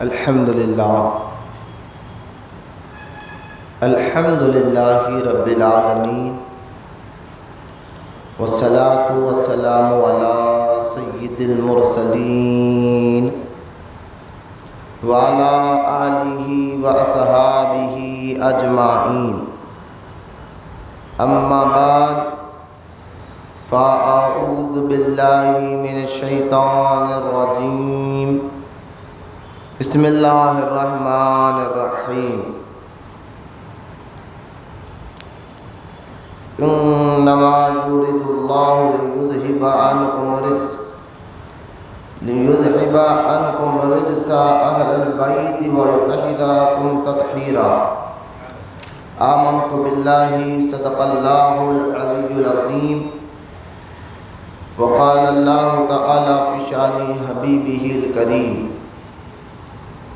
الحمد للہ رب العالمین والصلاة والسلام علی سید المرسلین وعلی آلہ واصحابہ اجمعین، اما بعد فاعوذ باللہ من الشیطان الرجیم، بسم اللہ الرحمن الرحیم۔ انما یرید اللہ لیذہب عنکم رجس اہل البیت ویطہرکم تطہیرا۔ آمنت باللہ صدق اللہ العلی العظیم۔ وقال اللہ تعالی فی شان حبیبہ الکریم،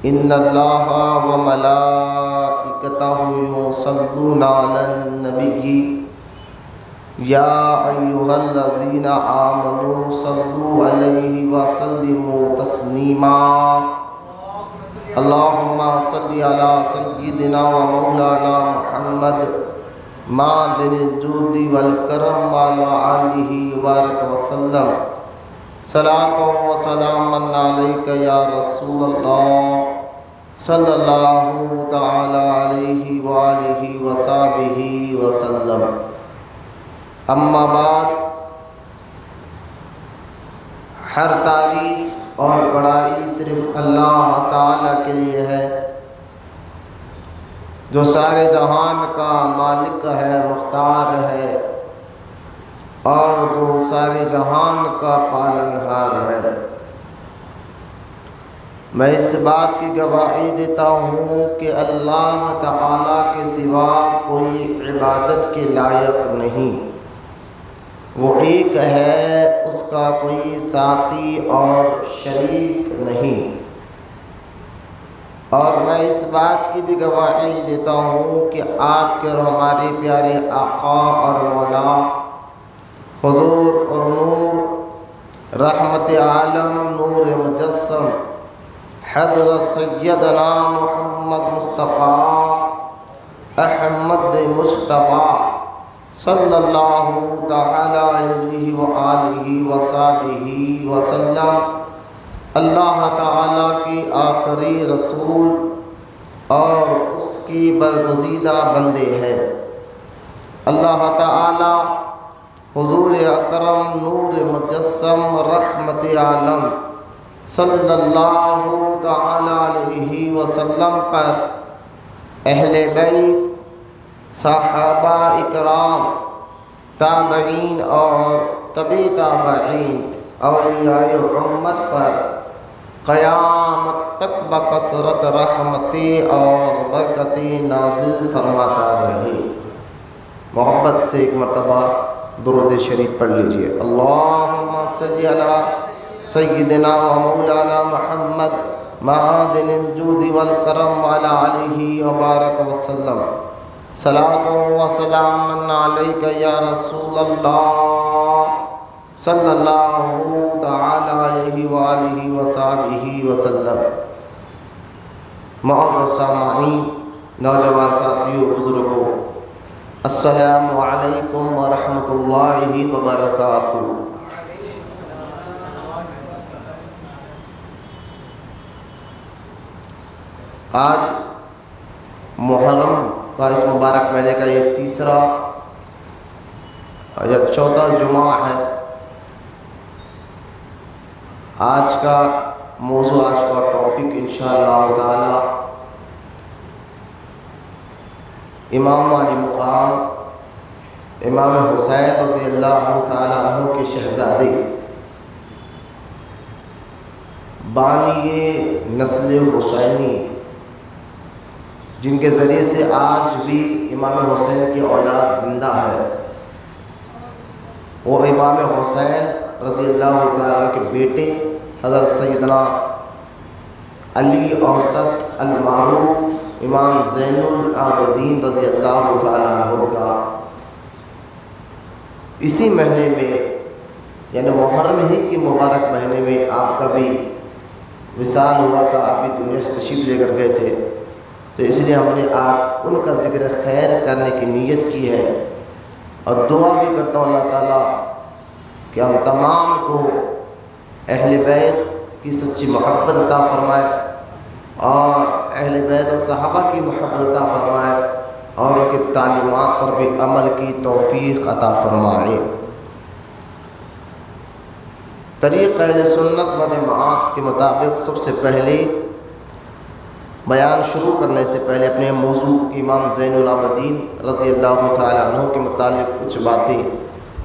ان اللہ وملائکتہ یصلون علی النبی یا ایھا الذین آمنوا صلوا علیہ وسلموا تسلیما۔ اللہم صل علی سیدنا و مولانا محمد معدن الجود والکرم وعلی آلہ وبارک وسلم۔ صلاۃ و سلام علیک یا رسول اللہ صلی اللہ تعالی علیہ وآلہ وصحبہ وسلم۔ اما بعد، ہر تعریف اور بڑائی صرف اللہ تعالی کے لیے ہے، جو سارے جہان کا مالک ہے، مختار ہے، اور جو سارے جہان کا پالنہار ہے۔ میں اس بات کی گواہی دیتا ہوں کہ اللہ تعالیٰ کے سوا کوئی عبادت کے لائق نہیں، وہ ایک ہے، اس کا کوئی ساتھی اور شریک نہیں۔ اور میں اس بات کی بھی گواہی دیتا ہوں کہ آپ کے اور ہمارے پیارے آقا اور مولا حضور اور نور رحمت عالم نور مجسم حضرت سیدنا محمد مصطفیٰ احمد مصطفیٰ صلی اللہ تعالی علیہ وآلہ وصحبہ وسلم اللہ تعالیٰ کی آخری رسول اور اس کی برگزیدہ بندے ہیں۔ اللہ تعالیٰ حضور اکرم نور مجسم رحمت عالم صلی اللہ تعالی علیہ وسلم پر، اہل بیت، صحابہ اکرام، تابعین اور تبع تابعین، اولیاء امت پر قیامت تک بکثرت رحمتیں اور برکتیں نازل فرماتا رہے۔ محبت سے ایک مرتبہ درود شریف پڑھ لیجئے۔ اللہم صلی علی سیدنا و مولانا محمد معدن الجود والکرم وعلی آلہ وبارک وسلم۔ صلاۃ و سلام علیک یا رسول اللہ صلی اللہ تعالی علیہ وآلہ وصحبہ وسلم۔ معزز سامعین، نوجوان ساتھیوں، بزرگوں، السلام علیکم ورحمۃ اللہ وبرکاتہ۔ آج محرم کا اس مبارک مہینے کا یہ تیسرا یا چوتھا جمعہ ہے۔ آج کا موضوع، آج کا ٹاپک انشاءاللہ تعالی امام علی مقام امام حسین رضی اللہ تعالیٰ عنہ کے شہزادے، بانی نسل حسینی، جن کے ذریعے سے آج بھی امام حسین کی اولاد زندہ ہے، وہ امام حسین رضی اللہ تعالیٰ عنہ کے بیٹے حضرت سیدنا علی اوسط المعروف امام زین العابدین رضی اللہ تعالیٰ عنہ کا اسی مہینے میں، یعنی محرم ہی کے مبارک مہینے میں آپ کا بھی وصال ہوا تھا، ابھی دنیا سے تشریف لے کر گئے تھے، تو اس لیے ہم نے آپ ان کا ذکر خیر کرنے کی نیت کی ہے، اور دعا بھی کرتا ہوں اللہ تعالیٰ کہ ہم تمام کو اہل بیت کی سچی محبت عطا فرمائے، اور اہل بیت اور صحابہ کی محبت عطا فرمائے، اور ان کی تعلیمات پر بھی عمل کی توفیق عطا فرمائے۔ طریق اہل سنت و جماعت کے مطابق سب سے پہلے بیان شروع کرنے سے پہلے اپنے موضوع امام زین العابدین رضی اللہ تعالی عنہ کے متعلق کچھ باتیں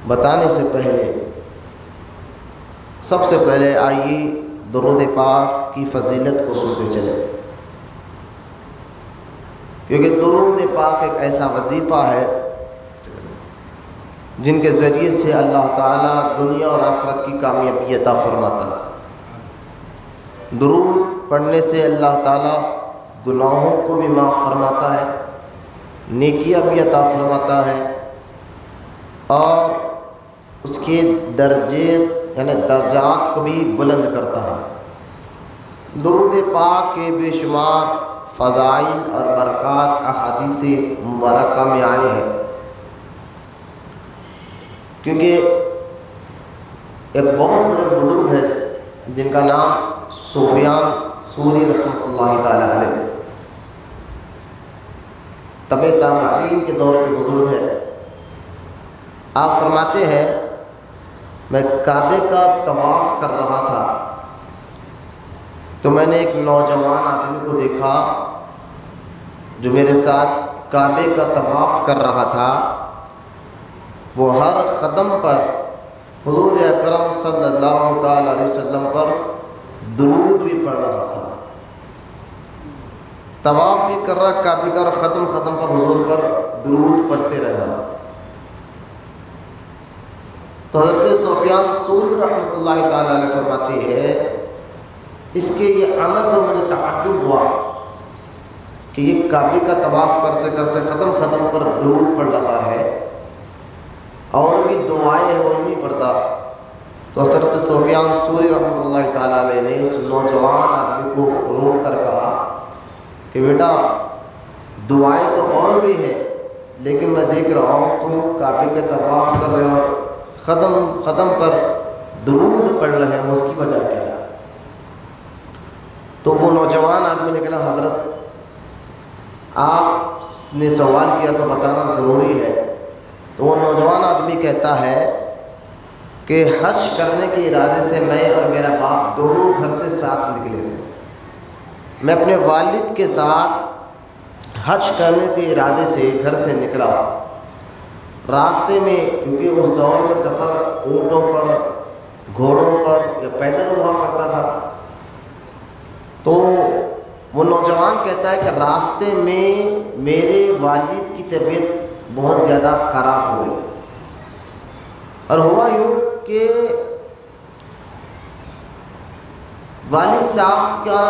بتانے سے پہلے سب سے پہلے آئیے درود پاک کی فضیلت کو سنتے چلے، کیونکہ درود پاک ایک ایسا وظیفہ ہے جن کے ذریعے سے اللہ تعالیٰ دنیا اور آخرت کی کامیابی عطا فرماتا ہے۔ درود پڑھنے سے اللہ تعالیٰ گناہوں کو بھی معاف فرماتا ہے، نیکیاں بھی عطا فرماتا ہے، اور اس کے درجے یعنی درجات کو بھی بلند کرتا ہے۔ درود پاک کے بے شمار فضائل اور برکات احادیث مبارکہ میں آئے ہیں، کیونکہ ایک بہت بڑے بزرگ ہے جن کا نام سفیان ثوری رحمۃ اللہ تعالی علیہ، تبع تابعین کے دور کے بزرگ ہے۔ آپ فرماتے ہیں میں کعبے کا طواف کر رہا تھا تو میں نے ایک نوجوان آدمی کو دیکھا جو میرے ساتھ کعبے کا طواف کر رہا تھا، وہ ہر قدم پر حضور اکرم صلی اللہ تعالی علیہ وسلم پر درود بھی پڑھ رہا تھا، طواف بھی کر رہا کعبے کا، اور ختم پر حضور پر درود پڑھتے رہا۔ تو حضرت سفیان ثوری رحمۃ اللہ تعالی علیہ فرماتے ہیں اس کے یہ عمل پر مجھے تعجب ہوا کہ یہ کعبے کا طواف کرتے کرتے ختم پر درود پڑھ رہا ہے، اور بھی دعائیں ہیں وہ نہیں پڑھتا۔ تو حضرت سفیان ثوری رحمۃ اللہ تعالی علیہ نے اس نوجوان آدمی کو روک کر کہا کہ بیٹا دعائیں تو اور بھی ہیں، لیکن میں دیکھ رہا ہوں تم کعبے کے طواف کر رہے ہو اور ختم پر درود پڑھ رہے ہیں، اس کی وجہ کیا ہے؟ تو وہ نوجوان آدمی نے کہا حضرت آپ نے سوال کیا تو بتانا ضروری ہے۔ تو وہ نوجوان آدمی کہتا ہے کہ حج کرنے کے ارادے سے میں اور میرا باپ دونوں گھر سے ساتھ نکلے تھے۔ میں اپنے والد کے ساتھ حج کرنے کے ارادے سے گھر سے نکلا، راستے میں کیونکہ اس دور میں سفر اونٹوں پر، گھوڑوں پر یا پیدل ہوا کرتا تھا، تو وہ نوجوان کہتا ہے کہ راستے میں میرے والد کی طبیعت بہت زیادہ خراب ہو گئی، اور ہوا یوں کہ والد صاحب کا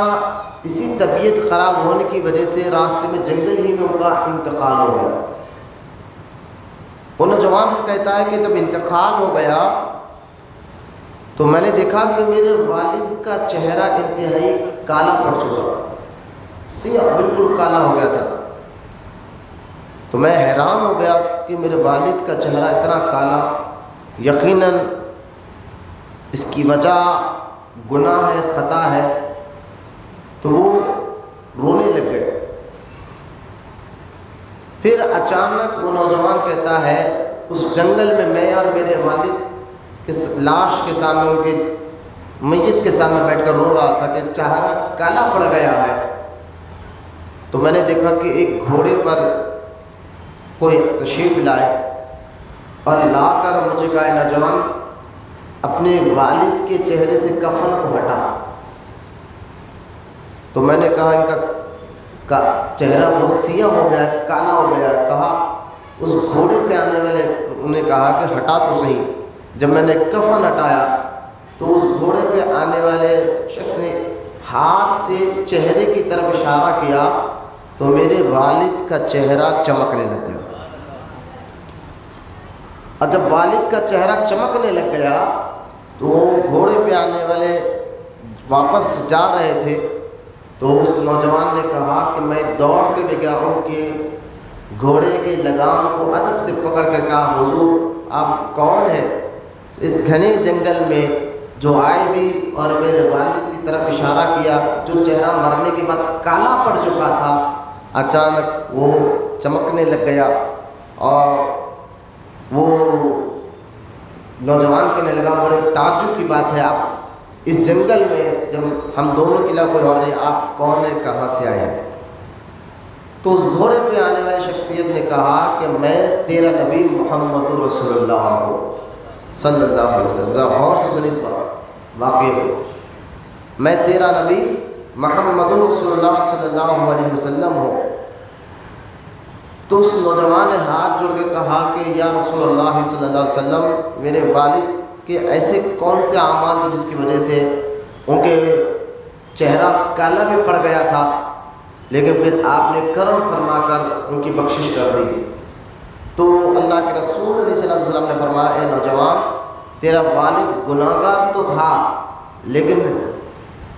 اسی طبیعت خراب ہونے کی وجہ سے راستے میں جنگل ہی میں ان کا انتقال ہو گیا۔ وہ نوجوان کہتا ہے کہ جب انتقال ہو گیا تو میں نے دیکھا کہ میرے والد کا چہرہ انتہائی کالا پڑ چکا، سیاہ بالکل کالا ہو گیا تھا۔ تو میں حیران ہو گیا کہ میرے والد کا چہرہ اتنا کالا، یقیناً اس کی وجہ گناہ ہے، خطا ہے۔ تو وہ رونے لگ گئے۔ پھر اچانک وہ نوجوان کہتا ہے اس جنگل میں میں اور میرے والد کے لاش کے سامنے، ان کے میت کے سامنے بیٹھ کر رو رہا تھا کہ چہرہ کالا پڑ گیا ہے۔ تو میں نے دیکھا کہ ایک گھوڑے پر کوئی تشریف لائے اور لا کر مجھے کہا نوجوان اپنے والد کے چہرے سے کفن کو ہٹا۔ تو میں نے کہا ان کا چہرہ بہت سیاہ ہو گیا، کالا ہو گیا۔ کہا اس گھوڑے پہ آنے والے انہیں کہا کہ ہٹا تو صحیح۔ جب میں نے کفن ہٹایا تو اس گھوڑے پہ آنے والے شخص نے ہاتھ سے چہرے کی طرف اشارہ کیا تو میرے والد کا چہرہ چمکنے لگ گیا۔ اور جب والد کا چہرہ چمکنے لگ گیا تو گھوڑے پہ آنے والے واپس جا رہے تھے تو اس نوجوان نے کہا کہ میں دوڑتے ہوئے گیا ان کے گھوڑے کے لگام کو ادب سے پکڑ کر کہا حضور آپ کون ہیں؟ اس گھنے جنگل میں جو آئے بھی اور میرے والد کی طرف اشارہ کیا، جو چہرہ مرنے کے بعد کالا پڑ چکا تھا اچانک وہ چمکنے لگ گیا، اور وہ نوجوان کہنے لگا بڑے تعجب کی بات ہے، آپ اس جنگل میں جب ہم دونوں کے علاوہ کوئی اور نہیں، آپ کون ہیں، کہاں سے آئے ہیں؟ تو اس گھوڑے پہ آنے والی شخصیت نے کہا کہ میں تیرا نبی محمد رسول اللہ ہوں صلی اللہ علیہ وسلم۔ غور سے سنی اس واقعے کو، میں تیرا نبی محمد رسول اللہ صلی اللہ علیہ وسلم ہوں۔ تو اس نوجوان نے ہاتھ جوڑ کے کہا کہ یا رسول اللہ صلی اللہ علیہ وسلم، میرے والد کے ایسے کون سے اعمال تھے جس کی وجہ سے ان کے چہرہ کالا بھی پڑ گیا تھا، لیکن پھر آپ نے کرم فرما کر ان کی بخشش کر دی؟ تو اللہ کے رسول علیہ الصلوۃ والسلام نے فرمایا اے نوجوان، تیرا والد گناہ گار تو تھا لیکن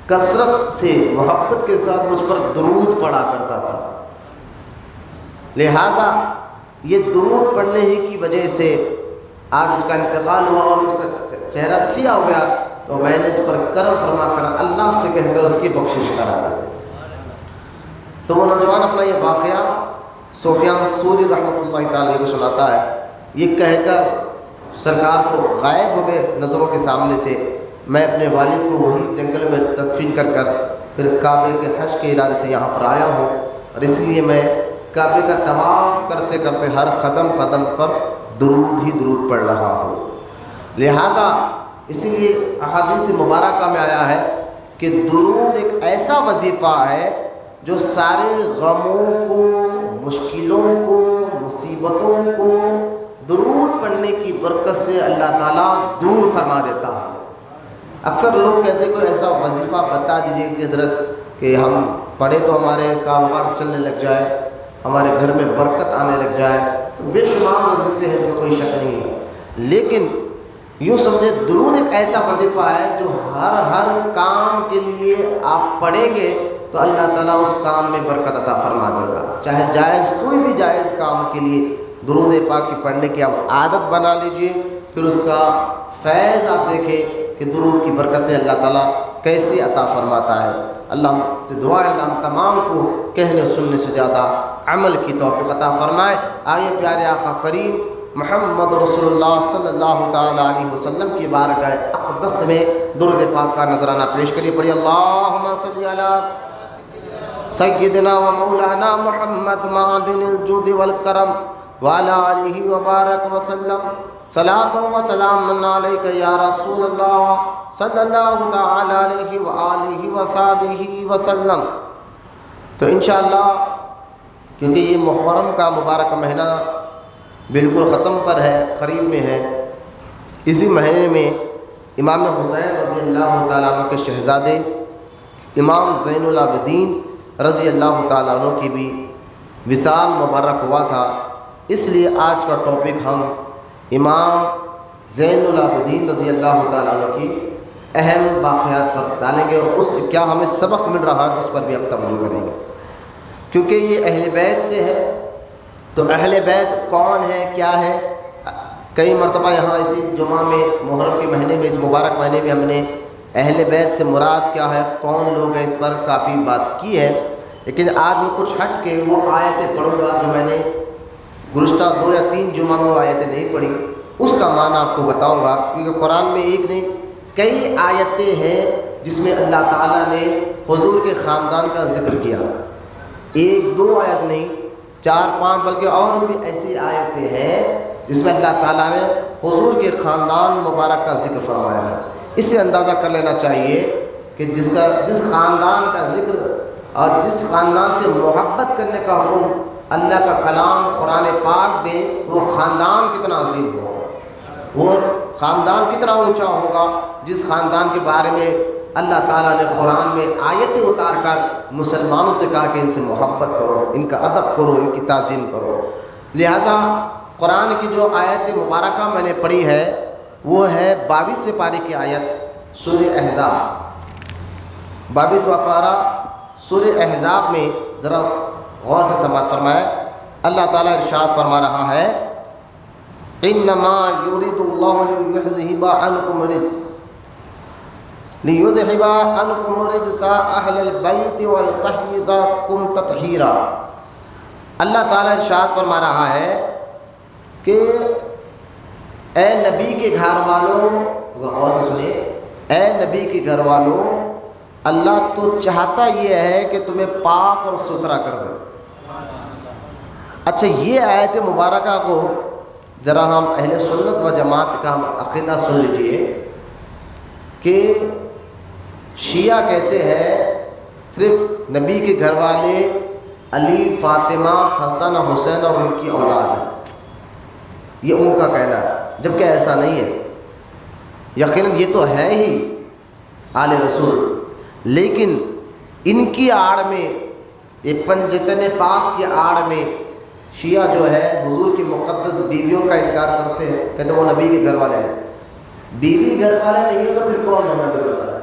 کثرت سے محبت کے ساتھ مجھ پر درود پڑھا کرتا تھا، لہٰذا یہ درود پڑھنے ہی کی وجہ سے آج اس کا انتقال ہوا اور اس کا چہرہ سیاہ ہو گیا، تو میں نے اس پر کرم فرما کر اللہ سے کہہ کر اس کی بخشش کرا دی۔ تو وہ نوجوان اپنا یہ واقعہ سفیان ثوری رحمۃ اللہ تعالی علیہ کو سناتا ہے، یہ کہہ کر سرکار تو غائب ہو گئے نظروں کے سامنے سے، میں اپنے والد کو وہی جنگل میں تدفین کر کر پھر کعبے کے حج کے ارادے سے یہاں پر آیا ہوں، اور اس لیے میں کعبے کا طواف کرتے کرتے ہر قدم قدم پر درود ہی درود پڑھ رہا ہوں۔ لہذا اسی لیے احادیث مبارکہ میں آیا ہے کہ درود ایک ایسا وظیفہ ہے جو سارے غموں کو، مشکلوں کو، مصیبتوں کو درود پڑھنے کی برکت سے اللہ تعالیٰ دور فرما دیتا ہے۔ اکثر لوگ کہتے ہیں کوئی ایسا وظیفہ بتا دیجیے کہ حضرت کہ ہم پڑھے تو ہمارے کاروبار چلنے لگ جائے، ہمارے گھر میں برکت آنے لگ جائے، تو بے شمار وظیفے ہیں، اس میں کوئی شک نہیں ہے، لیکن یوں سمجھے درود ایک ایسا وظیفہ ہے جو ہر کام کے لیے آپ پڑھیں گے تو اللہ تعالیٰ اس کام میں برکت عطا فرما دے گا، چاہے جائز کوئی بھی جائز کام کے لیے درود پاک کی پڑھنے کی آپ عادت بنا لیجئے، پھر اس کا فیض آپ دیکھیں کہ درود کی برکتیں اللہ تعالیٰ کیسے عطا فرماتا ہے۔ اللہ ہم سے دعا ہے اللہ ہم تمام کو کہنے سننے سے زیادہ عمل کی توفیق عطا فرمائے۔ آئیے پیارے آقا کریم محمد رسول اللہ صلی اللہ تعالی علیہ وسلم کی بارگاہ اقدس میں درود پاک کا نذرانہ پیش کریے، پڑھیے اللہم صلی علی سیدنا و مولانا محمد معدن الجود والکرم وعلی آلہ وبارک وسلم، صلاۃ و سلام علیک یا رسول اللہ صلی اللہ تعالی علیہ وآلہ وصحبہ وسلم۔ تو انشاءاللہ کیونکہ یہ محرم کا مبارک مہینہ بالکل ختم پر ہے، قریب میں ہے، اسی مہینے میں امام حسین رضی اللہ تعالیٰ عنہ کے شہزادے امام زین العابدین رضی اللہ تعالیٰ عنہ کی بھی وصال مبارک ہوا تھا، اس لیے آج کا ٹاپک ہم امام زین العابدین رضی اللہ تعالیٰ عنہ کی اہم واقعات پر ڈالیں گے، اور اس سے کیا ہمیں سبق مل رہا ہے اس پر بھی ہم تبصرہ کریں گے، کیونکہ یہ اہل بیت سے ہے۔ تو اہل بیت کون ہے، کیا ہے؟ کئی مرتبہ یہاں اسی جمعہ میں محرم کے مہینے میں، اس مبارک مہینے میں ہم نے اہل بیت سے مراد کیا ہے، کون لوگ ہیں، اس پر کافی بات کی ہے، لیکن آج میں کچھ ہٹ کے وہ آیتیں پڑھوں گا جو میں نے گزشتہ 2 یا 3 جمعہ میں وہ آیتیں نہیں پڑھی، اس کا معنی آپ کو بتاؤں گا، کیونکہ قرآن میں ایک نہیں کئی آیتیں ہیں جس میں اللہ تعالیٰ نے حضور کے خاندان کا ذکر کیا، 1-2 آیت نہیں 4-5 بلکہ اور بھی ایسی آیتیں ہیں جس میں اللہ تعالیٰ نے حضور کے خاندان مبارک کا ذکر فرمایا ہے۔ اس سے اندازہ کر لینا چاہیے کہ جس خاندان کا ذکر اور جس خاندان سے محبت کرنے کا حکم اللہ کا کلام قرآن پاک دے، وہ خاندان کتنا عظیم ہوگا، وہ خاندان کتنا اونچا ہوگا جس خاندان کے بارے میں اللہ تعالیٰ نے قرآن میں آیتیں اتار کر مسلمانوں سے کہا کہ ان سے محبت کرو، ان کا ادب کرو، ان کی تعظیم کرو۔ لہذا قرآن کی جو آیت مبارکہ میں نے پڑھی ہے وہ ہے 22ویں پارے کی آیت سورہ احزاب۔ 22واں پارہ سورہ احزاب میں ذرا غور سے سماعت فرمائیں. اللہ تعالیٰ ارشاد فرما رہا ہے انما یرید اللہ لیذہب عنکم الرجس اہل البیت ویطہرکم تطہیرا. اللہ تعالیٰ ارشاد فرما رہا ہے کہ اے نبی کے گھر والوں، غور سے سنیں، اے نبی کے گھر والوں، اللہ تو چاہتا یہ ہے کہ تمہیں پاک اور ستھرا کر دے. اچھا، یہ آیت مبارکہ کو ذرا ہم اہل سنت و جماعت کا ہم عقیدہ سن لیجئے کہ شیعہ کہتے ہیں صرف نبی کے گھر والے علی، فاطمہ، حسن، حسین اور ان کی اولاد ہیں. یہ ان کا کہنا ہے، جبکہ ایسا نہیں ہے. یقیناً یہ تو ہے ہی آل رسول، لیکن ان کی آڑ میں، یہ پنجتن پاک کی آڑ میں شیعہ جو ہے حضور کی مقدس بیویوں کا انکار کرتے ہیں، کہتے ہیں وہ نبی کے گھر والے ہیں. بیوی گھر والے نہیں ہے تو پھر کون ہونا گھر والا ہے؟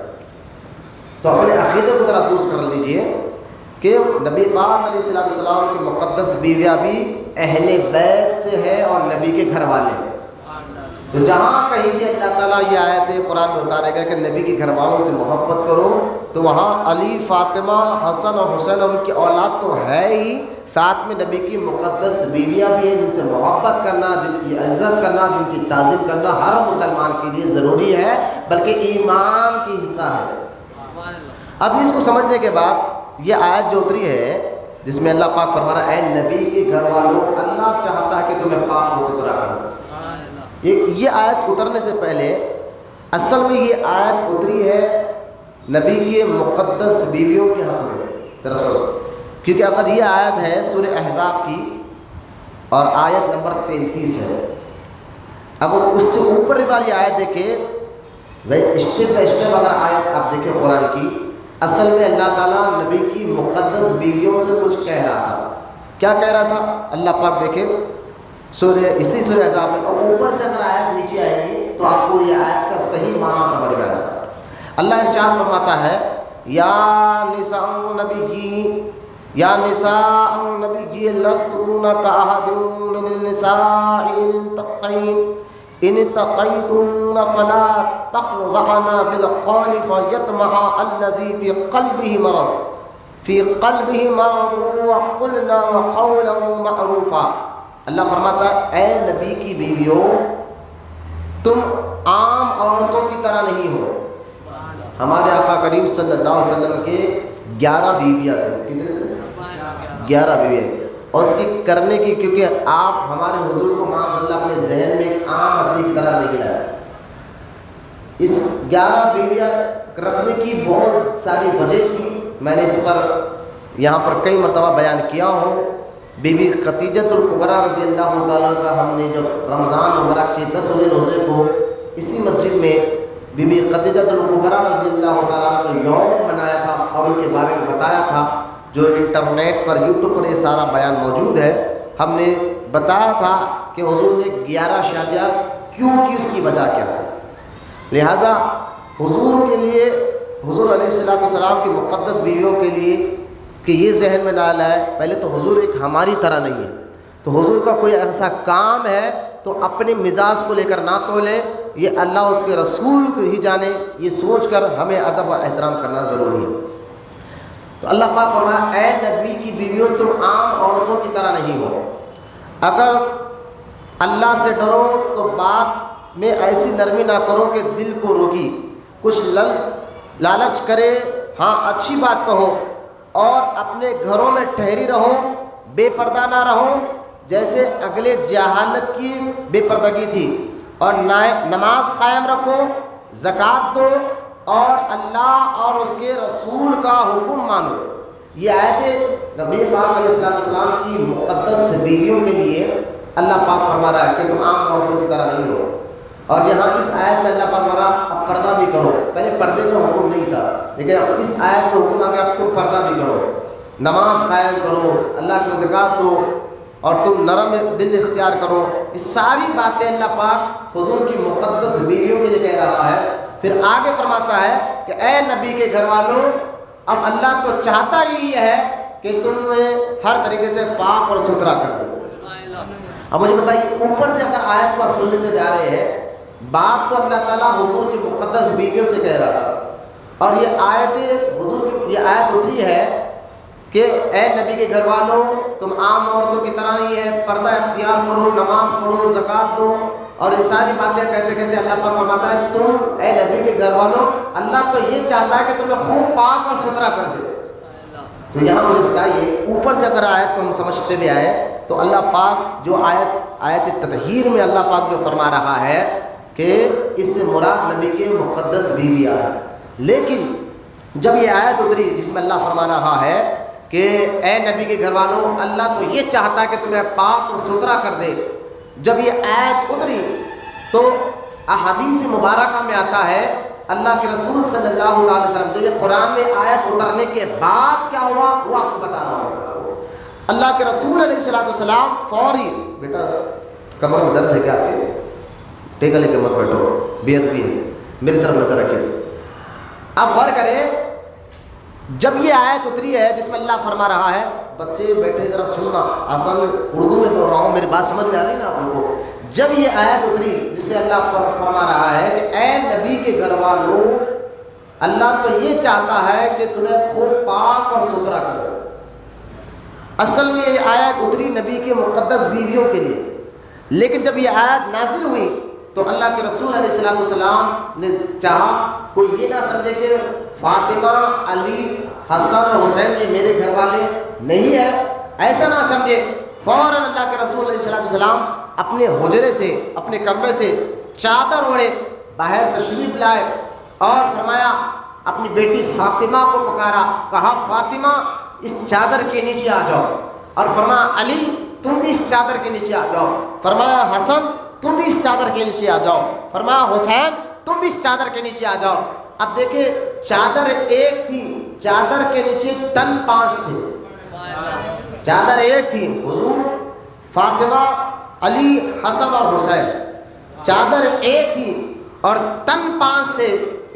تو اپنے عقیدے کو ذرا درست کر لیجئے کہ نبی پاک علیہ السلام کی مقدس بیویاں بھی اہل بیت سے ہے اور نبی کے گھر والے ہیں. تو جہاں کہیں بھی اللہ تعالیٰ یہ آیت قرآن میں اتارے گا کہ نبی کے گھر والوں سے محبت کرو، تو وہاں علی، فاطمہ، حسن اور حسین اور ان کی اولاد تو ہے ہی، ساتھ میں نبی کی مقدس بیویاں بھی ہیں جن سے محبت کرنا، جن کی عزت کرنا، جن کی تعظیم کرنا ہر مسلمان کے لیے ضروری ہے، بلکہ ایمان کی حصہ ہے. اب اس کو سمجھنے کے بعد یہ آیت جو اتری ہے جس میں اللہ پاک فرما رہا ہے اے نبی کے گھر والوں، اللہ چاہتا ہے کہ تمہیں پاک و ستھرا کرو. یہ آیت اترنے سے پہلے اصل میں یہ آیت اتری ہے نبی کے مقدس بیویوں کے حق میں دراصل، کیونکہ اگر یہ آیت ہے سورہ احزاب کی اور آیت نمبر 33 ہے. اگر اس سے اوپر والی آیت دیکھیں، اسٹیپ بائی اسٹیپ اگر آیت آپ دیکھیں قرآن کی، اصل میں اللہ تعالیٰ نبی کی مقدس بیویوں سے کچھ کہہ رہا تھا. کیا کہہ رہا تھا اللہ پاک دیکھیں اسی سورہ احزاب میں، اور اوپر سے اگر آیت نیچے آئے گی تو آپ کو یہ آیت کا صحیح معنی سمجھ میں آتا ہے. اللہ ارشاد فرماتا ہے یا نساء النبی، یا نساء النبی لستن کأحد من النساء ان اتقیتن فلا تخضعن بالقول فیطمع الذی فی قلبہ مرض وقلن قولا معروفا. اللہ فرماتا ہے اے نبی کی بیویوں، تم عام عورتوں کی طرح نہیں ہو. ہمارے آقا کریم صلی اللہ علیہ وسلم کے 11 بیویاں تھیں. کتنے تھے؟ 11 بیویاں. اور اس کی کرنے کی، کیونکہ آپ ہمارے حضور کو معاذ اللہ اپنے ذہن میں ایک عام آدمی کی طرح نہیں لائے. اس 11 بیویاں رکھنے کی بہت ساری وجہ تھی، میں نے اس پر یہاں پر کئی مرتبہ بیان کیا ہوں. بی بی خدیجۃ الکبریٰ رضی اللہ تعالیٰ کا ہم نے جب رمضان مبارک کے 10ویں روزے کو اسی مسجد میں بی بی خدیجۃ الکبریٰ رضی اللہ تعالیٰ کا یوم منایا تھا اور ان کے بارے میں بتایا تھا، جو انٹرنیٹ پر یوٹیوب پر یہ سارا بیان موجود ہے. ہم نے بتایا تھا کہ حضور نے 11 شادیاں کیوں کی، اس کی وجہ کیا تھی. لہذا حضور کے لیے، حضور علیہ السلام کی مقدس بیویوں کے لیے کہ یہ ذہن میں نہ لائے، پہلے تو حضور ایک ہماری طرح نہیں ہے، تو حضور کا کوئی ایسا کام ہے تو اپنے مزاج کو لے کر نہ تولے، یہ اللہ اس کے رسول کو ہی جانے، یہ سوچ کر ہمیں ادب و احترام کرنا ضروری ہے. تو اللہ پاک فرمایا اے نبی کی بیویوں، تم عام عورتوں کی طرح نہیں ہو. اگر اللہ سے ڈرو تو بات میں ایسی نرمی نہ کرو کہ دل کو روگی، کچھ لالچ کرے، ہاں اچھی بات کہو، اور اپنے گھروں میں ٹھہری رہو، بے پردہ نہ رہو جیسے اگلے جہالت کی بے پردگی تھی. اور نماز قائم رکھو، زکوٰۃ دو، اور اللہ اور اس کے رسول کا حکم مانو. یہ آیتیں نبی پاک علیہ السلام کی مقدس بیویوں کے لیے اللہ پاک فرما رہا ہے کہ تم عام عورتوں کی طرح نہیں ہو. اور یہاں اس آیت میں اللہ پاک فرما رہا اب پردہ بھی کرو. پہلے پردے کا حکم نہیں تھا، لیکن اب اس آیت میں حکم آ گیا اب تم پردہ بھی کرو، نماز قائم کرو، اللہ کی زکوٰۃ دو، اور تم نرم دل اختیار کرو. یہ ساری باتیں اللہ پاک حضور کی مقدس بیویوں کے لیے کہہ رہا ہے. پھر آگے فرماتا ہے کہ اے نبی کے گھر والوں، اب اللہ تو چاہتا ہی ہے کہ تم ہر طریقے سے پاک اور ستھرا کر دو۔ اب مجھے بتائیے اوپر سے اگر آیت کو آپ سن لیتے جا رہے ہیں، بات تو اللہ تعالیٰ حضور کی مقدس بیویوں سے کہہ رہا ہے، اور یہ آیت حضور کی یہ آیت ہوتی ہے کہ اے نبی کے گھر والوں، تم عام عورتوں کی طرح نہیں ہے، پردہ اختیار کرو، نماز پڑھو، زکوٰۃ دو، اور یہ ساری باتیں کہتے کہتے اللہ پاک فرماتا ہے تم اے نبی کے گھر والوں، اللہ تو یہ چاہتا ہے کہ تمہیں خوب پاک اور ستھرا کر دے۔ تو یہاں مجھے بتائیے اوپر سے اگر آیت کو ہم سمجھتے بھی آئے تو اللہ پاک جو آیت تطہیر میں اللہ پاک جو فرما رہا ہے کہ اس سے مراد نبی کے مقدس بیویاں ہے، لیکن جب یہ آیت اتری جس میں اللہ فرما رہا ہے کہ اے نبی کے گھر والوں، اللہ تو یہ چاہتا ہے کہ تمہیں پاک اور ستھرا کر دے، جب یہ آیت اتری تو احادیث مبارکہ میں آتا ہے اللہ کے رسول صلی اللہ علیہ وسلم جو یہ قرآن میں آیت اترنے کے بعد کیا ہوا وہ آپ کو بتا رہا ہوں۔ اللہ کے رسول علیہ السلام فوری، بیٹا کمر میں درد ہے کیا آپ کے؟ ٹیکا لے کے مت بیٹھو، بیعت بھی ہے، میری طرف نظر رکھے۔ اب غور کریں، جب یہ آیت اتری ہے جس میں اللہ فرما رہا ہے، بچے بیٹھے ذرا سننا، آسان اردو میں بول رہا ہوں، میری بات سمجھ میں آ رہی ہے نا آپ لوگوں کو؟ جب یہ آیت اتری جس میں اللہ فرما رہا ہے کہ اے نبی کے گھر والوں، اللہ تو یہ چاہتا ہے کہ تمہیں خوب پاک اور ستھرا کر دے۔ اصل میں یہ آیت اتری نبی کے مقدس بیویوں کے لیے، لیکن جب یہ آیت نازل ہوئی تو اللہ کے رسول علیہ السلام نے چاہا کوئی یہ نہ سمجھے کہ فاطمہ، علی، حسن اور حسین یہ میرے گھر والے نہیں ہے، ایسا نہ سمجھے، فوراً اللہ کے رسول علیہ السلام اپنے حجرے سے، اپنے کمرے سے چادر اوڑھے باہر تشریف لائے اور فرمایا اپنی بیٹی فاطمہ کو پکارا، کہا فاطمہ اس چادر کے نیچے آ جاؤ، اور فرمایا علی تم بھی اس چادر کے نیچے آ جاؤ، فرمایا حسن تم بھی اس چادر کے نیچے آ جاؤ، فرمایا حسین تم بھی اس چادر کے نیچے آ جاؤ۔ اب دیکھیں چادر ایک تھی، چادر کے نیچے تن 5 تھے، چادر ایک تھی، حضور، فاطمہ، علی، حسن اور حسین، چادر ایک تھی اور تن 5 تھے،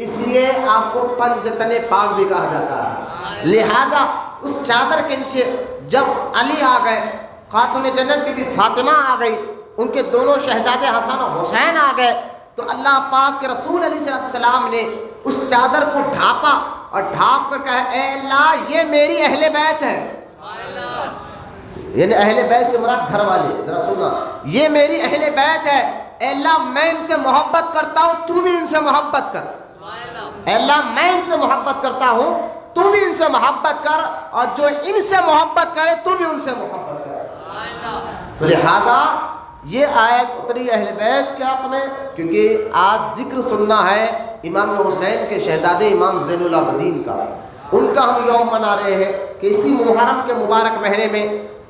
اس لیے آپ کو پنجتن پاک بھی کہا جاتا ہے۔ لہذا اس چادر کے نیچے جب علی آ گئے، خاتون جنت کی بھی فاطمہ آ گئی، ان کے دونوں شہزادے حسن اور حسین آ گئے، تو اللہ پاک کے رسول علیہ السلام نے اس چادر کو ڈھانپا اور ڈھانپ کر کہا اے اللہ یہ میری اہل بیت ہے، یعنی اہل بیت سے مراد گھر والے، ذرا سننا، یہ میری اہل بیت ہے، اے اللہ میں ان سے محبت کرتا ہوں تو بھی ان سے محبت کر، اے اللہ میں ان سے محبت کرتا ہوں تو بھی ان سے محبت کر، اور جو ان سے محبت کرے تو بھی ان سے محبت کر۔ تو لہٰذا یہ آیت اتری اہل بیت کے حق میں، کیونکہ آج ذکر سننا ہے امام حسین کے شہزادے امام زین العابدین کا، ان کا ہم یوم منا رہے ہیں کہ اسی محرم کے مبارک مہینے میں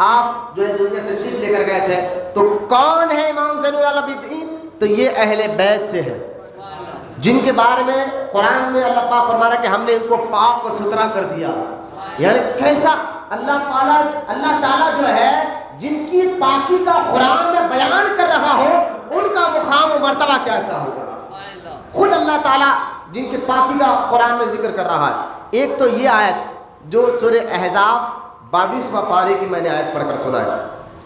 آپ جو ہے دنیا سے تشریف لے کر گئے تھے، تو کون ہے امام زین العابدین؟ تو یہ اہل بیت سے ہے، جن کے بارے میں قرآن میں اللہ پاک فرما رہا ہے کہ ہم نے ان کو پاک و ستھرا کر دیا۔ یعنی کیسا اللہ تعالیٰ جو ہے جن کی پاکی کا قرآن میں بیان کر رہا ہو، ان کا مقام و مرتبہ کیسا ہوگا۔ خود اللہ تعالیٰ جن کی پاکی کا قرآن میں ذکر کر رہا ہے۔ ایک تو یہ آیت جو سورہ احزاب 22واں پارے کی میں نے آیت پڑھ کر سنا ہے،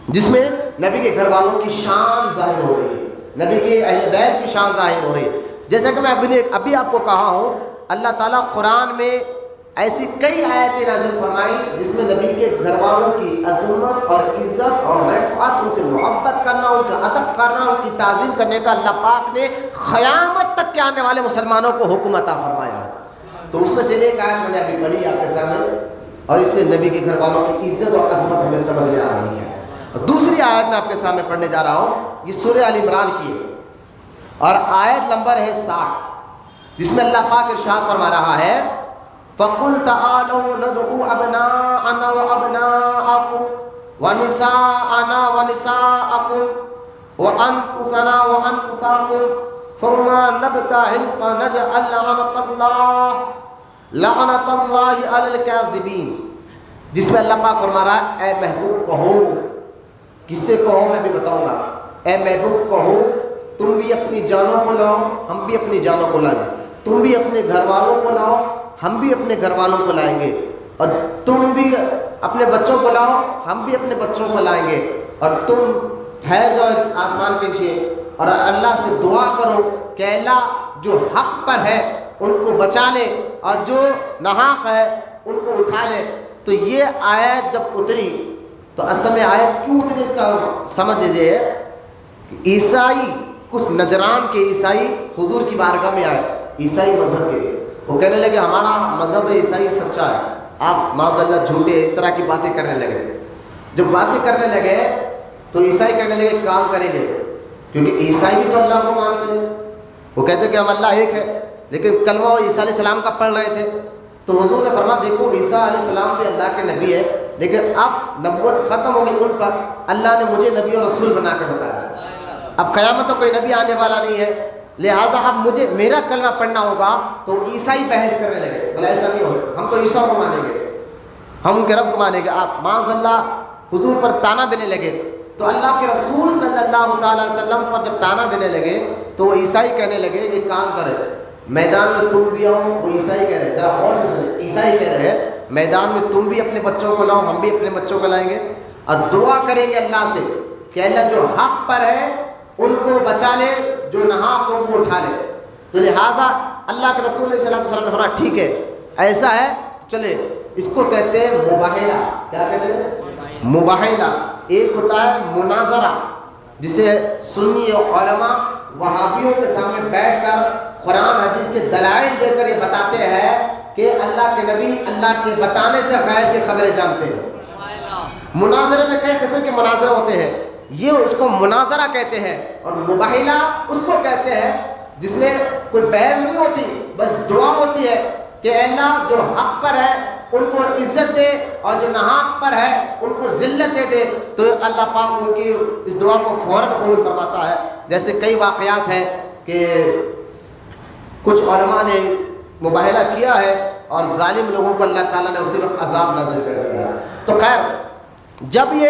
جس میں نبی کے گھر والوں کی شان ظاہر ہو رہی ہے، نبی کے اہل بیت کی شان ظاہر ہو رہی ہے۔ جیسا کہ میں ابھی آپ کو کہا ہوں، اللہ تعالیٰ قرآن میں ایسی کئی آیتیں نازل فرمائی جس میں نبی کے گھر والوں کی عظمت اور عزت اور رفعت، ان سے محبت کرنا، ان کا ادب کرنا، ان کی تعظیم کرنے کا اللہ پاک نے قیامت تک کے آنے والے مسلمانوں کو حکم عطا فرمایا۔ تو اس میں سے ایک آیت میں نے ابھی پڑھی آپ کے سامنے، اور اس سے نبی کے گھر والوں کی عزت اور عظمت ہمیں سمجھ میں آ رہی ہے۔ اور دوسری آیت میں آپ کے سامنے پڑھنے جا رہا ہوں، یہ سورہ آل عمران کی ہے اور آیت نمبر ہے 60، جس میں اللہ پاک ارشاد فرما رہا ہے فَقُلْ تَعَالَوْا نَدْعُوا أَبْنَاءَنَا وَأَبْنَاءَكُمْ وَنِسَاءَنَا وَنِسَاءَكُمْ وَأَنفُسَنَا وَأَنفُسَكُمْ ثُمَّ نَبْتَهِلْ فَنَجْعَلْ لَعْنَةَ اللَّهِ عَلَى الْكَاذِبِينَ، جس میں اللہ پاک فرما رہا ہے اے محبوب کہو، کس سے کہو میں بھی بتاؤں گا، اے محبوب کہو تم بھی اپنی جانوں کو لاؤ، ہم بھی اپنی جانوں کو لائیں، تم بھی اپنے گھر والوں کو لاؤ، ہم بھی اپنے گھر والوں کو لائیں گے، اور تم بھی اپنے بچوں کو لاؤ، ہم بھی اپنے بچوں کو لائیں گے، اور تم ٹھہر جاؤ آسمان کے نیچے اور اللہ سے دعا کرو کہ اللہ جو حق پر ہے ان کو بچا لے اور جو ناحق ہے ان کو اٹھا لے۔ تو یہ آیت جب اتری تو اصل میں آیت کیوں اتری اس کا سمجھ لیجیے کہ عیسائی، کچھ نجران کے عیسائی حضور کی بارگاہ میں آئے، عیسائی مذہب کے، وہ کہنے لگے ہمارا مذہب عیسائی سچا ہے، آپ معاذ اللہ جھوٹے، اس طرح کی باتیں کرنے لگے۔ جب باتیں کرنے لگے تو عیسائی کہنے لگے کام کریں گے، کیونکہ عیسائی بھی تو اللہ کو مانتے ہیں، وہ کہتے ہیں کہ ہم اللہ ایک ہے، لیکن کلمہ وہ عیسیٰ علیہ السلام کا پڑھ رہے تھے۔ تو حضور نے فرمایا دیکھو عیسیٰ علیہ السلام بھی اللہ کے نبی ہے، لیکن اب نبوت ختم ہو گئی ان پر، اللہ نے مجھے نبی اور رسول بنا کے بتایا، اب قیامت تو کوئی نبی آنے والا نہیں ہے، لہٰذا اب مجھے میرا کلمہ پڑھنا ہوگا۔ تو عیسائی بحث کرنے لگے، بولا ایسا نہیں ہوگا، ہم تو عیسیٰ کو مانیں گے، ہم ان کے رب کو مانیں گے۔ آپ معاذ اللہ حضور پر تانا دینے لگے، تو اللہ کے رسول صلی اللہ تعالیٰ علیہ وسلم پر جب تانا دینے لگے تو وہ عیسائی کہنے لگے ایک کام کرے، میدان میں تم بھی آؤ۔ وہ عیسائی کہہ رہے، ذرا غور سے سنیں، عیسائی کہہ رہے ہیں میدان میں تم بھی اپنے بچوں کو لاؤ، ہم بھی اپنے بچوں کو لائیں گے، اور دعا کریں گے اللہ سے کہ اللہ جو حق پر ہے ان کو بچا لے، جو ناحق ان کو اٹھا لے۔ تو لہٰذا اللہ کے رسول صلی اللہ علیہ وسلم نے فرمایا ٹھیک ہے ایسا ہے، چلے اس کو کہتے ہیں مباہلہ۔ کیا کہتے ہیں؟ مباہلہ۔ ایک ہوتا ہے مناظرہ، جسے سنی علماء وہابیوں کے سامنے بیٹھ کر قرآن حدیث کے دلائل دے کر یہ بتاتے ہیں کہ اللہ کے نبی اللہ کے بتانے سے غیر کی خبریں جانتے ہیں۔ مناظرے میں کئی قسم کے مناظرے ہوتے ہیں، یہ اس کو مناظرہ کہتے ہیں، اور مباہلہ اس کو کہتے ہیں جس میں کوئی بحث نہیں ہوتی، بس دعا ہوتی ہے کہ اللہ جو حق پر ہے ان کو عزت دے اور جو ناحق پر ہے ان کو ذلت دے دے۔ تو اللہ پاک ان کی اس دعا کو فوراً قبول فرماتا ہے۔ جیسے کئی واقعات ہیں کہ کچھ علماء نے مباہلہ کیا ہے اور ظالم لوگوں کو اللہ تعالیٰ نے اسی وقت عذاب نازل کر دیا۔ تو خیر جب یہ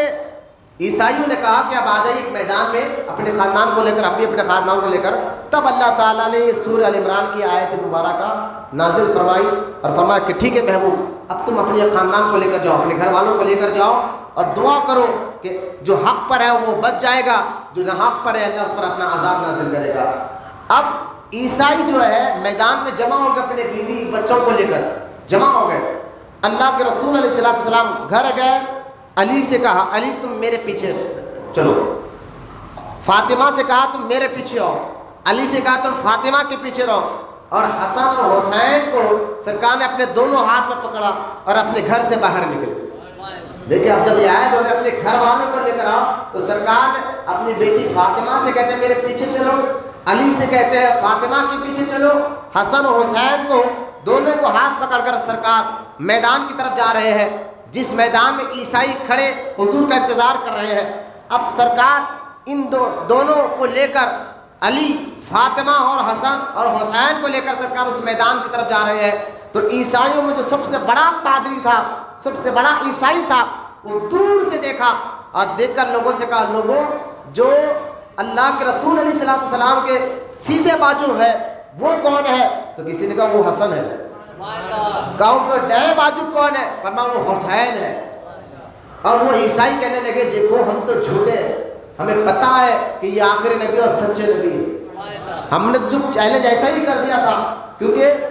عیسائیوں نے کہا کہ اب آ جائیے میدان میں اپنے خاندان کو لے کر، ہم بھی اپنے خاندان کو لے کر، تب اللہ تعالیٰ نے یہ سورہ ال عمران کی آیت مبارکہ نازل فرمائی اور فرمایا کہ ٹھیک ہے محبوب، اب تم اپنے خاندان کو لے کر جاؤ، اپنے گھر والوں کو لے کر جاؤ اور دعا کرو کہ جو حق پر ہے وہ بچ جائے گا، جو ناحق پر ہے اللہ اس پر اپنا عذاب نازل کرے گا۔ اب عیسائی جو ہے میدان میں جمع ہو گئے، اپنے بیوی بچوں کو لے کر جمع ہو گئے۔ اللہ کے رسول علیہ السلام گھر گئے، علی سے کہا علی تم میرے پیچھے چلو، فاطمہ سے کہا تم میرے پیچھے آؤ، علی سے کہا تم فاطمہ کے پیچھے رہو، اور حسن اور حسین کو سرکار نے اپنے دونوں ہاتھ میں پکڑا اور اپنے گھر سے باہر نکلے۔ دیکھیں اب جب یہ آیت ہوتے اپنے گھر والوں کو لے کر آؤ، تو سرکار اپنی بیٹی فاطمہ سے کہتے ہیں میرے پیچھے چلو، علی سے کہتے ہیں فاطمہ کے پیچھے چلو، حسن اور حسین کو دونوں کو ہاتھ پکڑ کر سرکار میدان کی طرف جا رہے ہیں، جس میدان میں عیسائی کھڑے حضور کا انتظار کر رہے ہیں۔ اب سرکار ان دونوں کو لے کر علی، فاطمہ اور حسن اور حسین کو لے کر سرکار اس میدان کی طرف جا رہے ہیں۔ تو عیسائیوں میں جو سب سے بڑا پادری تھا، سب سے بڑا عیسائی تھا، وہ دور سے دیکھا اور دیکھ کر لوگوں سے کہا لوگوں جو اللہ کے رسول علیہ السلام کے سیدھے بازو ہے وہ کون ہے؟ تو کسی نے کہا وہ حسن ہے۔ کہا ان کو دائیں بازو کون ہے؟ فرمایا وہ حسین ہے۔ اور وہ عیسائی کہنے لگے دیکھو ہم تو جھوٹے ہیں، ہمیں پتا ہے کہ یہ آخری نبی اور سچے نبی ہے، ہم نے تو چیلنج ایسا ہی کر دیا تھا کیونکہ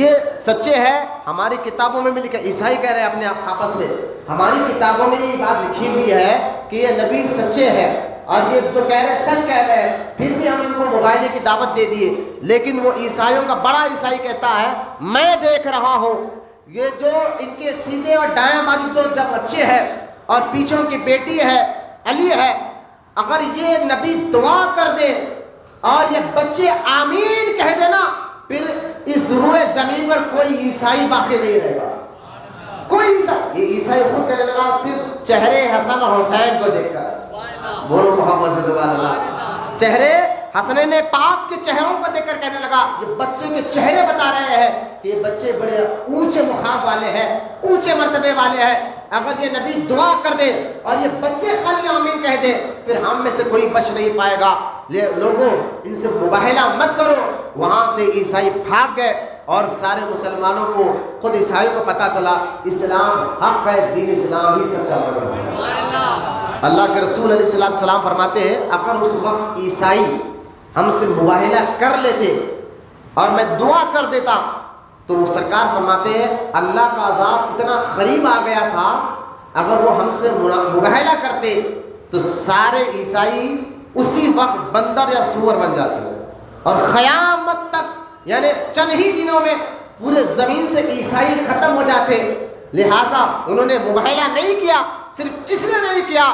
یہ سچے ہیں، ہماری کتابوں میں بھی لکھا۔ عیسائی کہہ رہے ہیں اپنے آپس میں ہماری کتابوں میں یہ بات لکھی ہوئی ہے کہ یہ نبی سچے ہیں، اور یہ جو کہہ رہے ہیں سچ کہہ رہے ہیں، پھر بھی ہم ان کو مباہلے کی دعوت دے دیے۔ لیکن وہ عیسائیوں کا بڑا عیسائی کہتا ہے میں دیکھ رہا ہوں یہ جو ان کے سیدھے اور دائیں بازو دو جب بچے ہیں اور پیچھوں کی بیٹی ہے علی ہے، اگر یہ نبی دعا کر دے اور یہ بچے آمین کہہ دینا، پھر اس روئے زمین پر کوئی عیسائی باقی نہیں رہے گا، کوئی عیسائی۔ یہ عیسائی خود کہنے لگا صرف چہرے حسن اور حسین کو دیکھ کر، بولو محبت سے سبحان اللہ، چہرے حسنین پاک کے چہروں کو دیکھ کر کہنے لگا یہ بچے کے چہرے بتا رہے ہیں کہ یہ بچے بڑے اونچے مقام والے ہیں، اونچے مرتبے والے ہیں، اگر یہ نبی دعا کر دے اور یہ بچے خالی آمین کہہ دے پھر ہم میں سے کوئی بچ نہیں پائے گا۔ لوگوں ان سے مباہلہ مت کرو۔ وہاں سے عیسائی بھاگ گئے اور سارے مسلمانوں کو، خود عیسائیوں کو پتہ چلا اسلام حق ہے، دین اسلام ہی سچا مذہب ہے۔ اللہ کے رسول علیہ السلام فرماتے ہیں اگر اس وقت عیسائی ہم سے مباہلہ کر لیتے اور میں دعا کر دیتا تو سرکار فرماتے ہیں اللہ کا عذاب اتنا قریب آ گیا تھا، اگر وہ ہم سے مباہلہ کرتے تو سارے عیسائی اسی وقت بندر یا سور بن جاتے اور قیامت تک یعنی چند ہی دنوں میں پورے زمین سے عیسائی ختم ہو جاتے۔ لہذا انہوں نے مباہلہ نہیں کیا، صرف اس لیے نہیں کیا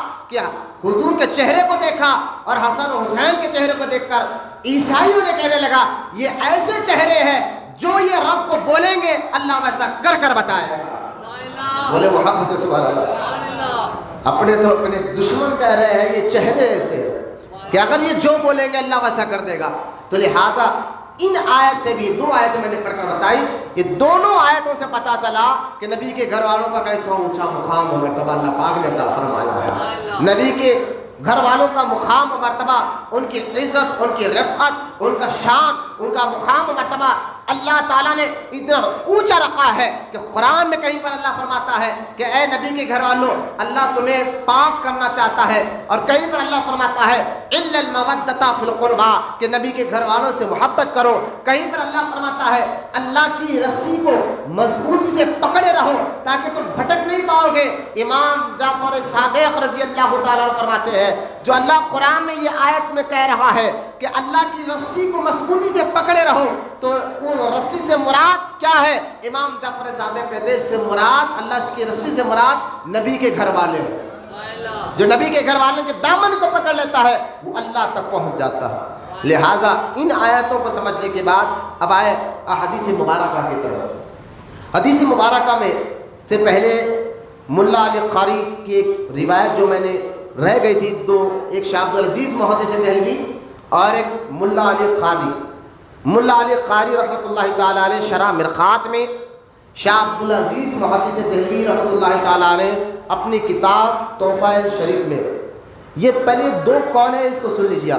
حضور کے چہرے کو دیکھا اور حسن و حسین کے چہرے کو دیکھ کر عیسائیوں نے کہنے لگا یہ ایسے چہرے ہیں جو یہ رب کو بولیں گے اللہ ویسا کر کر بتائے گا۔ بولے محبت سے سبحان اللہ۔ اپنے تو اپنے دشمن کہہ رہے ہیں یہ چہرے ایسے کہ اگر یہ جو بولیں گے اللہ ویسا کر دے گا۔ تو لہٰذا ان آیت سے بھی، دو آیتیں میں نے پڑھ کر بتائی، یہ دونوں آیتوں سے پتہ چلا کہ نبی کے گھر والوں کا کیسا اونچا مقام و مرتبہ اللہ پاک نے عطا فرمایا ہے۔ نبی کے گھر والوں کا مقام و مرتبہ، ان کی عزت، ان کی رفعت، ان کا شان، ان کا مقام و مرتبہ اللہ تعالیٰ نے اتنا اونچا رکھا ہے کہ قرآن میں کہیں پر اللہ فرماتا ہے کہ اے نبی کے گھر والوں اللہ تمہیں پاک کرنا چاہتا ہے، اور کہیں پر اللہ فرماتا ہے الا المودۃ فی القربى کہ نبی کے گھر والوں سے محبت کرو، کہیں پر اللہ فرماتا ہے اللہ کی رسی کو مضبوطی سے پکڑے رہو تاکہ تم بھٹک نہیں پاؤ گے۔ امام جعفر صادق رضی اللہ تعالیٰ عنہ فرماتے ہیں جو اللہ قرآن میں یہ آیت میں کہہ رہا ہے کہ اللہ کی رسی کو مضبوطی سے پکڑے رہو، تو وہ رسی سے مراد کیا ہے؟ امام جعفر صادق کہتے ہیں سے مراد، اللہ کی رسی سے مراد نبی کے گھر والے ہیں۔ جو نبی کے گھر والوں کے دامن کو پکڑ لیتا ہے وہ اللہ تک پہنچ جاتا ہے۔ لہٰذا ان آیتوں کو سمجھنے کے بعد اب آئے احادیث مبارکہ کی طرف۔ حدیث مبارکہ میں سے پہلے ملا علی قاری کی ایک روایت جو میں نے رہ گئی تھی، دو، ایک شاہ عبدالعزیز محدث دہلوی اور ایک ملا علی قاری۔ ملا علی قاری رحمۃ اللہ تعالیٰ علیہ شرح مرقات میں، شاہ عبدالعزیز محدث دہلوی رحمۃ اللہ تعالیٰ علیہ اپنی کتاب تحفہ شریف میں، یہ پہلے دو قول ہیں، اس کو سن لیجیے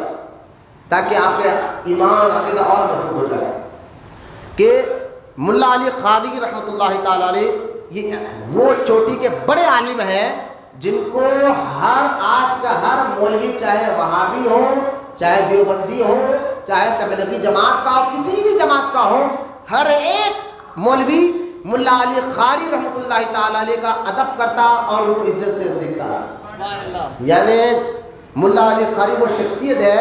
تاکہ آپ کے ایمان عقیدہ اور مضبوط ہو جائے، کہ ملا علی قاری رحمۃ اللہ تعالیٰ علیہ یہ وہ چوٹی کے بڑے عالم ہیں جن کو آج کا ہر مولوی چاہے وہابی ہو، چاہے دیوبندی ہو، چاہے تبلیغی جماعت کا ہو، کسی بھی جماعت کا ہو، ہر ایک مولوی ملا علی قاری رحمۃ اللہ تعالیٰ علیہ کا ادب کرتا اور ان کو عزت سے دیکھتا۔ یعنی ملا علی قاری وہ شخصیت ہے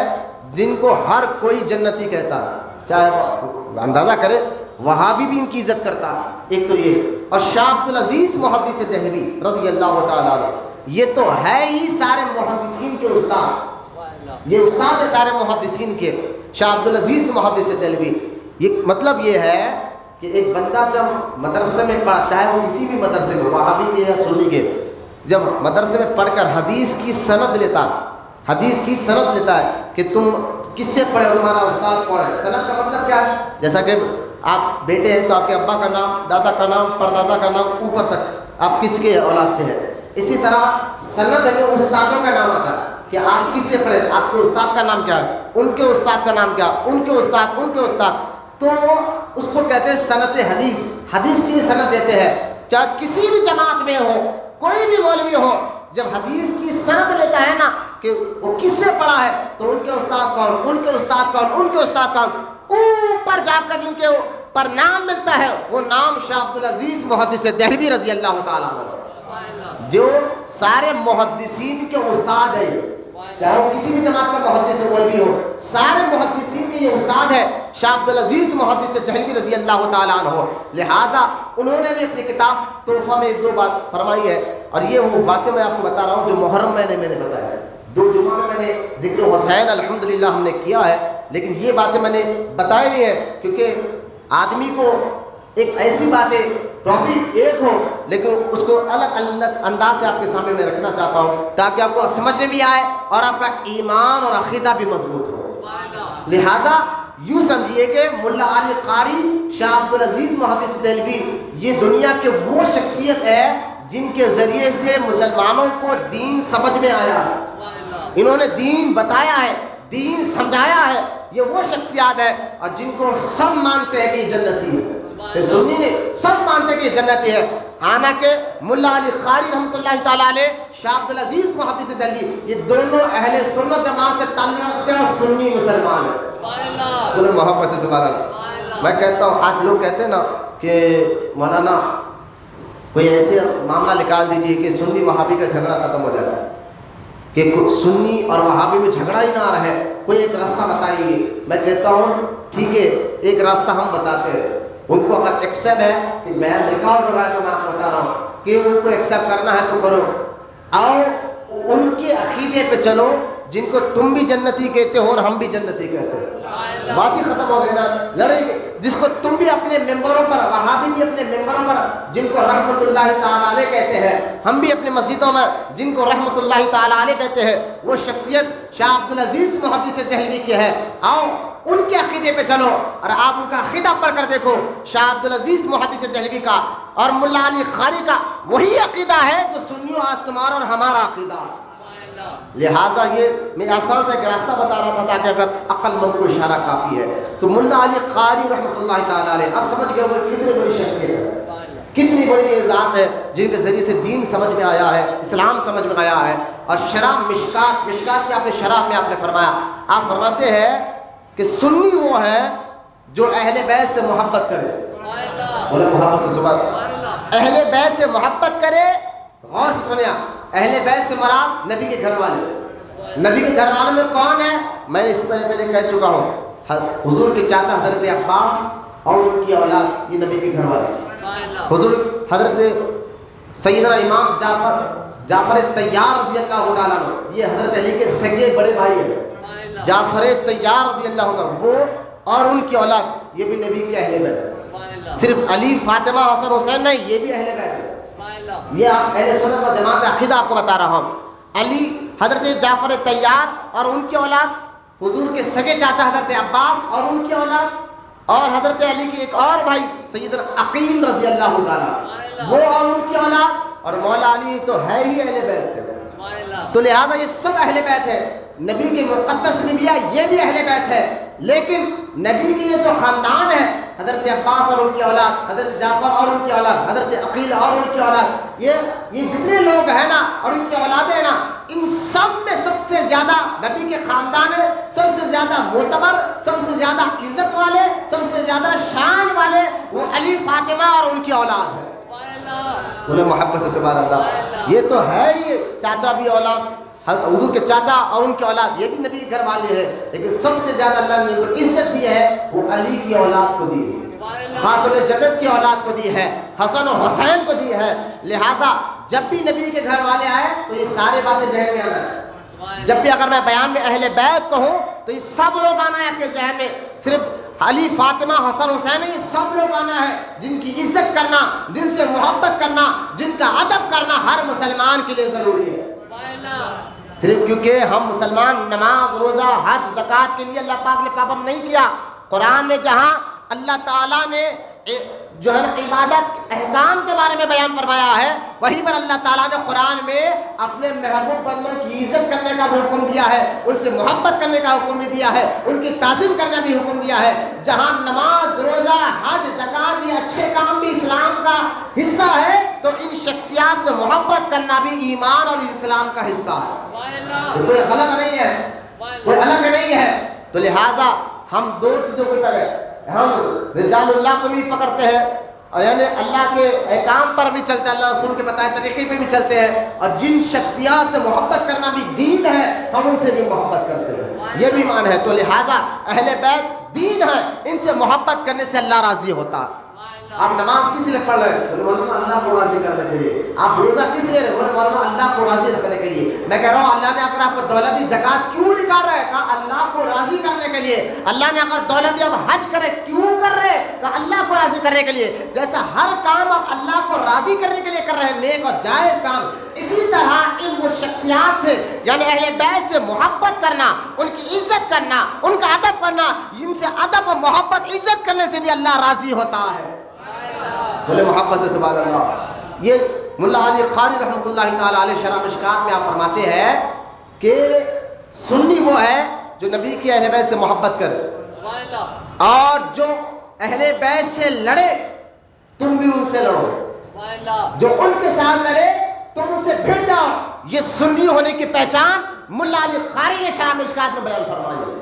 جن کو ہر کوئی جنتی کہتا ہے، چاہے اندازہ کرے وہابی بھی ان کی عزت کرتا، ایک تو یہ۔ اور شاہ عبدالعزیز محدث دہلوی رضی اللہ تعالیٰ عنہ یہ تو ہے ہی سارے محدثین کے استاد، یہ استاد ہے سارے محدثین کے، شاہ عبدالعزیز محدث دہلوی۔ یہ مطلب یہ ہے کہ ایک بندہ جب مدرسے میں پڑھا، چاہے وہ کسی بھی مدرسے میں وہابی کے یا سنی کے، جب مدرسے میں پڑھ کر حدیث کی سند لیتا ہے کہ تم کس سے پڑھے، تمہارا استاد کون ہے، سند کا مطلب کیا ہے؟ جیسا کہ آپ بیٹے ہیں تو آپ کے ابا کا نام، دادا کا نام، پردادا کا نام، اوپر تک آپ کس کے اولاد سے ہیں۔ اسی طرح سند ہے استادوں کا نام آتا ہے کہ آپ کس سے پڑھے، آپ کے استاد کا نام کیا ہے، ان کے استاد کا نام کیا، ان کے استاد، تو اس کو کہتے ہیں سند حدیث۔ حدیث کی سند دیتے ہیں، چاہے کسی بھی جماعت میں ہو، کوئی بھی مولوی ہو، جب حدیث کی سند لیتا ہے نا کہ وہ کس سے پڑھا ہے تو ان کے استاد کون، ان کے استاد کون، ان کے استاد کون، اوپر جا کر جن کے پر نام ملتا ہے وہ نام شاہ عبدالعزیز محدث دہلوی رضی اللہ تعالیٰ عنہ، جو سارے محدثین کے استاد ہیں، چاہے وہ کسی بھی جماعت کا محدث مولوی ہو، سارے محدثین کے یہ استاد ہے شاہ عبدالعزیز محدث دہلوی رضی اللہ تعالیٰ عنہ۔ لہٰذا انہوں نے بھی اپنی کتاب تحفہ میں ایک دو بات فرمائی ہے، اور یہ وہ باتیں میں آپ کو بتا رہا ہوں جو محرم میں نے بتایا ہے۔ 2 جمعہ میں نے ذکر حسین الحمدللہ ہم نے کیا ہے، لیکن یہ باتیں میں نے بتائی نہیں ہے کیونکہ آدمی کو ایک ایسی باتیں ٹاپک ایک ہو لیکن اس کو الگ الگ انداز سے آپ کے سامنے میں رکھنا چاہتا ہوں تاکہ آپ کو سمجھنے بھی آئے اور آپ کا ایمان اور عقیدہ بھی مضبوط ہو۔ لہذا یوں سمجھیے کہ ملا علی قاری، شاہ عبدالعزیز محدث دہلوی یہ دنیا کے وہ شخصیت ہے جن کے ذریعے سے مسلمانوں کو دین سمجھ میں آیا، انہوں نے دین بتایا ہے، دین سمجھایا ہے، یہ وہ شخصیات ہے اور جن کو سب مانتے ہیں کہ یہ جنتی ہے۔ تو سنی نے سب مانتے کہ یہ جنتی ہے، حالانکہ ملا علی قاری رحمۃ اللہ تعالیٰ علیہ، شاہ عبدالعزیز محدث دہلوی، یہ دونوں اہل سنت جماعت سے تعلق رکھتے ہیں اور سنی مسلمان ہیں۔ بولے محبت سے سبحان اللہ۔ میں کہتا ہوں آج لوگ کہتے ہیں نا کہ مولانا کوئی ایسے معاملہ نکال دیجئے کہ سنی وہابی کا جھگڑا ختم ہو جائے، کہ سنی اور وہابی میں جھگڑا ہی نہ رہے، کوئی ایک راستہ بتائیے۔ میں کہتا ہوں ٹھیک ہے ایک راستہ ہم بتاتے ہیں، ان کو اگر ایکسیپٹ ہے کہ میں ریکارڈ ہو رہا ہے تو میں آپ کو بتا رہا ہوں کہ ان کو ایکسیپٹ کرنا ہے تو کرو، اور ان کے عقیدے پہ چلو جن کو تم بھی جنتی کہتے ہو اور ہم بھی جنتی کہتے ہیں، بات ہی ختم ہو گئی نا، لڑے گے۔ جس کو تم بھی اپنے ممبروں پر، وہابی بھی اپنے ممبروں پر جن کو رحمت اللہ تعالیٰ علیہ کہتے ہیں، ہم بھی اپنے مسجدوں میں جن کو رحمت اللہ تعالیٰ علیہ کہتے ہیں، وہ شخصیت شاہ عبدالعزیز محدث دہلوی کی ہے، آؤ ان کے عقیدے پہ چلو اور آپ ان کا عقیدہ پڑھ کر دیکھو، شاہ عبدالعزیز محدث دہلوی کا اور ملا علی قاری کا وہی عقیدہ ہے جو سنیوں آج تمہارا اور ہمارا عقیدہ ہے۔ لہٰذا یہ میں آسان سے ایک راستہ بتا رہا تھا تاکہ اگر عقل مند کو اشارہ کافی ہے تو ملا علی قاری رحمۃ اللہ تعالیٰ علیہ، اب سمجھ گئے ہوگے کتنی بڑی شخصیت ہے، کتنی بڑی یہ ذات ہے جن کے ذریعے سے دین سمجھ میں آیا ہے، اسلام سمجھ میں آیا ہے۔ اور شرح مشکات کی آپ نے شرح میں آپ نے فرمایا، آپ فرماتے ہیں کہ سنی وہ ہے جو اہل بیت سے محبت کرے، بولے محبت سے سبحان اللہ، اہل بیت سے محبت کرے۔ غور سے سنیا، اہل بیت سے مراد نبی کے گھر والے، نبی کے گھر والوں میں کون ہے؟ میں نے اس سے پہلے کہہ چکا ہوں، حضور کے چاچا حضرت عباس اور ان کی اولاد، یہ نبی کے گھر والے۔ حضور حضرت سیدنا امام جعفر طیار رضی اللہ تعالیٰ عنہ، یہ حضرت علی کے سگے بڑے بھائی ہیں، جعفر طیار رضی اللہ عنہ، وہ اور ان کی اولاد یہ بھی نبی کے اہل بیت، صرف علی فاطمہ حسن حسین نہیں، یہ بھی اہل بیت ہے۔ یہ آپ اہل سنت و جماعت کا عقیدہ آپ کو بتا رہا ہوں۔ علی حضرت جعفر طیار اور ان کی اولاد، حضور کے سگے چاچا حضرت عباس اور ان کی اولاد، اور حضرت علی کے ایک اور بھائی سیدنا عقیل رضی اللہ تعالیٰ، وہ اور ان کی اولاد، اور مولا علی تو ہے ہی اہل بیت سے، تو لہذا یہ سب اہل بیت ہے۔ نبی کے مقدس بیویاں یہ بھی اہل بیت ہے، لیکن نبی کے یہ جو خاندان ہے، حضرت عباس اور ان کی اولاد، حضرت جعفر اور ان کی اولاد، حضرت عقیل اور ان کی اولاد، یہ جتنے لوگ ہیں نا اور ان کی اولادیں ہیں نا، ان سب میں سب سے زیادہ نبی کے خاندان ہے، سب سے زیادہ معتبر، سب سے زیادہ عزت والے، سب سے زیادہ شان والے وہ علی فاطمہ اور ان کی اولاد ہے۔ بولے محبت سے سبحان اللہ۔ یہ تو ہے ہی چاچا بھی اولاد، حضور کے چاچا اور ان کی اولاد یہ بھی نبی کے گھر والے ہیں، لیکن سب سے زیادہ اللہ نے ان کو عزت دی ہے وہ علی کی اولاد کو دی ہے، خاتون جنت کی اولاد کو دی ہے، حسن و حسین کو دی ہے۔ لہٰذا جب بھی نبی کے گھر والے آئے تو یہ سارے باتیں ذہن میں آنا ہے۔ جب بھی اگر میں بیان میں اہل بیت کہوں تو یہ سب لوگ آنا ہے آپ کے ذہن میں، صرف علی فاطمہ حسن حسین یہ سب لوگ آنا ہے جن کی عزت کرنا، جن سے محبت کرنا، جن کا ادب کرنا ہر مسلمان کے لیے ضروری ہے۔ صرف کیونکہ ہم مسلمان نماز روزہ حج زکوٰۃ کے لیے اللہ پاک نے پابند نہیں کیا، قرآن میں جہاں اللہ تعالیٰ نے جو ہے عبادت احکام کے بارے میں بیان فرمایا ہے، وہیں پر اللہ تعالیٰ نے قرآن میں اپنے محبوب بندوں کی عزت کرنے کا بھی حکم دیا ہے، ان سے محبت کرنے کا حکم بھی دیا ہے، ان کی تعظیم کرنے کا بھی حکم دیا ہے۔ جہاں نماز روزہ حج زکوٰۃ یہ اچھے کام بھی اسلام کا حصہ ہے، تو ان شخصیات سے محبت کرنا بھی ایمان اور اسلام کا حصہ ہے، کوئی غلط نہیں ہے، کوئی الگ نہیں ہے۔ تو لہٰذا ہم دو چیزوں کو پکڑے، ہم رجال اللہ کو بھی پکڑتے ہیں، یعنی اللہ کے احکام پر بھی چلتے ہیں، اللہ رسول کے بتائے طریقے پہ بھی چلتے ہیں، اور جن شخصیات سے محبت کرنا بھی دین ہے ہم ان سے بھی محبت کرتے ہیں، یہ بھی ایمان ہے۔ تو لہٰذا اہل بیت دین ہے، ان سے محبت کرنے سے اللہ راضی ہوتا ہے۔ آپ نماز کس لیے پڑھ رہے ہیں؟ بولے مولانا اللہ کو راضی کرنے کے لیے۔ آپ روزہ کس لیے رہے؟ بولے مولانا اللہ کو راضی کرنے کے لیے۔ میں کہہ رہا ہوں اللہ نے اگر آپ کو دولتی زکوٰۃ کیوں نکال رہے؟ کہا اللہ کو راضی کرنے کے لیے۔ اللہ نے اگر دولتی اب حج کرے کیوں کر رہے؟ کہا اللہ کو راضی کرنے کے لیے۔ جیسا ہر کام آپ اللہ کو راضی کرنے کے لیے کر رہے ہیں، نیک اور جائز کام، اسی طرح ان وہ شخصیات سے یعنی اہل بیت سے محبت کرنا، ان کی عزت کرنا، ان کا ادب کرنا، ان سے ادب و محبت عزت کرنے سے بھی اللہ راضی ہوتا ہے۔ بولے محبت سے سبحان اللہ۔ یہ ملا علی قاری رحمۃ اللہ تعالیٰ علیہ شرح مشکات میں آپ فرماتے ہیں کہ سنی وہ ہے جو نبی کی اہل بیت سے محبت کرے، اور جو اہل بیت سے لڑے تم بھی ان سے لڑو، جو ان کے ساتھ لڑے تم ان سے بھڑ جاؤ۔ یہ سنی ہونے کی پہچان ملا علی قاری نے شرح مشکات میں بیان فرمائی ہے۔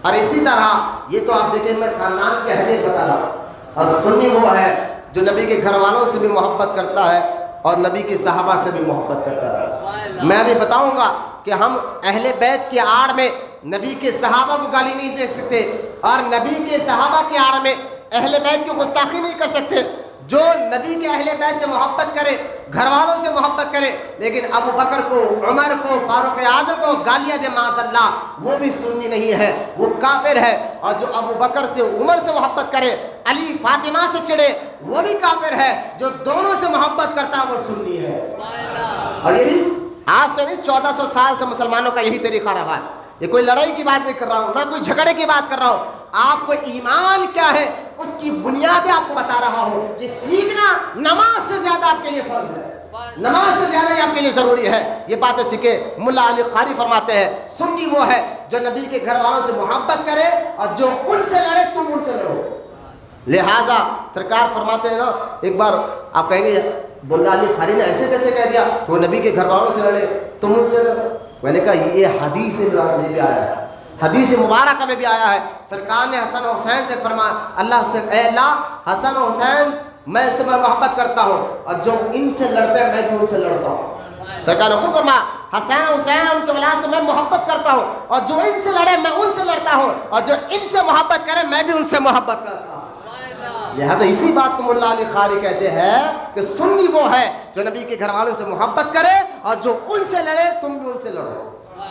اور اسی طرح یہ تو آپ دیکھیں میں خاندان کی اہمیت بتا رہا ہوں، اور سنی وہ ہے جو نبی کے گھر والوں سے بھی محبت کرتا ہے اور نبی کے صحابہ سے بھی محبت کرتا ہے۔ میں بھی بتاؤں گا کہ ہم اہل بیت کی آڑ میں نبی کے صحابہ کو گالی نہیں دے سکتے، اور نبی کے صحابہ کی آڑ میں اہل بیت کی گستاخی نہیں کر سکتے۔ جو نبی کے اہل بیت سے محبت کرے، گھر والوں سے محبت کرے، لیکن ابو بکر کو، عمر کو، فاروق اعظم کو گالیاں دے معاذ اللہ، وہ بھی سنی نہیں ہے، وہ کافر ہے۔ اور جو ابو بکر سے، عمر سے محبت کرے، علی فاطمہ سے چڑھے، وہ بھی کافر ہے۔ جو دونوں سے محبت کرتا ہے وہ سنی ہے۔ اور یہی آج سے نہیں 1400 سال سے مسلمانوں کا یہی طریقہ رہا ہے۔ یہ کوئی لڑائی کی بات نہیں کر رہا ہوں، نہ کوئی جھگڑے کی بات کر رہا ہوں، آپ کو ایمان کیا ہے اس کی بنیادیں آپ کو بتا رہا ہوں۔ یہ سیکھنا نماز سے زیادہ آپ کے لیے فرض ہے، نماز سے زیادہ یہ آپ کے لیے ضروری ہے۔ یہ باتیں سیکھے۔ ملا علی قاری فرماتے ہیں سنی وہ ہے جو نبی کے گھر والوں سے محبت کرے اور جو ان سے لڑے تم ان سے لڑو۔ لہٰذا سرکار فرماتے ہیں نا، ایک بار آپ کہیں گے ملا علی قاری نے ایسے کیسے کہہ دیا کہ وہ نبی کے گھر والوں سے لڑے تم ان سے لڑو؟ میں نے کہا یہ حدیث میں بھی آیا ہے، حدیث مبارکہ میں بھی آیا ہے۔ سرکار نے حسن و حسین سے فرمایا، اللہ سے اے اللہ حسن و حسین میں ان سے محبت کرتا ہوں، اور جو ان سے لڑتے ہیں میں بھی ان سے لڑتا ہوں۔ سرکار نے خود فرمایا حسن و حسین ان کے اولاد سے میں محبت کرتا ہوں، اور جو ان سے لڑے میں ان سے لڑتا ہوں، اور جو ان سے محبت کرے میں بھی ان سے محبت کرتا ہوں۔ لہذا اسی بات کو ملا علی قاری کہتے ہیں کہ سنی وہ ہے جو نبی کے گھر والوں سے محبت کرے اور جو ان سے لڑے تم بھی ان سے لڑو۔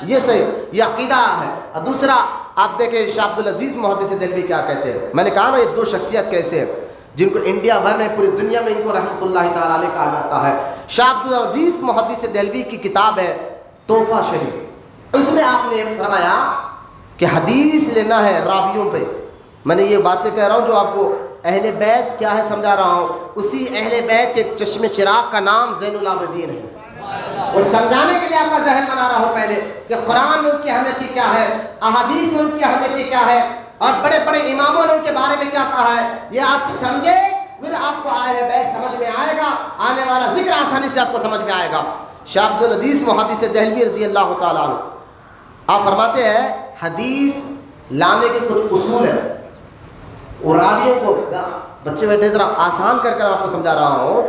یہ صحیح، یہ عقیدہ ہے۔ اور دوسرا آپ دیکھیں شاہ عبدالعزیز محدث دہلوی کیا کہتے ہیں۔ میں نے کہا نا یہ دو شخصیت کیسے ہیں جن کو انڈیا بھر میں، پوری دنیا میں ان کو رحمۃ اللہ تعالیٰ علیہ کہا جاتا ہے۔ شاہ عبدالعزیز محدث دہلوی کی کتاب ہے تحفہ شریف، اس میں آپ نے فرمایا کہ حدیث لینا ہے راویوں پہ۔ میں نے یہ باتیں کہہ رہا ہوں جو آپ کو اہل بیت کیا ہے سمجھا رہا ہوں۔ اسی اہل بیت کے چشم چراغ کا نام زین العابدین ہے۔ اور سمجھانے کے لیے آپ کا ذہن بنا رہا ہوں پہلے کہ قرآن میں ان کی اہمیت کیا ہے، احادیث میں ان کی اہمیت کیا ہے، اور بڑے بڑے اماموں نے ان کے بارے میں کیا کہا ہے، یہ آپ سمجھے پھر آپ کو اہل بیت سمجھ میں آئے گا، آنے والا ذکر آسانی سے آپ کو سمجھ میں آئے گا۔ شاہ عبدالعزیز محدث دہلوی رضی اللہ تعالیٰ عنہ آپ فرماتے ہیں حدیث لانے کے کچھ اصول ہیں، اور راویوں کو بچے بیٹھے ذرا آسان کر کر آپ کو سمجھا رہا ہوں۔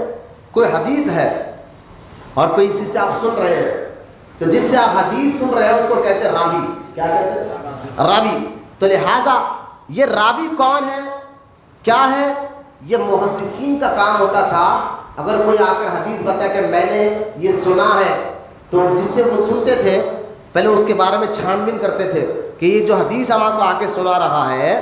کوئی حدیث ہے اور کوئی اسی سے آپ سن رہے ہیں، تو جس سے آپ حدیث سن رہے ہیں اس کو کہتے ہیں راوی۔ کیا کہتے ہیں؟ راوی۔ تو لہٰذا یہ راوی کون ہے، کیا ہے؟ یہ محدثین کا کام ہوتا تھا۔ اگر کوئی آ کر حدیث بتایا کہ میں نے یہ سنا ہے، تو جس سے وہ سنتے تھے پہلے اس کے بارے میں چھان بین کرتے تھے کہ یہ جو حدیث ہم آپ کو آ کے سنا رہا ہے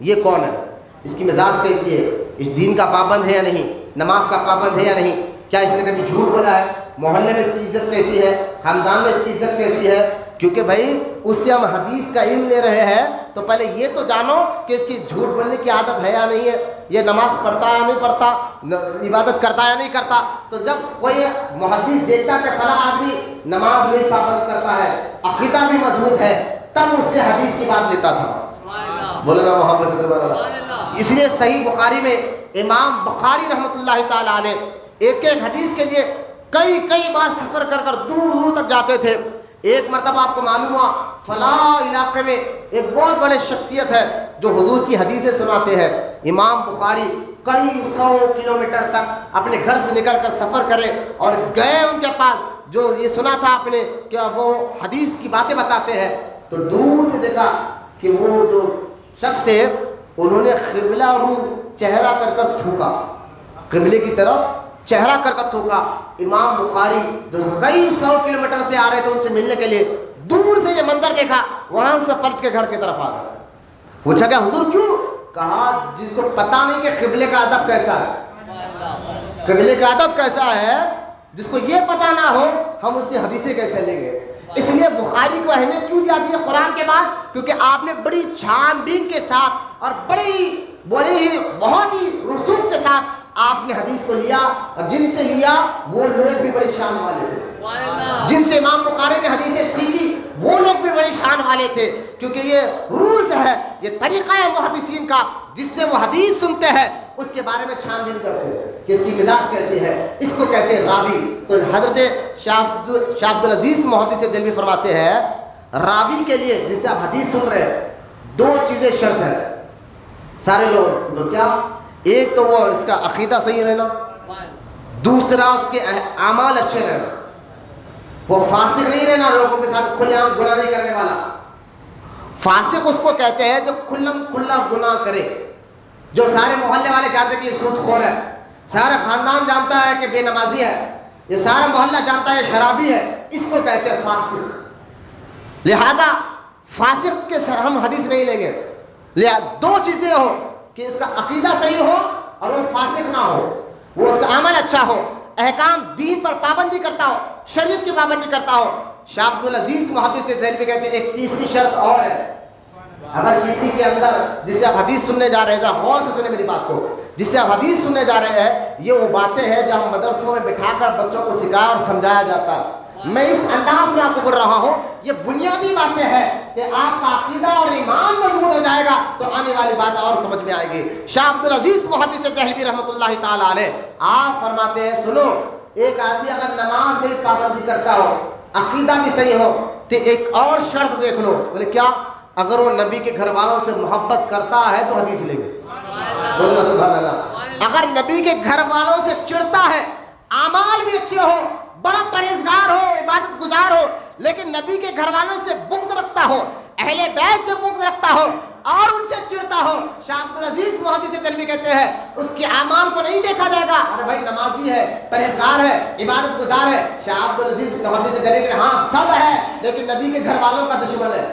یہ کون ہے، اس کی مزاج کیسی ہے، اس دین کا پابند ہے یا نہیں، نماز کا پابند ہے یا نہیں، کیا اس نے کبھی جھوٹ بولا ہے، محلے میں اس کی عزت کیسی ہے، خاندان میں اس کی عزت کیسی ہے۔ کیونکہ بھائی اس سے ہم حدیث کا علم لے رہے ہیں تو پہلے یہ تو جانو کہ اس کی جھوٹ بولنے کی عادت ہے یا نہیں ہے، یہ نماز پڑھتا ہے یا نہیں پڑھتا، عبادت کرتا ہے یا نہیں کرتا۔ تو جب کوئی محدث دیکھتا کہ فلاں آدمی نماز میں پابند کرتا ہے، عقیدہ بھی مضبوط ہے، تب اس سے حدیث کی بات لیتا تھا۔ بولنا محبت سے سبحان اللہ۔ اس لیے صحیح بخاری میں امام بخاری رحمۃ اللہ تعالیٰ علیہ ایک ایک حدیث کے لیے کئی بار سفر کر کر دور دور تک جاتے تھے۔ ایک مرتبہ آپ کو معلوم ہوا فلاں علاقے میں ایک بہت بڑے شخصیت ہے جو حضور کی حدیثیں سناتے ہیں۔ امام بخاری کئی 100 کلومیٹر تک اپنے گھر سے نکل کر سفر کرے اور گئے ان کے پاس، جو یہ سنا تھا آپ نے کہ وہ حدیث کی باتیں بتاتے ہیں۔ تو دور سے دیکھا کہ وہ جو شخص تھے انہوں نے قبلہ رو چہرہ کر کر تھوکا، قبلے کی طرف چہرہ کر کر تھوکا۔ امام بخاری جو کئی 100 کلومیٹر سے آ رہے تھے ان سے ملنے کے لیے، دور سے یہ منظر دیکھا، وہاں سے پلٹ کے گھر کی طرف آ گئے۔ پوچھا کہ حضور کیوں؟ کہا جس کو پتا نہیں کہ قبلے کا ادب کیسا ہے، قبلے کا ادب کیسا ہے، جس کو یہ پتا نہ ہو ہم اس سے حدیثیں کیسے لیں گے۔ اس لیے بخاری کو اہمیت کیوں جاتی ہے قرآن کے بعد؟ کیونکہ آپ نے بڑی چھان بین کے ساتھ اور بہت ہی رسوخ کے ساتھ آپ نے حدیث کو لیا، اور جن سے لیا وہ لوگ بھی بڑی شان والے تھے، جن سے امام بخاری نے حدیثیں سیکھی وہ لوگ بھی بڑی شان والے تھے۔ کیونکہ یہ رولز ہے، یہ طریقہ ہے محدثین کا، جس سے وہ حدیث سنتے ہیں اس کے بارے میں چھان بین کرتے ہیں کہ اس کی مزاج کیسی ہے، اس کو کہتے ہیں راوی۔ تو حضرت شاہ عبدالعزیز محدث دہلوی فرماتے ہیں راوی کے لیے جس سے آپ حدیث سن رہے ہیں دو چیزیں شرط ہے سارے لوگ، تو کیا؟ ایک تو وہ اس کا عقیدہ صحیح رہنا، دوسرا اس کے اعمال اچھے رہنا، وہ فاسق نہیں رہنا، لوگوں کے ساتھ کھلے عام گناہ نہیں کرنے والا۔ فاسق اس کو کہتے ہیں جو کھلم کھلا گناہ کرے، جو سارے محلے والے جانتے ہیں کہ یہ سود خور ہے، سارا خاندان جانتا ہے کہ بے نمازی ہے، یہ سارا محلہ جانتا ہے شرابی ہے، اس کو کہتے ہیں فاسق۔ لہذا فاسق کے سر ہم حدیث نہیں لیں گے، لہذا دو چیزیں ہو کہ اس کا عقیدہ صحیح ہو اور وہ فاسق نہ ہو، وہ اس کا عمل اچھا ہو، احکام دین پر پابندی کرتا ہو، شریعت کی پابندی کرتا ہو۔ شاہ عبدالعزیز محدث دہلوی کہتے ہیں ایک تیسری شرط اور ہے، اگر کسی کے اندر جس سے آپ حدیث سننے جا رہے ہیں، ذرا غور سے سنیں میری بات کو، جس سے آپ حدیث سننے جا رہے ہیں یہ وہ باتیں ہیں جو ہم مدرسوں میں بٹھا کر بچوں کو سکھایا اور سمجھایا جاتا ہے۔ میں اس انداز میں آپ کو بول رہا ہوں، یہ بنیادی باتیں ہیں کہ آپ کا عقیدہ اور ایمان مضبوط ہو جائے گا تو آنے والی بات اور سمجھ میں آئے گی۔ شاہ عبدالعزیز محدث دہلوی رحمۃ اللہ تعالی علیہ آپ فرماتے ہیں سنو، ایک آدمی اگر نماز میں پابندی کرتا ہو، عقیدہ بھی صحیح ہو، تو ایک اور شرط دیکھ لو، بولے کیا؟ اگر وہ نبی کے گھر والوں سے محبت کرتا ہے تو حدیث لے گے، بولنا سبحان اللہ۔ اگر نبی کے گھر والوں سے چڑھتا ہے، اعمال بھی اچھے ہو، بڑا پرہیزگار ہو، عبادت گزار ہو، لیکن نبی کے گھر والوں سے بغض رکھتا ہو، اہل بیت سے بغض رکھتا ہو اور ان سے چڑھتا ہو، شاہ عبدالعزیز محدث دہلوی کہتے ہیں اس کے اعمال کو نہیں دیکھا جائے گا، ارے بھائی نمازی ہے، پرہیزگار ہے، عبادت گزار ہے۔ شاہ عبدالعزیز محدث دہلوی کہتے ہیں ہاں سب ہے، لیکن نبی کے گھر والوں کا دشمن ہے،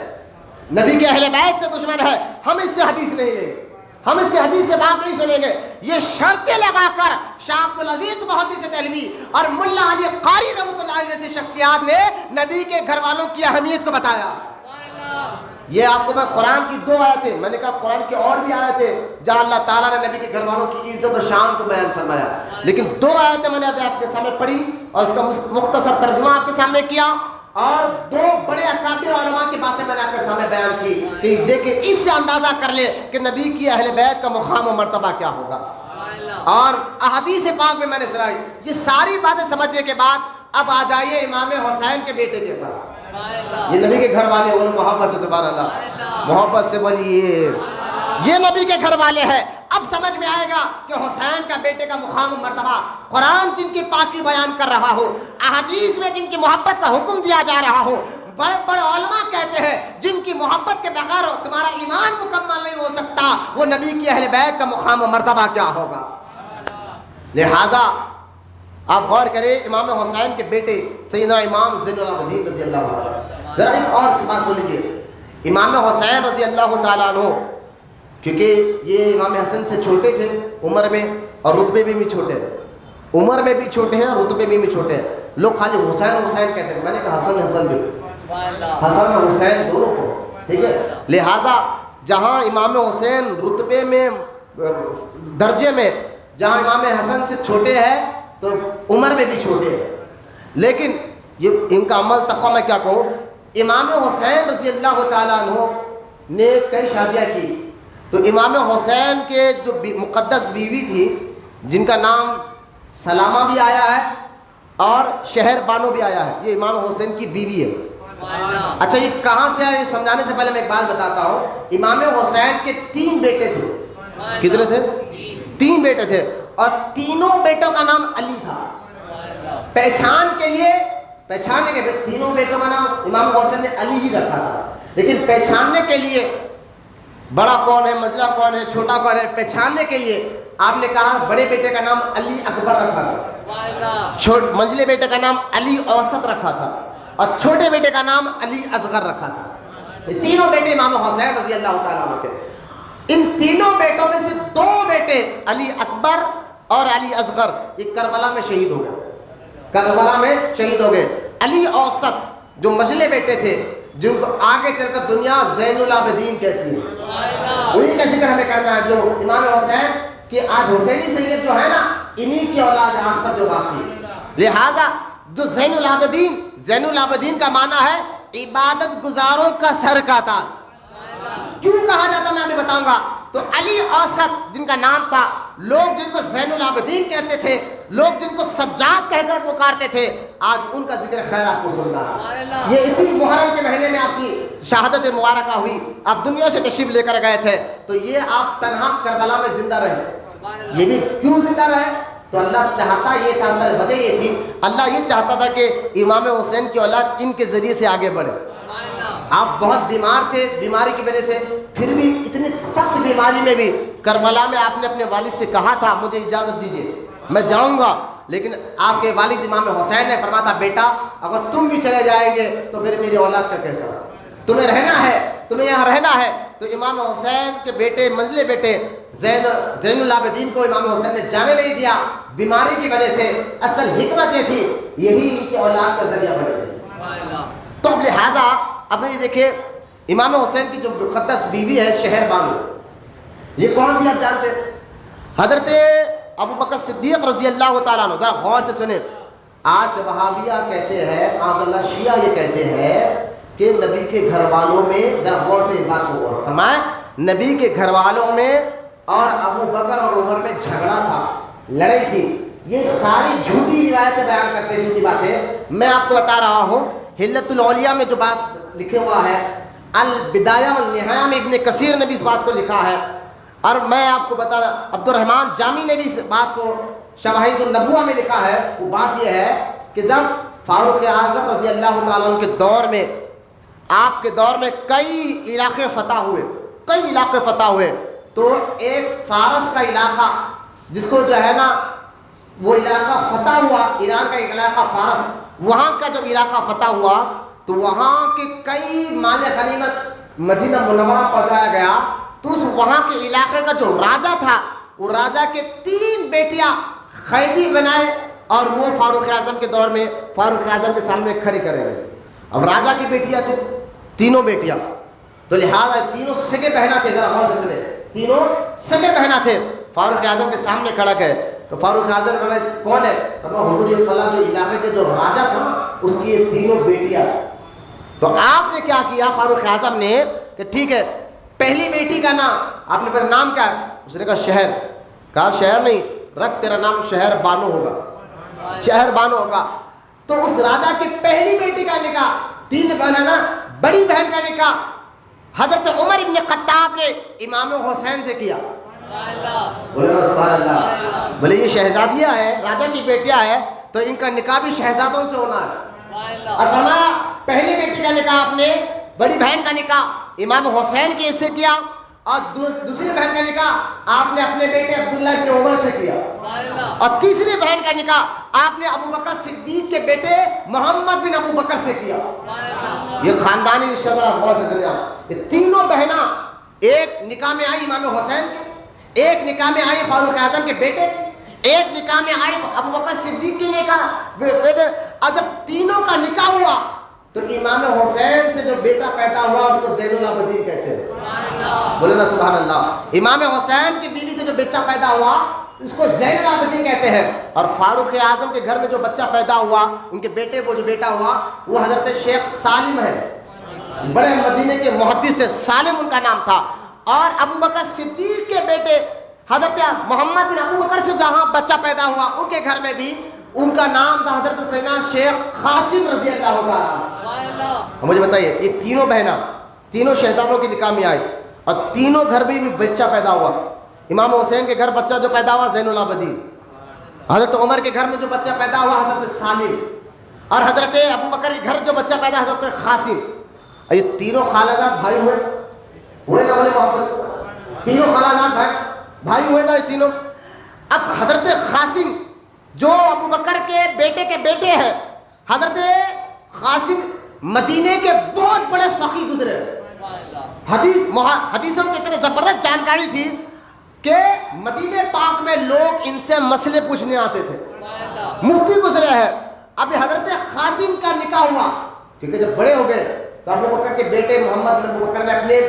نبی کے اہل بیت سے دشمن ہے، ہم اس سے حدیث نہیں لیں گے، ہم اس کی حدیث سے بات نہیں سنیں گے۔ یہ شرطیں لگا کر شاہ عبدالعزیز محدث دہلوی اور ملا علی قاری رحمۃ اللہ علیہ جیسی شخصیات نے نبی کے گھر والوں کی اہمیت کو بتایا۔ یہ آپ کو میں قرآن کی دو آیتیں، میں نے کہا قرآن کی اور بھی آیتیں جہاں اللہ تعالیٰ نے نبی کے گھر والوں کی عزت و شان کو بیان فرمایا، لیکن دو آیتیں میں نے ابھی آپ کے سامنے پڑھی اور اس کا مختصر ترجمہ آپ کے سامنے کیا، اور دو بڑے اکابر علماء کی باتیں میں نے آپ کے سامنے بیان کی کہ دیکھیں اس سے اندازہ کر لے کہ نبی کی اہل بیت کا مقام و مرتبہ کیا ہوگا۔ اور احادیث پاک میں نے سنائی یہ ساری باتیں سمجھنے کے بعد اب آ جائیے امام حسین کے بیٹے کے پاس۔ یہ نبی کے گھر والے بولو محبت سے سبحان اللہ، محبت سے بولیے، یہ نبی کے گھر والے ہیں۔ اب سمجھ میں آئے گا کہ حسین کا بیٹے کا مقام و مرتبہ، قرآن جن کی پاکی بیان کر رہا ہو، احادیث میں جن کی محبت کا حکم دیا جا رہا ہو، بڑے بڑے علماء کہتے ہیں جن کی محبت کے بغیر تمہارا ایمان مکمل نہیں ہو سکتا، وہ نبی کی اہل بیت کا مقام و مرتبہ کیا ہوگا۔ لہذا آپ غور کریں امام حسین کے بیٹے سیدنا امام زین العابدین رضی اللہ عنہ، ذرا ایک اور بات سن لیجیے، امام حسین رضی اللہ تعالیٰ عنہ کیونکہ یہ امام حسن سے چھوٹے تھے عمر میں اور رتبے میں بھی چھوٹے ہیں، عمر میں بھی چھوٹے ہیں اور رتبے میں بھی چھوٹے ہیں، لوگ خالی حسین حسین کہتے ہیں، میں نے کہا حسن حسن بھی، حسن اور حسین دونوں کو، ٹھیک ہے۔ لہٰذا جہاں امام حسین رتبے میں درجے میں جہاں امام حسن سے چھوٹے ہیں تو عمر میں بھی چھوٹے ہیں، لیکن یہ ان کا عمل تقویٰ میں کیا کہوں، امام حسین رضی اللہ تعالیٰ عنہ نے کئی شادیاں کی، تو امام حسین کے جو مقدس بیوی تھی جن کا نام سلامہ بھی آیا ہے اور شہر بانو بھی آیا ہے، یہ امام حسین کی بیوی ہے۔ اچھا یہ کہاں سے ہے یہ سمجھانے سے پہلے میں ایک بات بتاتا ہوں، امام حسین کے 3 بیٹے تھے، کتنے تھے؟ 3 بیٹے تھے اور تینوں بیٹوں کا نام علی تھا۔ پہچان کے لیے پہچاننے کے تینوں بیٹوں کا نام امام حسین نے علی ہی رکھا تھا، لیکن پہچاننے کے لیے بڑا کون ہے، منجلہ کون ہے، چھوٹا کون ہے، پہچاننے کے لیے آپ نے کہا بڑے بیٹے کا نام علی اکبر رکھا تھا، منجلے بیٹے کا نام علی اوسط رکھا تھا اور چھوٹے بیٹے کا نام علی اصغر رکھا تھا۔ یہ تینوں بیٹے امام حسین رضی اللہ تعالیٰ عنہ کے، ان تینوں بیٹوں میں سے 2 بیٹے علی اکبر اور علی اصغر یہ کربلا میں شہید ہو گئے، کربلا میں شہید ہو گئے۔ علی اوسط جو منجلے بیٹے تھے جن کو آگے چل کر دنیا زین العابدین کہتی ہے، انہیں کا ذکر ہمیں کرنا ہے، جو امام حسین کہ آج حسینی سید جو ہے نا انہی کی اولاد ہے آج تک جو باقی ہے۔ لہٰذا جو زین العابدین، زین العابدین کا معنی ہے عبادت گزاروں کا سر کا تاج۔ کیوں کہا جاتا میں ابھی بتاؤں گا۔ تو علی اوسط جن کا نام تھا لوگ جن کو زین العابدین کہتے تھے، لوگ جن کو سجاد کہہ کر پکارتے تھے، آج ان کا ذکر خیر آپ کو سن رہا ہے۔ یہ اسی محرم کے مہینے میں آپ کی شہادت مبارکہ ہوئی، آپ دنیا سے تشریف لے کر گئے تھے، تو یہ آپ تنہا کربلا میں زندہ رہے۔ یہ بھی کیوں زندہ رہے؟ تو اللہ چاہتا یہ تھا، سر وجہ یہ تھی، اللہ یہ چاہتا تھا کہ امام حسین کی اولاد ان کے ذریعے سے آگے بڑھے۔ آپ بہت بیمار تھے، بیماری کی وجہ سے، پھر بھی اتنی سخت بیماری میں بھی کربلا میں آپ نے اپنے والد سے کہا تھا مجھے اجازت دیجیے میں جاؤں گا، لیکن آپ کے والد امام حسین نے فرمایا تھا بیٹا اگر تم بھی چلے جائیں گے تو پھر میری اولاد کا کیسا؟ تمہیں رہنا ہے، تمہیں یہاں رہنا ہے۔ تو امام حسین کے بیٹے، منجلے بیٹے زین العابدین کو امام حسین نے جانے نہیں دیا بیماری کی وجہ سے۔ اصل حکمت یہ تھی، یہی ان کی اولاد کا ذریعہ بنے گی۔ تو اب لہٰذا اب یہ دیکھیں امام حسین کی جو مقدس بیوی ہے شہر بانو، یہ کون تھی آپ جانتے؟ حضرت ابو بکر صدیق رضی اللہ تعالیٰ عنہ۔ ذرا غور سے سنیں، آج وہابیہ کہتے ہیں، معاذ اللہ شیعہ یہ کہتے ہیں کہ نبی کے گھر والوں میں، ذرا غور سے اس بات کو فرمائیں، نبی کے گھر والوں میں اور ابو بکر اور عمر میں جھگڑا تھا، لڑائی تھی۔ یہ ساری جھوٹی روایتیں بیان کرتے ہیں، جھوٹی باتیں۔ میں آپ کو بتا رہا ہوں حلت الاولیاء میں جو بات لکھے ہوا ہے، البدایہ والنہایہ میں ابن کثیر نے بھی اس بات کو لکھا ہے، اور میں آپ کو بتا رہا عبد الرحمن جامی نے بھی اس بات کو شواہد النبوہ میں لکھا ہے۔ وہ بات یہ ہے کہ جب فاروق اعظم رضی اللہ تعالیٰ عنہ کے دور میں، آپ کے دور میں کئی علاقے فتح ہوئے، تو ایک فارس کا علاقہ جس کو جو ہے نا وہ علاقہ فتح ہوا، ایران کا ایک علاقہ فارس، وہاں کا جب علاقہ فتح ہوا تو وہاں کے کئی مال غنیمت مدینہ منورہ پہنچایا گیا۔ تو اس وہاں کے علاقے کا جو راجہ تھا، وہ راجہ کے 3 بیٹیاں قیدی بنائے اور وہ فاروق اعظم کے دور میں فاروق اعظم کے سامنے کھڑی کرے گئے۔ اب راجہ کی بیٹیاں تھیں، تینوں بیٹیاں، تو لہٰذا تینوں سگے بہنا تھے، ذرا غور سے سنیں، تینوں سگے بہنا تھے، فاروق اعظم کے سامنے کھڑا گئے۔ تو فاروق اعظم نے کون ہے؟ حضور یہ فلاں جو علاقے کے جو راجہ تھا اس کی یہ تینوں بیٹیاں۔ تو آپ نے کیا کیا؟ فاروق اعظم نے کہ ٹھیک ہے، پہلی بیٹی کا نام آپ نے پہلے نام کیا ہے؟ اس نے کہا شہر۔ کہا شہر نہیں، رکھ تیرا نام شہر بانو ہوگا، شہر بانو ہوگا۔ تو اس راجہ کی پہلی بیٹی کا نکاح، 3 بہن نا، بڑی بہن کا نکاح حضرت عمر ابن خطاب نے امام حسین سے کیا۔ سبحان اللہ۔ بولے یہ شہزادیاں ہیں، راجہ کی بیٹیاں ہیں، تو ان کا نکاح بھی شہزادوں سے ہونا ہے۔ اور فرمایا پہلی بیٹی کا نکاح آپ نے، بڑی بہن کا نکاح امام حسین کے سے کیا، اور دوسری بہن کا نکاح آپ نے اپنے بیٹے عبداللہ ابن عمر سے کیا، اور تیسری بہن کا نکاح آپ نے ابو بکر صدیق کے بیٹے محمد بن ابو بکر سے کیا۔ یہ خاندانی رشتہ دار، غور سے سنیں، یہ تینوں بہناں ایک نکاح میں آئی امام حسین کے، ایک نکاح میں آئی فاروق اعظم کے بیٹے، ایک نکاح میں آئی ابو بکر صدیق کے بیٹے۔ اور جب تینوں کا نکاح ہوا تو امام حسین سے جو بیٹا پیدا ہوا اس کو زین العابدین کہتے ہیں۔ بولے نا سبحان اللہ۔ امام حسین کی بیوی سے جو بیٹا پیدا ہوا اس کو زین العابدین کہتے ہیں۔ اور فاروق اعظم کے گھر میں جو بچہ پیدا ہوا، ان کے بیٹے کو جو بیٹا ہوا، وہ حضرت شیخ سالم ہے، بڑے مدینے کے محدث تھے، سالم ان کا نام تھا۔ اور ابو بکر صدیق کے بیٹے حضرت محمد بن ابو بکر سے جہاں بچہ پیدا ہوا، ان کے گھر میں بھی ان کا نام تھا حضرت سیدنا شیخ قاسم رضی اللہ تعالیٰ۔ مجھے بتائیے، یہ تینوں بہناں تینوں شہزادوں کی نکاح میں آئی، اور تینوں گھر میں بھی بچہ پیدا ہوا۔ امام حسین کے گھر بچہ جو پیدا ہوا زین العابدین، حضرت عمر کے گھر میں جو بچہ پیدا ہوا حضرت سالم، اور حضرت ابو بکر کے گھر جو بچہ پیدا حضرت قاسم۔ یہ تینوں خالہ بھائی ہوئے نا، بولے محبت، تینوں خالہ بھائی ہوئے نا یہ تینوں۔ اب حضرت قاسم جو ابو بکر کے بیٹے ہیں، حضرت قاسم مدینے کے بہت بڑے فقیہ گزرے، حدیثوں کی اتنے زبردست جانکاری تھی کہ مدینے پاک میں لوگ ان سے مسئلے پوچھنے آتے تھے، مفتی گزرے ہیں۔ اب حضرت قاسم کا نکاح ہوا، کیونکہ جب بڑے ہو گئے تو ابو بکر کے بیٹے محمد بن ابو بکر نے اپنے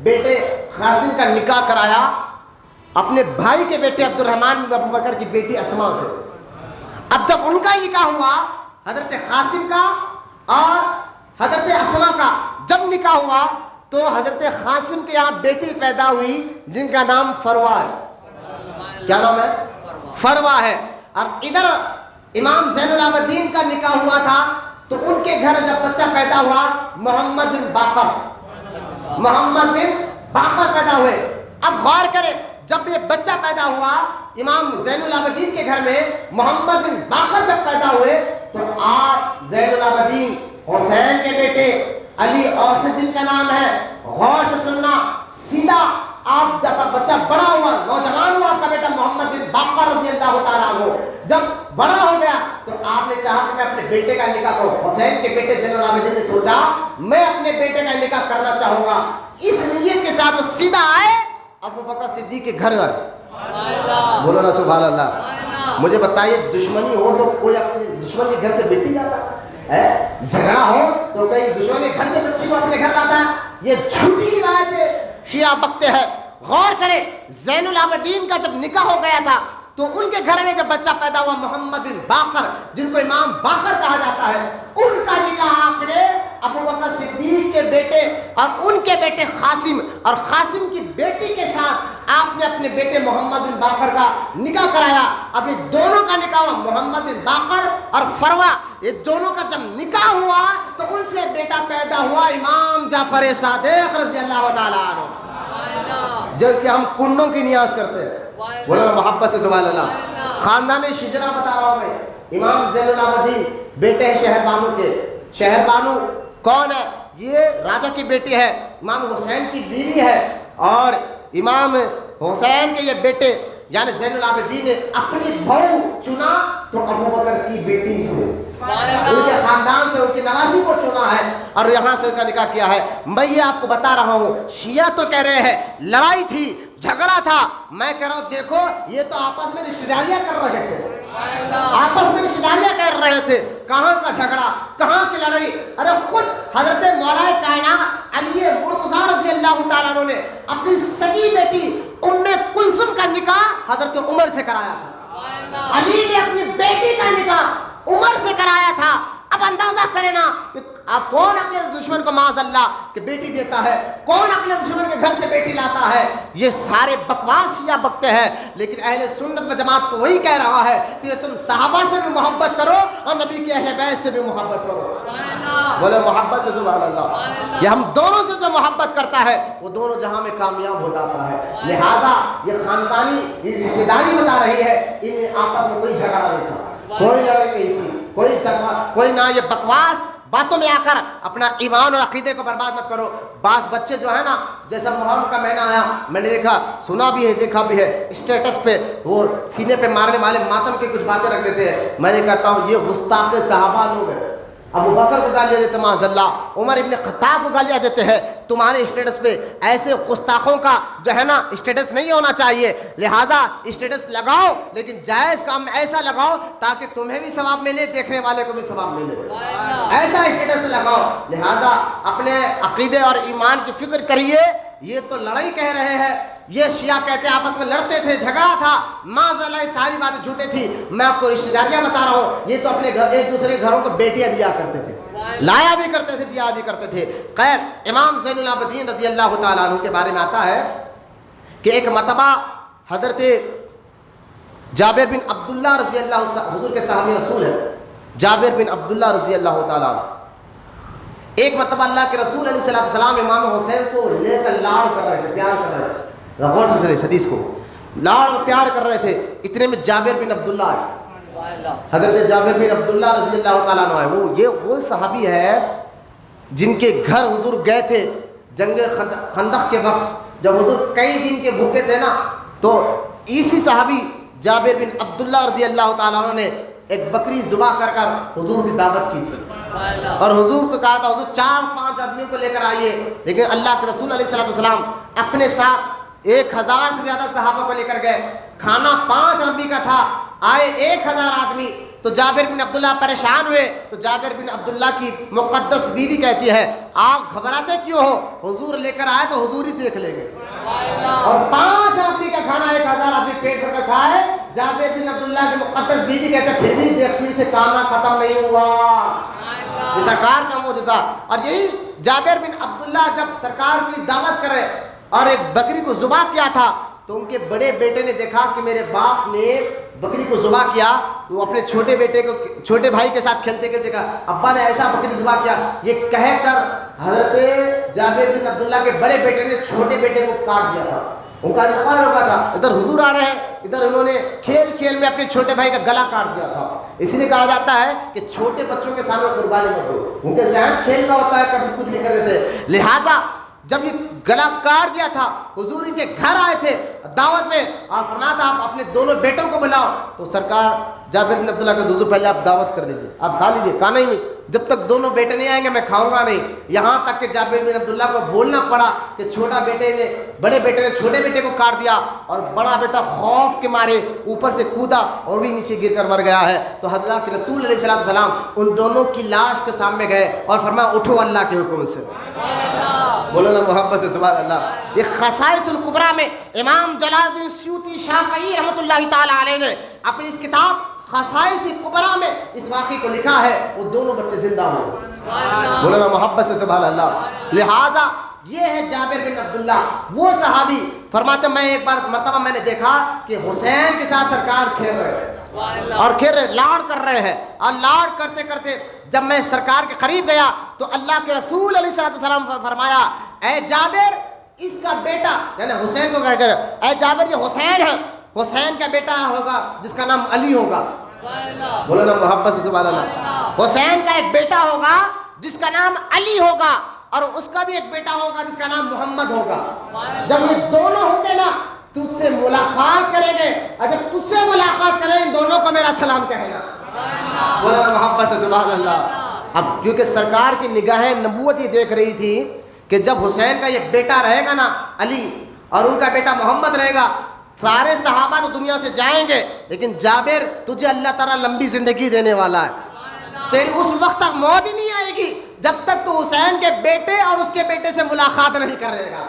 بیٹے قاسم کا نکاح کرایا اپنے بھائی کے بیٹے عبد الرحمن بن ابو بکر کی بیٹی اسما سے۔ اب جب ان کا نکاح ہوا، حضرت قاسم کا اور حضرت اسما کا جب نکاح ہوا، تو حضرت قاسم کے یہاں بیٹی پیدا ہوئی جن کا نام فروا ہے۔ کیا نام ہے؟ فروا ہے. اور ادھر امام زین العابدین کا نکاح ہوا تھا تو ان کے گھر جب بچہ پیدا ہوا محمد بن باقر پیدا ہوئے. اب غور کریں جب یہ بچہ پیدا ہوا امام زین العابدین کے گھر میں محمد بن باقر جب پیدا ہوئے تو آپ زین العابدین حسین کے بیٹے علی اوسط جن کا نام ہے. غور سے سننا سیدھا آپ جب بچہ بڑا ہوا نوجوان ہوا آپ کا بیٹا محمد بن باقر رضی اللہ تعالیٰ عنہ جب بڑا ہو گیا تو آپ نے چاہا کہ میں اپنے بیٹے کا نکاح کروں. حسین کے بیٹے زین العابدین نے سوچا میں اپنے بیٹے کا نکاح کرنا چاہوں گا. اس نیت کے ساتھ وہ سیدھا آئے ابو بکر صدیق کے گھر گئے. بولو نا سبحان اللہ. مجھے بتائیے دشمنی ہو تو کوئی اپنے دشمن کے گھر سے بیٹی جاتا ہے؟ جھگڑا ہو تو کئی دشمن کے گھر سے بچی کو اپنے گھر لاتا ہے؟ یہ جھوٹی روایت شیعہ بکتے ہیں. غور کریں زین العابدین کا جب نکاح ہو گیا تھا تو ان کے گھر میں جب بچہ پیدا ہوا محمد بن باقر جن کو امام باقر کہا جاتا ہے ان کا نکاح آپ نے ابو بکر صدیق کے بیٹے اور ان کے بیٹے قاسم اور قاسم کی بیٹی کے ساتھ آپ نے اپنے بیٹے محمد بن باقر کا نکاح کرایا. اب یہ دونوں کا نکاح ہوا محمد بن باقر اور فروا. یہ دونوں کا جب نکاح ہوا تو ان سے بیٹا پیدا ہوا امام جعفر صادق رضی اللہ تعالیٰ عنہ جس کے ہم کنڈوں کی نیاز کرتے ہیں. بولو محبت سے سبحان اللہ. خاندان شجرا بتا رہا ہوں میں. امام زین العابدین بیٹے ہیں شہر بانو کے. شہر بانو کون ہے؟ یہ راجا کی بیٹی ہے, امام حسین کی بیوی ہے. اور امام حسین کے یہ بیٹے یعنی زین العابدین نے اپنی بہو چنا تو ابو بکر کی بیٹی سے ان کے خاندان سے ان کی نواسی کو چنا ہے اور یہاں سے ان کا نکاح کیا ہے. میں یہ آپ کو بتا رہا ہوں شیعہ تو کہہ رہے ہیں لڑائی تھی جھگڑا تھا. میں کہہ رہا ہوں دیکھو یہ تو آپس میں رشتہ داریاں کر رہے تھے, آپس میں رشتہ داریاں کر رہے تھے. کہاں کا جھگڑا کہاں کی لڑائی؟ ارے خود حضرت مولا کائنات علی مرتضیٰ رضی اللہ تعالیٰ عنہ نے اپنی سگی بیٹی ام کلثوم کا نکاح حضرت عمر سے کرایا تھا. علی نے اپنی بیٹی کا نکاح عمر سے کرایا تھا. اب اندازہ کریں نا کہ آپ کون اپنے دشمن کو معاذ اللہ کہ بیٹی دیتا ہے, کون اپنے دشمن کے گھر سے بیٹی لاتا ہے؟ یہ سارے بکواس شیعہ بکتے ہیں. لیکن اہل سنت و جماعت تو وہی کہہ رہا ہے کہ تم صحابہ سے بھی محبت کرو اور نبی کے اہل بیت سے بھی محبت کرو. بولے محبت سے سبحان اللہ. یہ ہم دونوں سے جو محبت کرتا ہے وہ دونوں جہاں میں کامیاب ہو جاتا ہے. لہذا یہ خاندانی یہ رشتہ داری بتا رہی ہے ان میں آپس میں کوئی جھگڑا نہیں تھا, کوئی لڑائی نہیں تھی, کوئی نہ. یہ بکواس باتوں میں آ کر اپنا ایمان اور عقیدے کو برباد مت کرو. بعض بچے جو ہے نا جیسا محرم کا مہینہ آیا میں نے دیکھا سنا بھی ہے دیکھا بھی ہے اسٹیٹس پہ وہ سینے پہ مارنے والے ماتم کی کچھ باتیں رکھ دیتے ہیں. میں نے کہتا ہوں یہ گستاخ صحابہ لوگ ہیں. ابو بکر کو گالیاں دیتے معاذ اللہ, عمر ابن خطاب کو گالیاں دیتے ہیں. تمہارے اسٹیٹس پہ ایسے گستاخوں کا جو ہے نا اسٹیٹس نہیں ہونا چاہیے. لہٰذا اسٹیٹس لگاؤ لیکن جائز کام ایسا لگاؤ تاکہ تمہیں بھی ثواب ملے دیکھنے والے کو بھی ثواب ملے. ایسا اسٹیٹس لگاؤ. لہٰذا اپنے عقیدے اور ایمان کی فکر کریے. یہ تو لڑائی کہہ رہے ہیں, یہ شیعہ کہتے ہیں آپس میں لڑتے تھے جھگڑا تھا. معاذ اللہ یہ ساری باتیں جھوٹے تھی. میں آپ کو رشتہ داریاں بتا رہا ہوں. یہ تو اپنے گھر ایک دوسرے گھروں کو بیٹیاں دیا کرتے تھے, لایا بھی کرتے تھے, دیا بھی کرتے تھے. خیر امام زین العابدین رضی اللہ تعالیٰ عنہ کے بارے میں آتا ہے کہ ایک مرتبہ حضرت جابر بن عبداللہ رضی اللہ حضور کے صحابی رسول ہیں جابر بن عبداللہ رضی اللہ تعالیٰ عنہ, ایک مرتبہ اللہ کے رسول علیہ السلام امام حسین کو لے کر لاڑ کر رہے تھے, پیار کر رہے تھے. غور سے سنیں حدیث کو, لاڑ اور پیار کر رہے تھے. اتنے میں جابر بن عبداللہ آئے. حضرت جابر بن عبداللہ رضی اللہ تعالیٰ عنہ آئے. وہ صحابی ہے جن کے گھر حضور گئے تھے جنگ خندق کے وقت جب حضور کئی دن کے بھوکے تھے نا, تو اسی صحابی جابر بن عبداللہ رضی اللہ تعالیٰ عنہ نے ایک بکری ذبح کر کر حضور کی دعوت کی تھی اور حضور کو کہا تھا حضور 4-5 آدمیوں کو لے کر آئیے. لیکن اللہ کے رسول علیہ السلام اپنے ساتھ 1000 سے زیادہ صحابہ کو لے کر گئے. کھانا 5 آدمی کا تھا, آئے 1000 آدمی. تو جابر بن عبداللہ پریشان ہوئے. تو جابر بن عبداللہ کی مقدس بیوی کہتی ہے آپ گھبراتے کیوں ہو, حضور لے کر آئے تو حضور ہی دیکھ لیں گے. اور 5 آدمی کا کھانا 1000 آدمی پیٹ بھر کر کھائے. جابر بن عبداللہ کی مقدس بیوی کہتے ہیں پھر بھی دیکھتی سے کھانا ختم نہیں ہوا. یہ سرکار کا معجزہ. اور یہی جابر بن عبداللہ جب سرکار کی دعوت کرے اور ایک بکری کو ذبح کیا تھا تو ان کے بڑے بیٹے نے دیکھا کہ میرے باپ نے بکری کو ذبح کیا، وہ اپنے چھوٹے بیٹے کو، چھوٹے بھائی کے ساتھ کھیلتے کھیلتے کہا ابا نے ایسا بکری ذبح کیا، یہ کہہ کر حضرت جابر بن عبداللہ کے بڑے بیٹے نے چھوٹے بیٹے کو کاٹ دیا تھا، ان کا انتقال ہو گیا تھا۔ ادھر حضور آ رہے ہیں، ادھر انہوں نے کھیل کھیل میں اپنے چھوٹے بھائی کا گلا کاٹ دیا تھا۔ اسی لیے کہا جاتا ہے کہ چھوٹے بچوں کے سامنے قربانی مت دو، ان کے ذہن کھیل کا ہوتا ہے، کبھی کچھ نہیں کر رہے تھے۔ لہذا جب یہ گلا کاٹ دیا تھا، حضور ان کے گھر آئے تھے دعوت میں، اور فرمایا تھا آپ اپنے دونوں بیٹوں کو بلاؤ، تو سرکار جابر بن عبداللہ کا حضور پہلے آپ دعوت کر لیجیے، آپ کھا لیجیے، کہا نہیں جب تک دونوں بیٹے نہیں آئیں گے میں کھاؤں گا نہیں۔ یہاں تک کہ جابر بن عبداللہ کو بولنا پڑا کہ چھوٹا بیٹے نے، بڑے بیٹے نے چھوٹے بیٹے کو کاٹ دیا، اور بڑا بیٹا خوف کے مارے اوپر سے کودا اور بھی نیچے گر کر مر گیا ہے۔ تو حضرت کے رسول علیہ السلام ان دونوں کی لاش کے سامنے گئے اور فرمایا اٹھو اللہ کے حکم سے، بولو نا محبت سے سبحان اللہ۔ یہ خصائص الکبریٰ میں امام جلال الدین سیوطی شافعی رحمۃ اللہ تعالی علیہ نے اپنی اس کتاب خصائص الکبریٰ میں اس واقعے کو لکھا ہے، وہ دونوں بچے زندہ ہوئے، بولو نا محبت سے سبحان اللہ۔ لہذا یہ ہے جابر بن عبداللہ، وہ صحابی فرماتے میں ایک بار مرتبہ میں نے دیکھا کہ حسین کے ساتھ سرکار کھیل رہے ہیں اور کھیل رہے، لاڑ کر رہے ہیں، اور لاڑ کرتے کرتے جب میں سرکار کے قریب گیا تو اللہ کے رسول علیہ السلام فرمایا اے جابر اس کا بیٹا، یعنی حسین کو کہہ کر اے جابر یہ حسین ہے، حسین کا بیٹا ہوگا جس کا نام علی ہوگا، بولو نا محبت سے سبحان اللہ۔ حسین کا ایک بیٹا ہوگا جس کا نام علی ہوگا، اور اس کا بھی ایک بیٹا ہوگا جس کا نام محمد ہوگا۔ جب یہ دونوں ہوں گے نا تو اس سے ملاقات کریں گے، اور جب تجھ سے ملاقات کریں ان دونوں کو میرا سلام کہنا، بولو نا محبت سے سبحان اللہ۔ اب کیونکہ سرکار کی نگاہیں نبوت یہ دیکھ رہی تھی کہ جب حسین کا یہ بیٹا رہے گا نا علی، اور ان کا بیٹا محمد رہے گا، سارے صحابہ تو دنیا سے جائیں گے، لیکن جابر تجھے اللہ تعالیٰ لمبی زندگی دینے والا ہے، تیری اس وقت تک موت ہی نہیں آئے گی جب تک تو حسین کے بیٹے اور اس کے بیٹے سے ملاقات نہیں کرے گا۔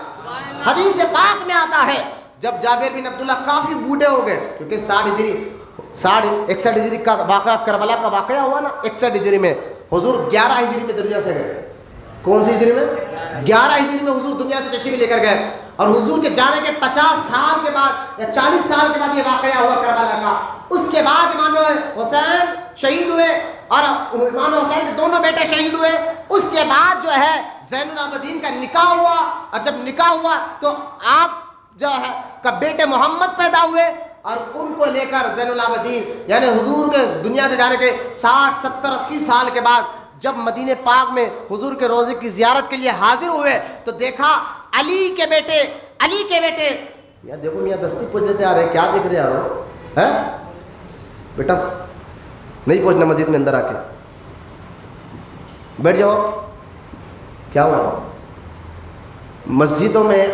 حدیث پاک میں آتا ہے جب جابر بن عبداللہ کافی بوڑھے ہو گئے، کیونکہ 61 ہجری کا واقعہ، کربلا کا واقعہ ہوا نا 61 ہجری میں، حضور 11 ہجری میں دنیا سے گئے۔ کون سی ہجری میں؟ 11 ہجری میں حضور دنیا سے تشریف لے کر گئے، اور حضور کے جانے کے 50 سال کے بعد یا 40 سال کے بعد یہ واقعہ ہوا کربلا کا۔ اس کے بعد امام حسین شہید ہوئے، اور امام حسین کے دونوں بیٹے شہید ہوئے۔ اس کے بعد جو ہے زین العابدین کا نکاح ہوا، اور جب نکاح ہوا تو آپ جو ہے کا بیٹے محمد پیدا ہوئے، اور ان کو لے کر زین العابدین یعنی حضور کے دنیا سے جانے کے 60 70 80 سال کے بعد جب مدینہ پاک میں حضور کے روضے کی زیارت کے لیے حاضر ہوئے تو دیکھا علی کے بیٹے یار دیکھو میاں دستی پوچھ لیتے آ رہے کیا دیکھ رہے آ رہے ہیں بیٹا، نہیں پہنچنا مسجد میں، اندر آ کے بیٹھ جاؤ۔ کیا ہوا؟ مسجدوں میں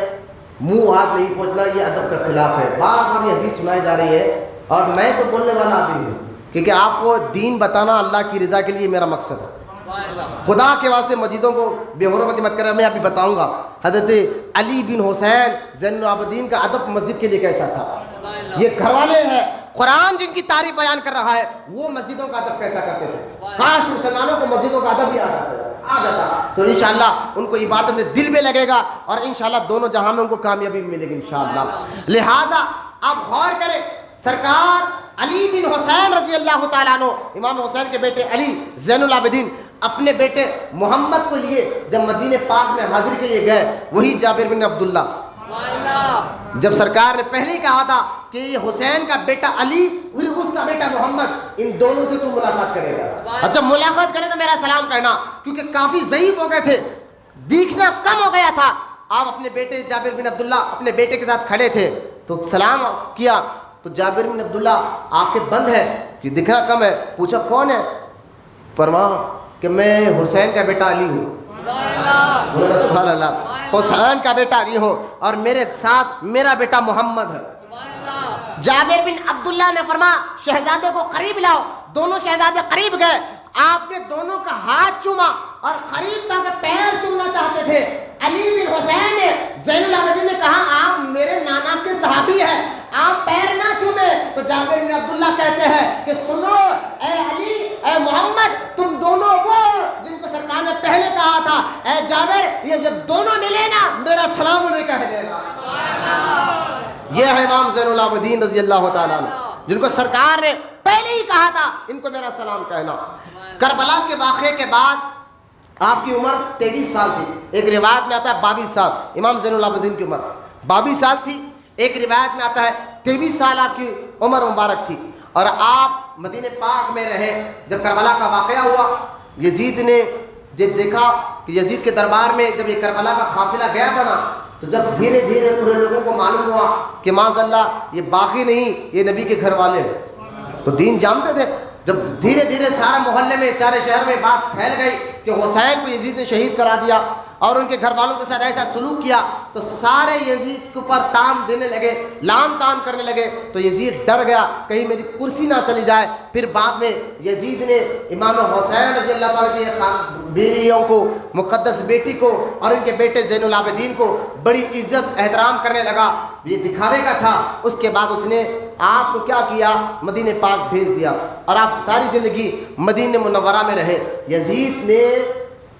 منہ ہاتھ نہیں پہنچنا، یہ ادب کا خلاف ہے، بار بار یہ حدیث سنائی جا رہی ہے، اور میں تو بولنے والا آدمی ہوں کیونکہ آپ کو دین بتانا اللہ کی رضا کے لیے میرا مقصد ہے۔ خدا کے واسطے مسجدوں کو بے حرمتی مت کرے، میں ابھی بتاؤں گا حضرت علی بن حسین زین العابدین کا ادب مسجد کے لیے کیسا تھا۔ یہ گھر والے ہیں، قرآن جن کی تعریف بیان کر رہا ہے، وہ مسجدوں کا ادب کیسا کرتے تھے۔ کاش مسلمانوں کو مسجدوں کا ادب بھی آ جاتا تو انشاءاللہ ان کو عبادت میں دل میں لگے گا، اور انشاءاللہ دونوں جہاں میں ان کو کامیابی ملے گی انشاءاللہ۔ لہذا آپ غور کریں، سرکار علی بن حسین رضی اللہ تعالیٰ عنہ، امام حسین کے بیٹے علی زین العابدین اپنے بیٹے محمد کو لیے جب مدینہ پاک میں حاضر کے لیے گئے، وہی جابر بن عبداللہ، جب سرکار نے پہلے ہی کہا تھا کہ یہ حسین کا بیٹا علی اور اس کا بیٹا محمد، ان دونوں سے تو ملاقات کرے گا، اچھا ملاقات کرے تو میرا سلام کہنا، کیونکہ کافی ضعیف ہو گئے تھے، دیکھنا کم ہو گیا تھا۔ آپ اپنے بیٹے جابر بن عبداللہ اپنے بیٹے کے ساتھ کھڑے تھے تو سلام کیا تو جابر بن عبداللہ آنکھیں بند ہے کہ دکھنا کم ہے، پوچھا کون ہے؟ فرمایا کہ میں حسین کا بیٹا علی ہوں، سبحان اللہ، حسین کا بیٹا علی ہوں، اور میرے ساتھ میرا بیٹا محمد ہے۔ جابر بن عبداللہ نے فرمایا شہزادے کو قریب لاؤ، دونوں شہزادے قریب گئے، آپ نے دونوں کا ہاتھ چوما اور قریب تک پیر چومنا چاہتے تھے۔ علی بن حسین نے زین العابدین نے کہا آپ میرے نانا کے صحابی ہیں، آپ پیر نہ چومے، تو جابر بن عبداللہ کہتے ہیں کہ سنو اے علی اے محمد، تم دونوں وہ جن کو سرکار نے پہلے کہا تھا اے جابر یہ جب دونوں ملے نا میرا سلام انہیں کہہ دینا۔ یہ ہے امام زین العابدین رضی اللہ تعالیٰ عنہ، جن کو سرکار نے پہلے ہی کہا تھا ان کو میرا سلام کہنا۔ کربلا کے واقعے کے بعد آپ کی عمر 23 سال تھی، ایک روایت میں آتا ہے 22 سال، امام زین العابدین کی عمر 22 سال تھی، ایک روایت میں آتا ہے 23 سال آپ کی عمر مبارک تھی، اور آپ مدینہ پاک میں رہے۔ جب کربلا کا واقعہ ہوا، یزید نے جب دیکھا کہ یزید کے دربار میں جب یہ کربلا کا قافلہ گیا تھا نا، تو جب دھیرے دھیرے پورے لوگوں کو معلوم ہوا کہ معاذ اللہ یہ باقی نہیں، یہ نبی کے گھر والے ہیں، تو دین جانتے تھے۔ جب دھیرے دھیرے سارے محلے میں، سارے شہر میں بات پھیل گئی کہ حسین کو یزید نے شہید کرا دیا اور ان کے گھر والوں کے ساتھ ایسا سلوک کیا، تو سارے یزید کے اوپر تان دینے لگے، لام تان کرنے لگے۔ تو یزید ڈر گیا کہیں میری کرسی نہ چلی جائے۔ پھر بعد میں یزید نے امام حسین رضی اللہ تعالیٰ کی بیویوں کو، مقدس بیٹی کو اور ان کے بیٹے زین العابدین کو بڑی عزت احترام کرنے لگا، یہ دکھاوے کا تھا۔ اس کے بعد اس نے آپ کو کیا کیا، مدینہ پاک بھیج دیا، اور آپ ساری زندگی مدینہ منورہ میں رہے۔ یزید نے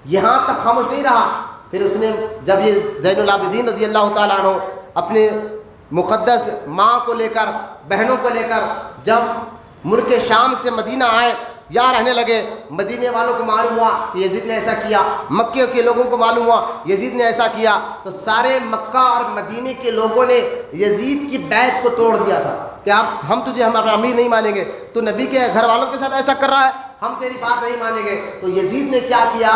یہاں تک خاموش نہیں رہا، پھر اس نے جب یہ زین العابدین رضی اللہ تعالیٰ عنہ اپنے مقدس ماں کو لے کر، بہنوں کو لے کر جب ملک شام سے مدینہ آئے، یہاں رہنے لگے، مدینے والوں کو معلوم ہوا کہ یزید نے ایسا کیا، مکے کے لوگوں کو معلوم ہوا یزید نے ایسا کیا، تو سارے مکہ اور مدینے کے لوگوں نے یزید کی بیعت کو توڑ دیا تھا کہ ہم تجھے ہمارا امیر نہیں مانیں گے، تو نبی کے گھر والوں کے ساتھ ایسا کر رہا ہے، ہم تیری بات نہیں مانیں گے۔ تو یزید نے کیا کیا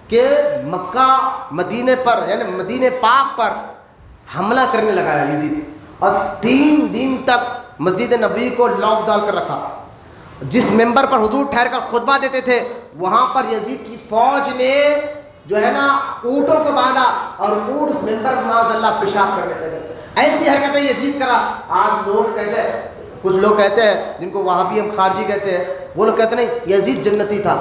کہ مکہ مدینے پر، یعنی مدینہ پاک پر حملہ کرنے لگا یزید، اور 3 دن تک مسجد نبوی کو لاک ڈاؤن کر رکھا۔ جس ممبر پر حضور ٹھہر کر خطبہ دیتے تھے، وہاں پر یزید کی فوج نے جو ہے نا اونٹوں کو باندھا، اور اونٹ اس ممبر پر معاذ اللہ پیشاب کرنے لگے۔ ایسی حرکتیں یزید کرا۔ آج لوگ کہتے ہیں، کچھ لوگ کہتے ہیں جن کو وہابی ہم خارجی کہتے ہیں، وہ لوگ کہتے نہیں یزید جنتی تھا۔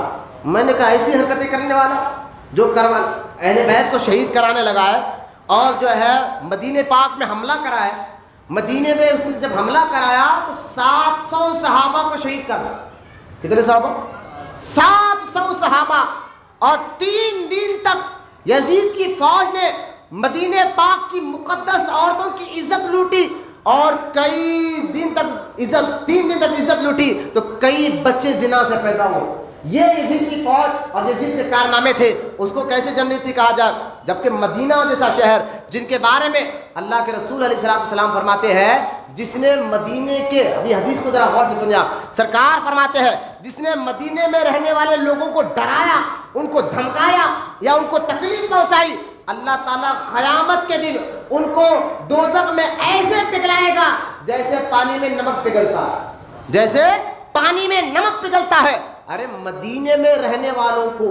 میں نے کہا ایسی حرکتیں کرنے والا جو اہل بیت کو شہید کرانے لگا ہے، اور جو ہے مدینہ پاک میں حملہ کرا ہے، مدینے میں اس نے جب حملہ کرایا تو 700 صحابہ کو شہید کر دیا۔ کتنے صحابہ؟ 700 صحابہ۔ اور 3 دن تک یزید کی فوج نے مدینہ پاک کی مقدس عورتوں کی عزت لوٹی، اور کئی دن تک عزت، 3 دن تک عزت لوٹی، تو کئی بچے زنا سے پیدا ہوئے۔ یہ یزید کی فوج اور یزید کے کارنامے تھے۔ اس کو کیسے جنتی کہا جائے، جبکہ مدینہ جیسا شہر جن کے بارے میں اللہ کے رسول علیہ السلام فرماتے ہیں، جس نے مدینے کے، ابھی حدیث کو ذرا غور سے سنیا، سرکار فرماتے ہیں جس نے مدینے میں رہنے والے لوگوں کو ڈرایا، ان کو دھمکایا یا ان کو تکلیف پہنچائی، اللہ تعالیٰ قیامت کے دن ان کو دوزخ میں ایسے پگھلائے گا جیسے پانی میں نمک پگھلتا ہے، جیسے پانی میں نمک پگھلتا ہے۔ ارے مدینے میں رہنے والوں کو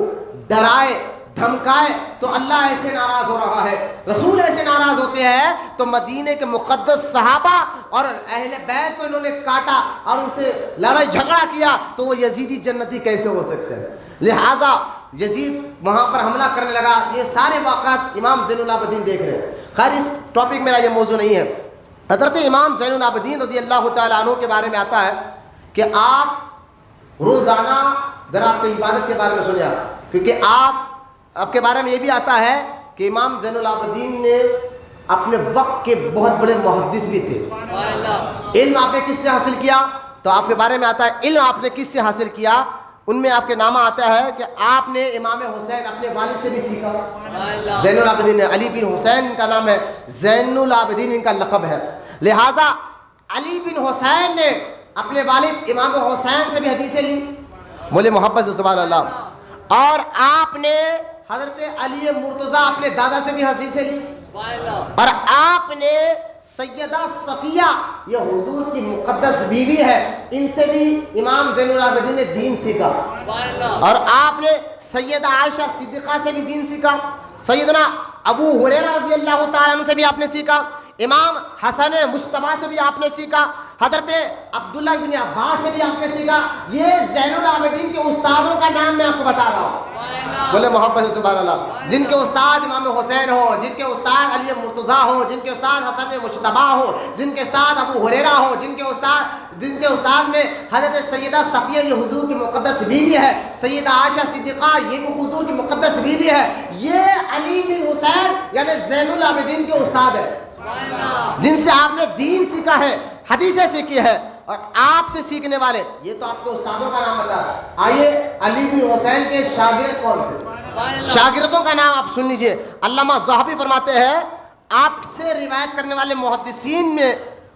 ڈرائے، دھمکائے تو اللہ ایسے ناراض ہو رہا ہے، رسول ایسے ناراض ہوتے ہیں، تو مدینے کے مقدس صحابہ اور اہل بیت کو انہوں نے کاٹا اور ان سے لڑائی جھگڑا کیا، تو وہ یزیدی جنتی کیسے ہو سکتے ہیں؟ لہٰذا یزید وہاں پر حملہ کرنے لگا۔ یہ سارے واقعات امام زین العابدین دیکھ رہے ہیں۔ خیر اس ٹاپک میرا یہ موضوع نہیں ہے۔ حضرت امام زین العابدین رضی اللہ تعالیٰ عنہ کے بارے میں آتا ہے کہ آپ روزانہ، ذرا آپ کی عبادت کے بارے میں سنیا، کیونکہ آپ کے بارے میں یہ بھی آتا ہے کہ امام زین العابدین نے اپنے وقت کے بہت بڑے محدث بھی تھے۔ علم آپ نے کس سے حاصل کیا؟ تو آپ کے بارے میں آتا ہے علم آپ نے کس سے حاصل کیا؟ ان میں آپ کے نامہ آتا ہے کہ آپ نے امام حسین اپنے والد سے بھی سیکھا۔ زین العابدین نے، علی بن حسین ان کا نام ہے، زین العابدین ان کا لقب ہے، لہٰذا علی بن حسین نے اپنے والد امام حسین سے بھی حدیثیں لی، بولے محبت سے سبحان اللہ۔ اور آپ نے حضرت علی مرتضیٰ اپنے دادا سے بھی حدیثیں لی، اور آپ نے سیدہ صفیہ، یہ حضور کی مقدس بیوی ہے، ان سے بھی امام زین العابدین نے دین سیکھا، اور آپ نے سیدہ عائشہ صدیقہ سے بھی دین سیکھا، سیدنا ابو ہریرہ رضی اللہ تعالیٰ عنہ سے بھی آپ نے سیکھا، امام حسن مجتبیٰ سے بھی آپ نے سیکھا، حضرت عبداللہ بن عباس سے بھی آپ نے سیکھا. یہ زین العابدین کے استادوں کا نام میں آپ کو بتا رہا ہوں. بولے محبت سے سبحان اللہ. جن کے استاد امام حسین ہو, جن کے استاد علی مرتضیٰ ہو, جن کے استاد حسن مجتبیٰ ہو, جن کے استاد ابو ہریرہ ہو, جن کے استاد میں حضرت سیدہ صفیہ یہ حضور کی مقدس بیوی ہے, سیدہ عائشہ صدیقہ یہ بھی حضور کی مقدس بیوی ہے. یہ علی بن حسین یعنی زین العابدین کے استاد ہے, جن سے آپ نے دین سیکھا ہے, حدیثیں سیکھی ہے. اور آپ سے سیکھنے والے, یہ تو آپ کے استادوں کا نام بتا. آئیے علی بن حسین کے شاگرد کون تھے؟ شاگردوں کا نام آپ سن لیجئے. علامہ ذہبی فرماتے ہیں آپ سے روایت کرنے والے محدثین میں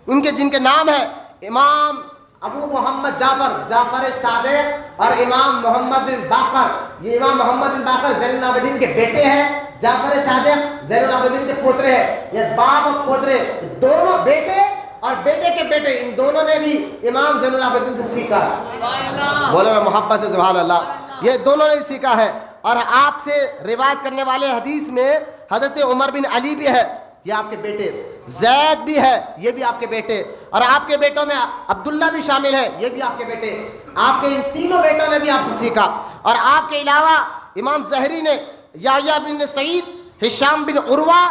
ان کے جن کے نام ہے امام ابو محمد جعفر صادق اور امام محمد بن باقر. یہ امام محمد بن باقر زین العابدین کے بیٹے ہیں, جعفر صادق زین العابدین کے پوترے ہیں. یہ باپ اور پوترے دونوں, بیٹے اور بیٹے کے بیٹے, ان دونوں نے بھی امام زین العابدین سے سیکھا. بولو نا محبت سے سبحان اللہ. یہ دونوں نے سیکھا ہے. اور آپ سے روایت کرنے والے حدیث میں حضرت عمر بن علی بھی ہے, یہ آپ کے بیٹے. زید بھی ہے, یہ بھی آپ کے بیٹے. اور آپ کے بیٹوں میں عبداللہ بھی شامل ہے, یہ بھی آپ کے بیٹے. آپ کے ان تینوں بیٹوں نے بھی آپ سے سیکھا. اور آپ کے علاوہ امام زہری نے, یحییٰ بن سعید, ہشام بن عروہ,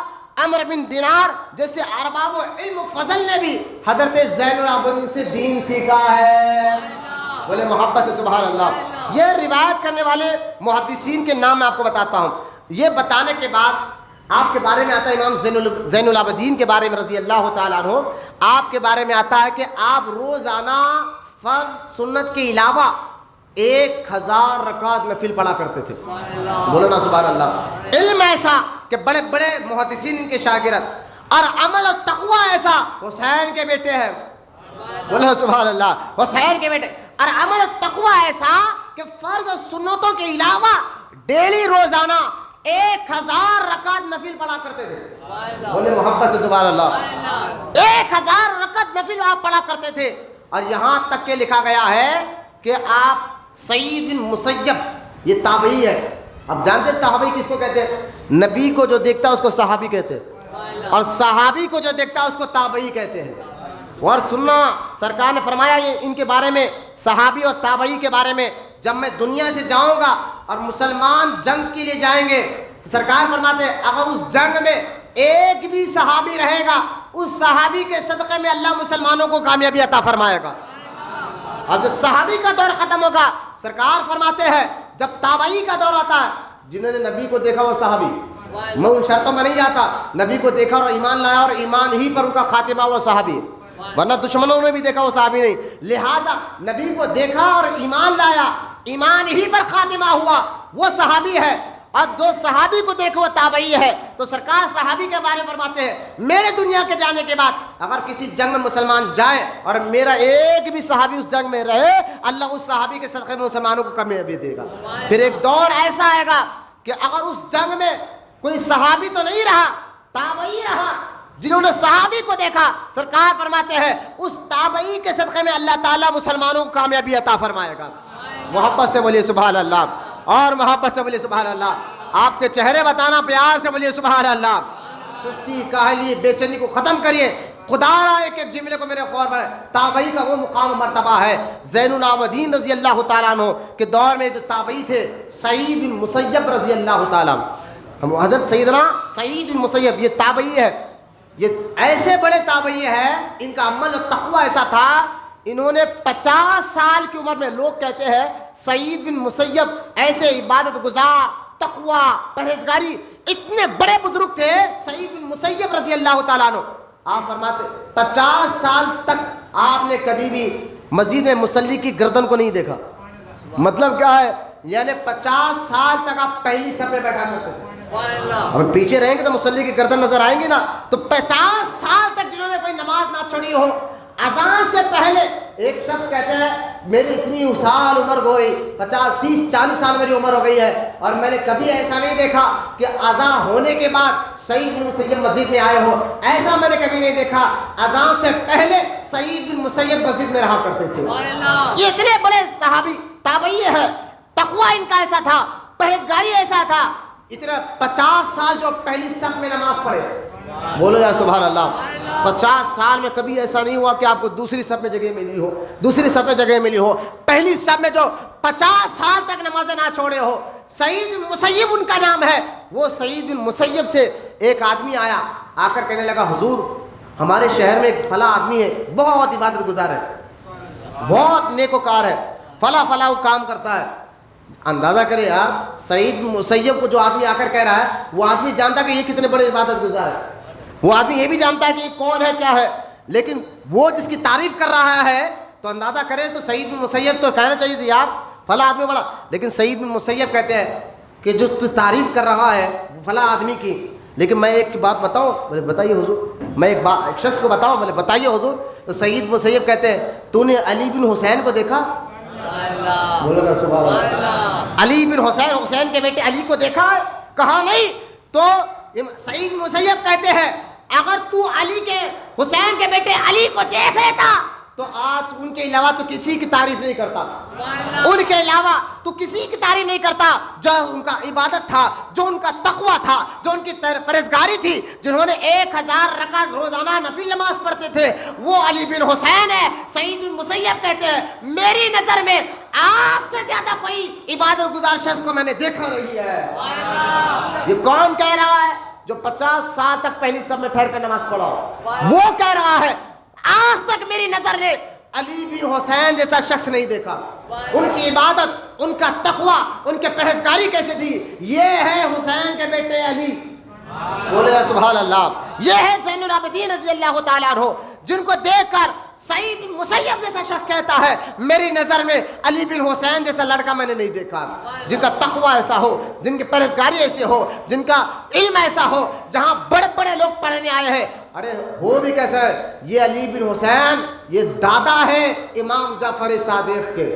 عمر بن دینار جیسے ارباب علم و فضل نے بھی حضرت زین العابدین سے دین سیکھا ہے. بولے محبت سے سبحان اللہ. یہ روایت کرنے والے محدثین کے نام میں آپ کو بتاتا ہوں. یہ بتانے کے بعد آپ کے بارے میں آتا ہے امام زین العابدین کے بارے میں رضی اللہ تعالیٰ عنہ. آپ کے بارے میں آتا ہے کہ آپ روزانہ فرض سنت کے علاوہ 1000 رکعت نفل پڑھا کرتے تھے. بولو نا سبحان اللہ. علم ایسا کہ بڑے بڑے محدثین ان کے شاگرد, اور عمل اور تقوی ایسا حسین کے بیٹے ہیں. بولو نا سبحان اللہ. حسین کے بیٹے. اور عمل اور تقوی ایسا کہ فرض اور سنتوں کے علاوہ ڈیلی روزانہ 1000 رکعت نفل پڑھا کرتے تھے. بولے محبت سے سبحان اللہ. 1000 رکعت نفل آپ پڑھا کرتے تھے. اور یہاں تک کہ لکھا گیا ہے کہ آپ سعید بن مسیب, یہ تابعی ہے. اب جانتے تابعی کس کو کہتے ہیں؟ نبی کو جو دیکھتا ہے اس کو صحابی کہتے ہیں, اور صحابی کو جو دیکھتا ہے اس کو تابعی کہتے ہیں. اور سننا, سرکار نے فرمایا یہ ان کے بارے میں, صحابی اور تابعی کے بارے میں, جب میں دنیا سے جاؤں گا اور مسلمان جنگ کے لیے جائیں گے تو سرکار فرماتے ہیں اگر اس جنگ میں ایک بھی صحابی رہے گا, اس صحابی کے صدقے میں اللہ مسلمانوں کو کامیابی عطا فرمائے گا. اور جب صحابی کا دور ختم ہوگا, سرکار فرماتے ہیں جب تابعی کا دور آتا ہے, جنہوں نے نبی کو دیکھا وہ صحابی, میں ان شرطوں میں نہیں جاتا, نبی کو دیکھا اور ایمان لایا اور ایمان ہی پر ان کا خاتمہ وہ صحابی, ورنہ دشمنوں نے بھی دیکھا وہ صحابی نہیں. لہذا نبی کو دیکھا اور ایمان لایا, ایمان ہی پر خاتمہ ہوا, وہ صحابی ہے. اور جو صحابی کو دیکھو وہ تابعی ہے. تو سرکار صحابی کے بارے میں فرماتے ہیں میرے دنیا کے جانے کے بعد اگر کسی جنگ میں مسلمان جائے اور میرا ایک بھی صحابی اس جنگ میں رہے, اللہ اس صحابی کے صدقے میں مسلمانوں کو کامیابی دے گا. پھر ایک دور ایسا آئے گا کہ اگر اس جنگ میں کوئی صحابی تو نہیں رہا, تابعی رہا, جنہوں نے صحابی کو دیکھا, سرکار فرماتے ہیں اس تابعی کے صدقے میں اللہ تعالیٰ مسلمانوں کو کامیابی عطا فرمائے گا. محبت سے بولیے سبحان اللہ, اور محبت سے بولیے سبحان اللہ. آپ کے چہرے بتانا, پیار سے بولیے سبحان اللہ. سستی, کاہلی, بے چینی کو ختم کریے. خدا را ایک ایک جملے کو میرے غور پر, تابعی کا وہ مقام و مرتبہ ہے. زین العابدین رضی اللہ تعالیٰ عنہ کے دور میں جو تابعی تھے سعید بن مسیب رضی اللہ تعالیٰ, حضرت سیدنا سعید بن مسیب یہ تابعی ہے. یہ ایسے بڑے تابعی ہیں, ان کا عمل و تقوی ایسا تھا, انہوں نے 50 سال کی عمر میں, لوگ کہتے ہیں سعید بن مسیب ایسے عبادت گزار, تقوی, پرہیزگاری, اتنے بڑے بزرگ تھے سعید بن مسیب رضی اللہ تعالیٰ عنہ. آپ فرماتے 50 سال تک آپ نے کبھی بھی مسجد مصلی کی گردن کو نہیں دیکھا. مطلب کیا ہے, یعنی 50 سال تک آپ پہلی صف میں بیٹھا کرتے تھے. اب پیچھے رہیں گے تو مصلی کی گردن نظر آئیں گی نا. تو 50 سال تک جنہوں نے کوئی نماز نہ چھوڑی ہو, اذان سے پہلے ایک شخص کہتے ہیں میری اتنی سال عمر ہوئی, 50, 30, 40 سال میری عمر ہو گئی ہے, اور میں نے کبھی ایسا نہیں دیکھا کہ اذان ہونے کے بعد سعید بن مسیب مسجد میں آئے ہو. ایسا میں نے کبھی نہیں دیکھا. اذان سے پہلے سعید بن مسیب مسجد میں رہا کرتے تھے. یہ اتنے بڑے صحابی تابعی ہے. تقوی ان کا ایسا تھا, پرہیزگاری ایسا تھا. اتنا 50 سال جو پہلی صف میں نماز پڑھے, بولو یار سبحان اللہ۔ 50 سال میں کبھی ایسا نہیں ہوا کہ آپ کو دوسری صف میں جگہ ملی ہو، دوسری صف میں جگہ ملی ہو، پہلی صف میں جو 50 سال تک نمازیں نہ چھوڑے ہو۔ سعید بن مسیب ان کا نام ہے۔ وہ سعید بن مسیب سے ایک آدمی آیا، آ کر کہنے لگا حضور ہمارے شہر میں ایک فلاں آدمی ہے، بہت عبادت گزار ہے، بہت نیکوکار ہے، فلاں فلاں وہ کام کرتا ہے۔ اندازہ کرے یار، سعید بن مسیب کو جو آدمی آ کر کہہ رہا ہے، وہ آدمی جانتا کہ یہ کتنے بڑے عبادت گزار ہے، وہ آدمی یہ بھی جانتا ہے کہ یہ کون ہے کیا ہے، لیکن وہ جس کی تعریف کر رہا ہے تو اندازہ کرے تو سعید بن مسیب تو کہنا چاہیے تھا یار فلاں آدمی بڑا، لیکن سعید بن مسیب کہتے ہیں کہ جو تو تعریف کر رہا ہے وہ فلاں آدمی کی، لیکن میں ایک بات بتاؤں؟ بولے بتائیے حضور۔ میں ایک شخص کو بتاؤں؟ بولے بتائیے حضور۔ تو سعید بن مسیب کہتے ہیں تو نے علی بن حسین کو دیکھا؟ بولو سبحان اللہ۔ علی بن حسین، حسین کے بیٹے علی کو دیکھا ہے؟ کہا نہیں۔ تو سعید بن مسیب کہتے ہیں اگر تو علی کے، حسین کے بیٹے علی کو دیکھ لیتا تو آج ان کے علاوہ تو کسی کی تعریف نہیں کرتا، ان کے علاوہ تو کسی کی تعریف نہیں کرتا۔ جو ان کا عبادت تھا، جو ان کا تقوی تھا، جو ان کی پرہیزگاری تھی، جنہوں نے 1000 رکعت روزانہ نفل نماز پڑھتے تھے، وہ علی بن حسین ہے۔ سعید بن مسیب کہتے ہیں میری نظر میں آپ سے زیادہ کوئی عبادت گزار شخص کو میں نے دیکھا نہیں ہے۔ یہ کون کہہ رہا ہے؟ جو 50 سال تک پہلی صف میں ٹھہر کر نماز پڑھا، وہ کہہ رہا ہے آج تک میری نظر نے علی بن حسین جیسا شخص نہیں دیکھا۔ ان کی عبادت، ان کا تقوی، ان کے پرہیزگاری کیسے تھی؟ یہ ہے حسین کے بیٹے علی، بولے سبحان اللہ۔ یہ ہے زین العابدین رضی اللہ تعالیٰ عنہ، جن کو دیکھ کر سعید بن مسیب جیسا شخص کہتا ہے میری نظر میں علی بن حسین جیسا لڑکا میں نے نہیں دیکھا، جن کا تقوی ایسا ہو، جن کی پرہیزگاری ایسی ہو، جن کا علم ایسا ہو۔ جہاں بڑے بڑے لوگ پڑھنے آئے ہیں، ارے ہو بھی کیسا ہے؟ یہ علی بن حسین یہ دادا ہے امام جعفر صادق کے،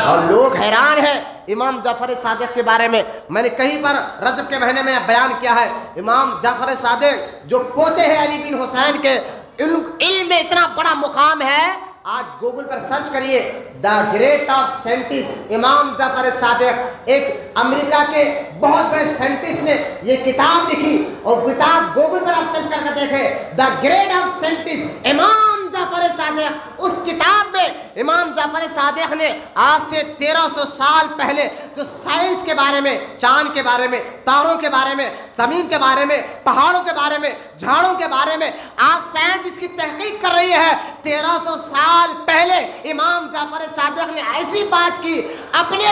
اور لوگ حیران ہیں امام جعفر صادق کے بارے میں۔ میں نے کہیں پر رجب کے مہینے میں بیان کیا ہے، امام جعفر صادق جو پوتے ہیں علی بن حسین کے، علم میں اتنا بڑا مقام ہے۔ آج گوگل پر سرچ کریے دا گریٹ آف سائنٹسٹ امام جعفر صادق، ایک امریکہ کے بہت بڑے سائنٹسٹ نے یہ کتاب لکھی، اور کتاب گوگل پر آپ سرچ کر کے دیکھیں دا گریٹ آف سائنٹسٹ امام جعفر صادق۔ اس کتاب میں امام جعفر صادق نے آج سے 1300 سال پہلے جو سائنس کے بارے میں، چاند کے بارے میں، تاروں کے بارے میں، زمین کے بارے میں، پہاڑوں کے بارے میں، جھاڑوں کے بارے میں آج سائنس اس کی تحقیق کر رہی ہے، 1300 سال پہلے امام جعفر صادق نے ایسی بات کی، اپنے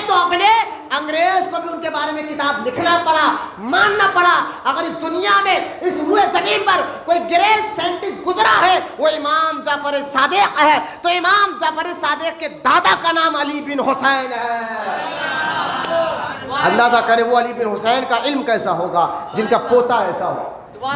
انگریز کو بھی ان کے بارے میں کتاب لکھنا پڑا، ماننا پڑا۔ اگر اس دنیا میں، اس روئے زمین پر کوئی گریٹ سائنٹسٹ گزرا ہے وہ امام جعفر صادق ہے، تو امام جعفر صادق کے دادا کا نام علی بن حسین ہے۔ اندازہ کرے وہ علی بن حسین کا علم کیسا ہوگا، جن کا پوتا ایسا ہو،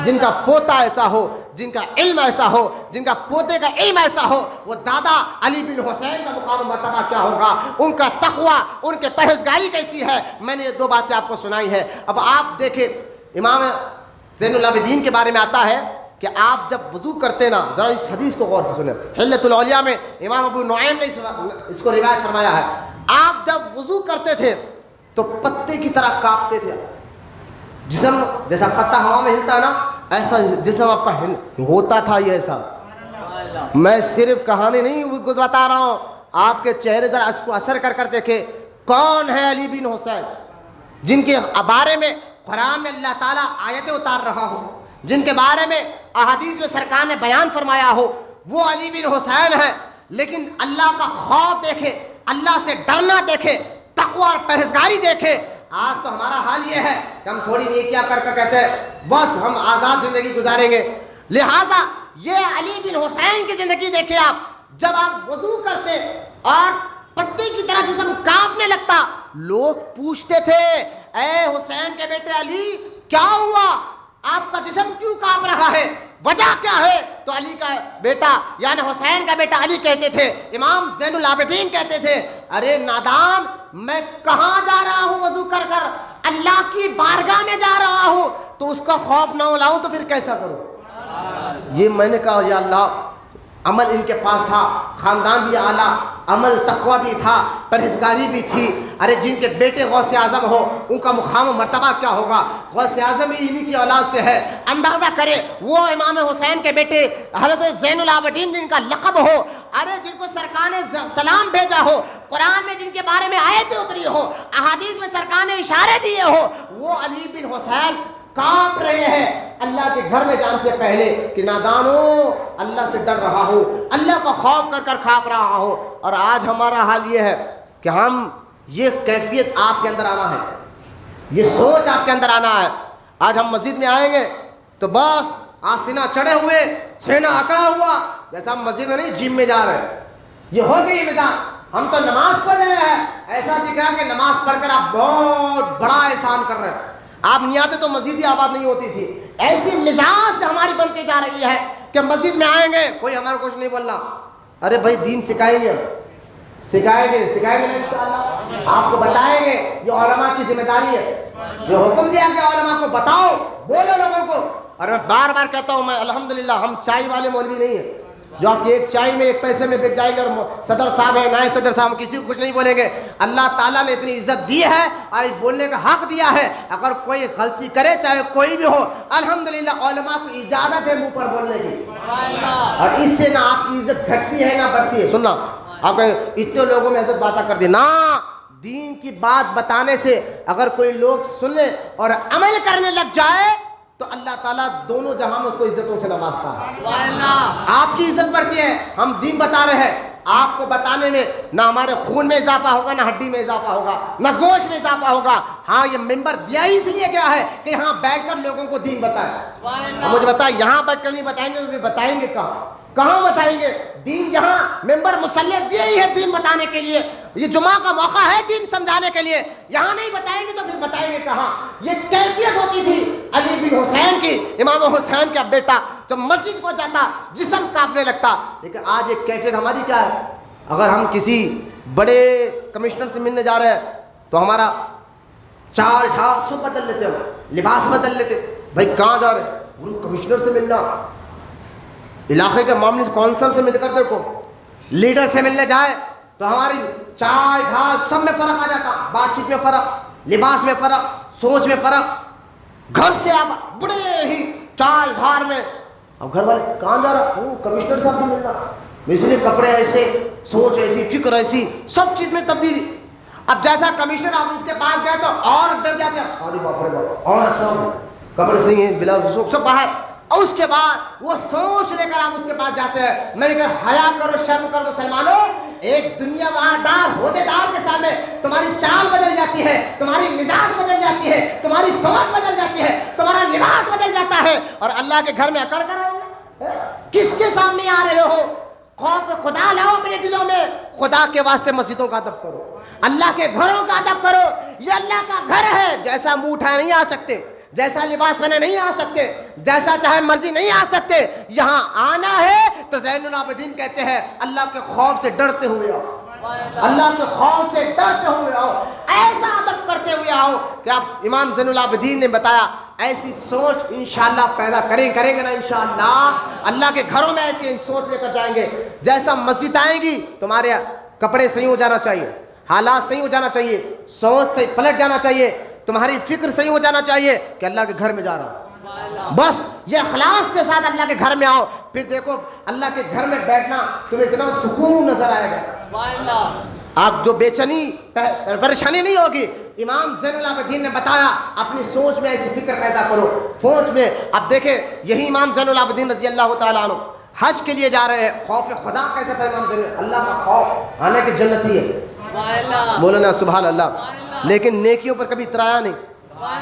جن کا پوتا ایسا ہو، جن کا علم ایسا ہو، جن کا پوتے کا علم ایسا ہو، وہ دادا علی بن حسین کا مقام و مرتبہ کیا ہوگا، ان کا تقوی، ان کے پرہیزگاری کیسی ہے۔ میں نے یہ 2 باتیں آپ کو سنائی ہے۔ اب آپ دیکھیں امام زین العابدین کے بارے میں آتا ہے کہ آپ جب وضو کرتے نا، ذرا اس حدیث کو غور سے سنیں، حلۃ الاولیاء میں امام ابو نعیم نے اس کو روایت فرمایا ہے، آپ جب وضو کرتے تھے تو پتے کی طرح کانپتے تھے، جسم جیسا پتا ہوا میں ہلتا ہے نا، ایسا جسم آپ کا ہوتا تھا یہ ایسا۔ میں صرف کہانی نہیں بتا رہا ہوں، آپ کے چہرے ذرا اس کو اثر کر کر دیکھیں۔ کون ہے علی بن حسین؟ جن کے بارے میں قرآن میں اللہ تعالیٰ آیتیں اتار رہا ہو، جن کے بارے میں احادیث میں سرکار نے بیان فرمایا ہو، وہ علی بن حسین ہے۔ لیکن اللہ کا خوف دیکھے، اللہ سے ڈرنا دیکھے، تقوی اور پرہیزگاری دیکھے۔ آج تو ہمارا حال یہ ہے کہ ہم تھوڑی نیکیاں کر کر کہتے ہیں بس ہم آزاد زندگی گزاریں گے۔ لہٰذا یہ علی بن حسین کی زندگی دیکھیں آپ، جب آپ وضو کرتے اور پتے کی طرح جسم کانپنے لگتا، لوگ پوچھتے تھے اے حسین کے بیٹے علی کیا ہوا، آپ کا جسم کیوں کانپ رہا ہے، وجہ کیا ہے؟ تو علی کا بیٹا یعنی حسین کا بیٹا علی کہتے تھے، امام زین العابدین کہتے تھے ارے نادان، میں کہاں جا رہا ہوں وضو کر کر، اللہ کی بارگاہ میں جا رہا ہوں، تو اس کا خوف نہ لاؤں تو پھر کیسا کروں؟ یہ میں نے کہا یا اللہ، عمل ان کے پاس تھا، خاندان بھی اعلیٰ، عمل تقوی بھی تھا، پرہیزگاری بھی تھی. ارے جن کے بیٹے غوث اعظم ہو ان کا مقام و مرتبہ کیا ہوگا؟ غوث اعظم ہی انہی کی اولاد سے ہے. اندازہ کرے وہ امام حسین کے بیٹے حضرت زین العابدین جن کا لقب ہو، ارے جن کو سرکار نے سلام بھیجا ہو، قرآن میں جن کے بارے میں آیتیں اتری ہو، احادیث میں سرکار نے اشارے دیے ہو، وہ علی بن حسین کانپ رہے ہیں اللہ کے گھر میں جان سے پہلے کہ نادانو اللہ سے ڈر رہا ہو، اللہ کا خوف کر کر کھانپ رہا ہو. اور آج ہمارا حال یہ ہے کہ ہم یہ کیفیت آپ کے اندر آنا ہے، یہ سوچ آپ کے اندر آنا ہے. آج ہم مسجد میں آئیں گے تو بس آستینہ چڑھے ہوئے، سینہ اکڑا ہوا، جیسا ہم مسجد میں نہیں جم میں جا رہے ہیں. یہ ہو گئی مزاج. ہم تو نماز پڑھ رہے ہیں، ایسا دکھ رہا کہ نماز پڑھ کر آپ بہت بڑا احسان کر رہے ہیں. آپ نہیں آتے تو مسجد ہی آباد نہیں ہوتی تھی. ایسی مزاج سے ہماری بنتی جا رہی ہے کہ مسجد میں آئیں گے کوئی ہمارا کچھ نہیں بولنا. ارے بھائی دین سکھائیں گے انشاءاللہ، آپ کو بتائیں گے. یہ علماء کی ذمہ داری ہے، یہ حکم دیا کہ علماء کو بتاؤ، بولو لوگوں کو. اور میں بار بار کہتا ہوں، میں الحمدللہ ہم چائے والے مولوی نہیں ہیں جو آپ کی ایک چائے میں ایک پیسے میں بک جائیں گے. اور صدر صاحب ہیں، نائب صدر صاحب، کسی کو کچھ نہیں بولیں گے. اللہ تعالیٰ نے اتنی عزت دی ہے اور بولنے کا حق دیا ہے. اگر کوئی غلطی کرے چاہے کوئی بھی ہو، الحمدللہ علماء کو اجازت ہے منہ پر بولنے کی، اور اس سے نہ آپ کی عزت گھٹتی ہے نہ بڑھتی ہے. سننا، آپ کہیں اتنے لوگوں میں عزت باتیں کر دی نا، دین کی بات بتانے سے اگر کوئی لوگ سن لے اور عمل کرنے لگ جائے تو اللہ تعالیٰ دونوں جہاں میں اس کو عزتوں سے نوازتا ہے. آپ کی عزت بڑھتی ہے. ہم دین بتا رہے ہیں، آپ کو بتانے میں نہ ہمارے خون میں اضافہ ہوگا، نہ ہڈی میں اضافہ ہوگا، نہ گوشت میں اضافہ ہوگا. ہاں یہ ممبر دیا ہی اس لیے گیا ہے کہ یہاں بیٹھ کر لوگوں کو دین بتائیں. مجھے بتائیں یہاں بیٹھ کر نہیں بتائیں گے تو بتائیں گے کہاں بتائیں گے؟ دین یہاں ممبر مسلط دیا ہی ہے دین بتانے کے لیے. یہ جمعہ کا موقع ہے دین سمجھانے کے لیے. یہاں نہیں بتائیں گے تو پھر بتائیں گے کہاں؟ یہ کیفیت ہوتی تھی علی بن حسین کی. امام حسین کا بیٹا جب مسجد کو جاتا جسم کانپنے لگتا. لیکن آج ایک کیفیت ہماری کیا ہے؟ اگر ہم کسی بڑے کمشنر سے ملنے جا رہے ہیں تو ہمارا چال ڈھال سب بدل لیتے ہیں، لباس بدل لیتے. بھائی کہاں جا رہے ہیں؟ گرو کمشنر سے ملنا. علاقے کے معاملے کونسل سے مل کر دیکھو، لیڈر سے ملنے جائے تو ہماری چال ڈھال سب میں فرق آ جاتا. بات چیت میں فرق، لباس میں فرق، سوچ میں فرق. گھر سے آپ بڑے ہی چال ڈھال میں، اب گھر والے کہاں جا رہا؟ کمشنر صاحب سے ملنا. اس لیے کپڑے ایسے، سوچ ایسی، فکر ایسی، سب چیز میں تبدیلی. اب جیسا کمشنر آپ اس کے پاس گئے تو اور ڈر جاتے ہیں، ارے باپ رے باپ، اور اچھا کپڑے صحیح ہیں، بلا سب باہر. اور اس کے بعد وہ سوچ لے کر آپ اس کے پاس جاتے ہیں. میں نے کہا حیا کرو، شرم کرو مسلمانوں. ایک دنیا دار عہدے دار کے سامنے تمہاری چال بدل جاتی ہے، تمہاری مزاج بدل جاتی ہے، تمہاری سوچ بدل جاتی ہے، تمہارا لباس بدل جاتا ہے. اور اللہ کے گھر میں اکڑ کر آؤ گے. کس کے سامنے آ رہے ہو؟ خوف خدا لاؤ اپنے دلوں میں. خدا کے واسطے مسجدوں کا ادب کرو، اللہ کے گھروں کا ادب کرو. یہ اللہ کا گھر ہے. جیسا منہ اٹھائے نہیں آ سکتے، جیسا لباس پہنے نہیں آ سکتے، جیسا چاہے مرضی نہیں آ سکتے. یہاں آنا ہے تو زین العابدین کہتے ہیں اللہ کے خوف سے ڈرتے ہوئے آؤ، اللہ کے خوف سے ڈرتے ہوئے آؤ، ایسا ادب کرتے ہوئے آؤ کہ آپ امام زین العابدین نے بتایا ایسی سوچ انشاءاللہ پیدا کریں گے نا انشاءاللہ. اللہ کے گھروں میں ایسی سوچ لے کر جائیں گے. جیسا مسجد آئیں گی تمہارے کپڑے صحیح ہو جانا چاہیے، حالات صحیح ہو جانا چاہیے، سوچ سے پلٹ جانا چاہیے، تمہاری فکر صحیح ہو جانا چاہیے کہ اللہ کے گھر میں جا رہا ہوں. بس یہ اخلاص کے ساتھ اللہ کے گھر میں آؤ. پھر دیکھو اللہ کے گھر میں بیٹھنا تمہیں اتنا سکون نظر آئے گا. آپ جو بے چینی پریشانی نہیں ہوگی. امام زین العابدین نے بتایا اپنی سوچ میں ایسی فکر پیدا کرو. سوچ میں اب دیکھیں یہی امام زین العابدین رضی اللہ تعالیٰ عنہ حج کے لیے جا رہے ہیں. خوف خدا کیسا تھا امام زین؟ اللہ کا خوف، آنے کی جنتی ہے، بولنا سبحان اللہ. لیکن نیکیوں پر کبھی اترایا نہیں.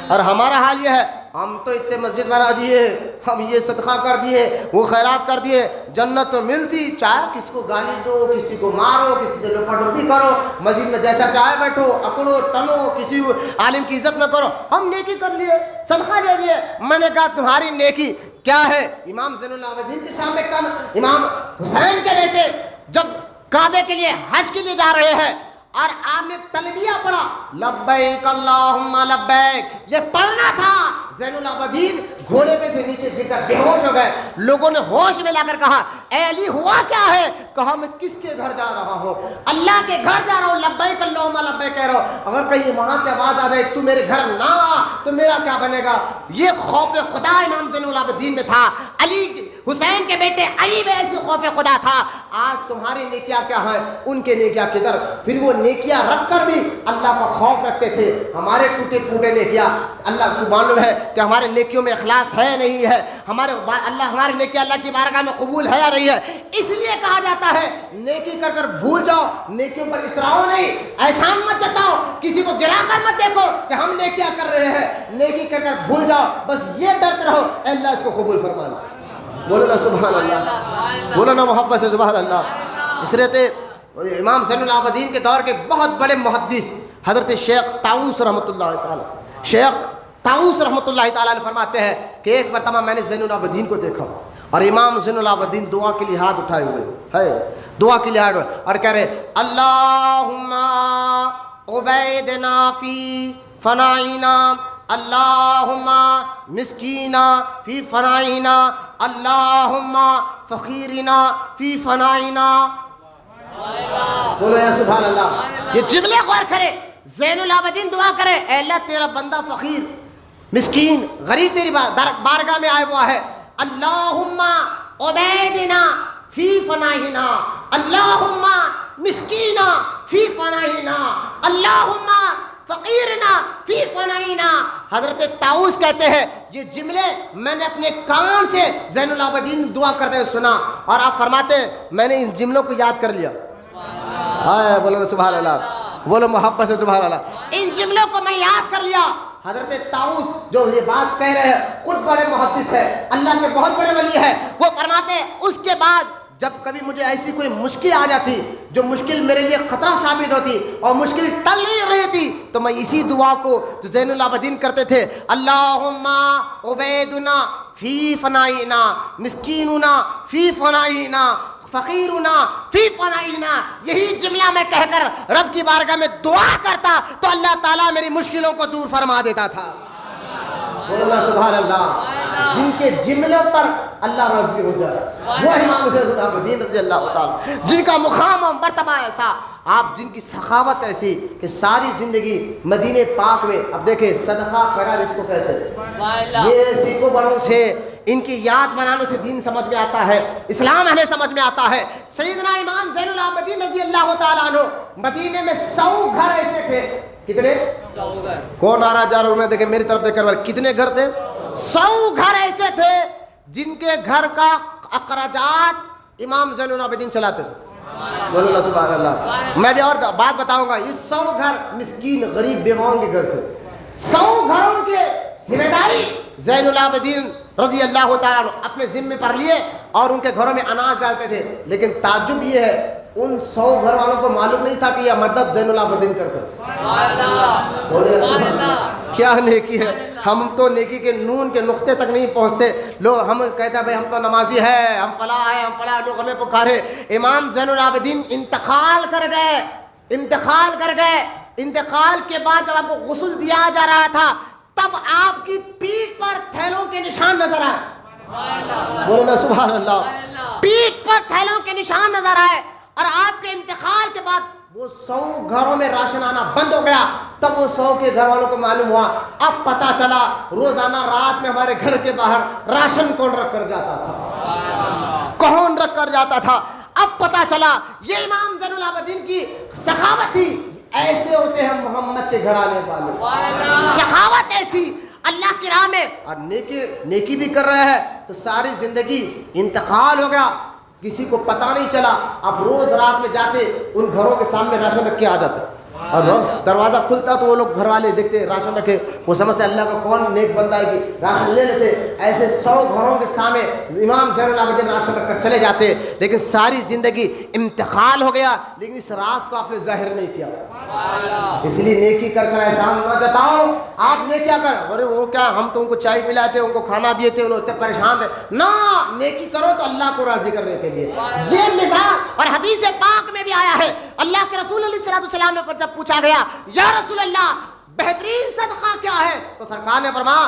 اور ہمارا حال یہ ہے ہم تو اتنے مسجد بنا دیے، ہم یہ صدقہ کر دیے، وہ خیرات کر دیے، جنت تو ملتی، چاہے کس کو گالی دو، کسی کو مارو، کسی سے لپا ڈپی کرو، مسجد میں جیسا چاہے بیٹھو، اکڑو تنو، کسی عالم کی عزت نہ کرو. ہم نیکی کر لیے، صدقہ دے دیے. میں نے کہا تمہاری نیکی کیا ہے؟ امام زین العابدین کے سامنے کم. امام حسین کے بیٹے جب کعبے کے لیے حج کے لیے جا رہے ہیں اور آپ نے تلبیہ پڑھا، لبیک اللہم لبیک، یہ پڑھنا تھا. زین العابدین گھوڑے پہ سے نیچے گر کر بے ہوش ہو گئے. لوگوں نے ہوش میں لا کر کہا اے علی ہوا کیا ہے؟ کہا میں کس کے گھر جا رہا ہوں؟ اللہ کے گھر جا رہا ہوں. لبیک اللہم لبیک کہہ رہا ہوں. اگر کہیں وہاں سے آواز آ جائے تو میرے گھر نہ آ تو میرا کیا بنے گا؟ یہ خوف خدا امام زین العابدین میں تھا. علی حسین کے بیٹے علی میں ایسی خوف خدا تھا. آج تمہاری نیکیاں کیا ہیں؟ ان کے نیکیاں کدھر؟ پھر وہ نیکیاں رکھ کر بھی اللہ کا خوف رکھتے تھے. ہمارے ٹوٹے پھوٹے نیکیاں اللہ کو معلوم ہے کہ ہمارے نیکیوں میں اخلاص ہے نہیں ہے. ہماری نیکیاں اللہ کی بارگاہ میں قبول ہے یا نہیں ہے. اس لیے کہا جاتا ہے نیکی کر کر بھول جاؤ, نیکیوں پر اتراؤ نہیں, احسان مت جتاؤ, کسی کو گرا کر مت دیکھو کہ ہم نیکیاں کر رہے ہیں. نیکی کر کر بھول جاؤ, بس یہ ڈرتے رہو اللہ اس کو قبول فرمانا. بولو نا سبحان اللہ, بولو نا محبت سے سبحان اللہ. اس رہتے امام زین العابدین کے دور کے بہت بڑے محدث حضرت شیخ طاؤس رحمۃ اللہ تعالی, شیخ طاؤس رحمۃ اللہ تعالیٰ فرماتے ہیں کہ ایک مرتبہ میں نے زین العابدین کو دیکھا اور امام زین العابدین دعا کے لیے ہاتھ اٹھائے ہوئے ہے, دعا کے لیے ہاتھ اور کہہ رہے اللہم عبیدنا فی فنائنا, اللہم مسکینا فی فنائنا, اللہم فقیرنا فی فنائنا. بولو یا سبحان اللہ. یہ جملے غور کرے, زین العابدین دعا کرے اے اللہ تیرا بندہ فقیر مسکین غریب تیری بارگاہ میں آیا ہوا ہے. اللہم عبیدنا فی فنائنا, اللہم مسکینا فی فنائنا, اللہم فقیرنا فی فنائنا. حضرت طاؤس کہتے ہیں یہ جملے میں نے اپنے کان سے زین العابدین دعا کرتے ہوئے سنا اور آپ فرماتے ہیں میں نے ان جملوں کو یاد کر لیا. ہائے بولو سبحان اللہ, بولو محبت سے سبحان اللہ. ان جملوں کو میں یاد کر لیا. حضرت طاؤس جو یہ بات کہہ رہے ہیں خود بڑے محدث ہے, اللہ کے بہت بڑے ولی ہے. وہ فرماتے ہیں اس کے بعد جب کبھی مجھے ایسی کوئی مشکل آ جاتی جو مشکل میرے لیے خطرہ ثابت ہوتی اور مشکل ٹل نہیں رہی تھی تو میں اسی دعا کو جو زین العابدین کرتے تھے اللہم عبیدنا فی فنائنا, مسکیننا فی فنائنا, فقیرنا فی فنائنا, یہی جملہ میں کہہ کر رب کی بارگاہ میں دعا کرتا تو اللہ تعالیٰ میری مشکلوں کو دور فرما دیتا تھا. بولنا سبحان اللہ. جن کے جملوں پر اللہ راضی ہو جائے وہ امام زین العابدین رضی اللہ تعالیٰ, جن کا مقام و مرتبہ ایسا, آپ جن کی سخاوت ایسی کہ ساری زندگی مدینے پاک میں, اب دیکھیں صدقہ خیرات اس کو کہتے ہیں, یہ سیکھوں بڑوں سے ان کی یاد بنانے سے دین سمجھ میں آتا ہے, اسلام ہمیں سمجھ میں آتا ہے. سیدنا امام زین العابدین رضی اللہ تعالیٰ عنہ مدینے میں 100 گھر ایسے تھے. کتنے؟ 100 گھر. کون آ رہا جا رہا ہوں میں, دیکھیں میری طرف دیکھ کر کتنے گھر تھے؟ 100 گھر ایسے تھے جن کے گھر کا اخراجات امام زین العابدین چلاتے تھے. بولو اللہ سبحان اللہ. میں بھی اور بات بتاؤں گا, یہ 100 گھر مسکین غریب بیواؤں کے گھر تھے. 100 گھروں کے ذمہ داری زین العابدین رضی اللہ تعالیٰ اپنے ذمے پر لیے اور ان کے گھروں میں اناج ڈالتے تھے. لیکن تعجب یہ ہے ان 100 گھر والوں کو معلوم نہیں تھا کہ یہ مدد زین العابدین کرتے تھے. کیا نیکی ہے. ہم تو نیکی کے نون کے نقطے تک نہیں پہنچتے. لوگ ہم کہتے ہیں بھائی ہم تو نمازی ہے, ہم فلاں ہے, ہم فلاں, لوگ ہمیں پکارے. امام زین العابدین انتقال کر گئے. انتقال کے بعد جب آپ کو غسل دیا جا رہا تھا تب آپ کی پیٹھ پر تھیلوں کے نشان نظر آئے. بولنا سبحان اللہ. پیٹھ پر تھیلوں کے نشان نظر آئے اور آپ کے انتقال کے بعد وہ 100 گھروں میں راشن آنا بند ہو گیا. تب وہ 100 کے گھر والوں کو معلوم ہوا, اب پتا چلا روزانہ رات میں ہمارے گھر کے باہر راشن کون رکھ کر جاتا تھا, کون رکھ کر جاتا تھا. اب پتا چلا یہ امام زین العابدین کی سخاوت تھی. ایسے ہوتے ہیں محمد کے گھرانے والے, سخاوت ایسی اللہ کی راہ میں. اور نیکی بھی کر رہے ہیں تو ساری زندگی انتقال ہو گیا, کسی کو پتہ نہیں چلا. اب روز رات میں جاتے ان گھروں کے سامنے راشن رکھ کے آ جاتے اور روز دروازہ کھلتا تو وہ لوگ گھر والے دیکھتے راشن رکھے, وہ سمجھتے اللہ کا کون نیک بندہ ہے کہ راشن لے لیتے. ایسے 100 گھروں کے سامنے امام زین العابدین راشن رکھ کر چلے جاتے. لیکن ساری زندگی انتقال ہو گیا لیکن اس راز کو آپ نے ظاہر نہیں کیا. اس لیے نیکی کر کر احسان نہ جتاؤ. آپ نے کیا کر, ارے وہ کیا ہم تو ان کو چائے پلائے تھے, ان کو کھانا دیے تھے, انہوں اتنے پریشان تھے. نہ, نیکی کرو تو اللہ کو راضی کرنے کے لیے. یہ مثال اور حدیث پاک میں بھی آیا ہے. اللہ کے رسول علیہ السلام نے پر جب پوچھا گیا یا رسول اللہ بہترین صدقہ کیا ہے تو سرکار نے فرمایا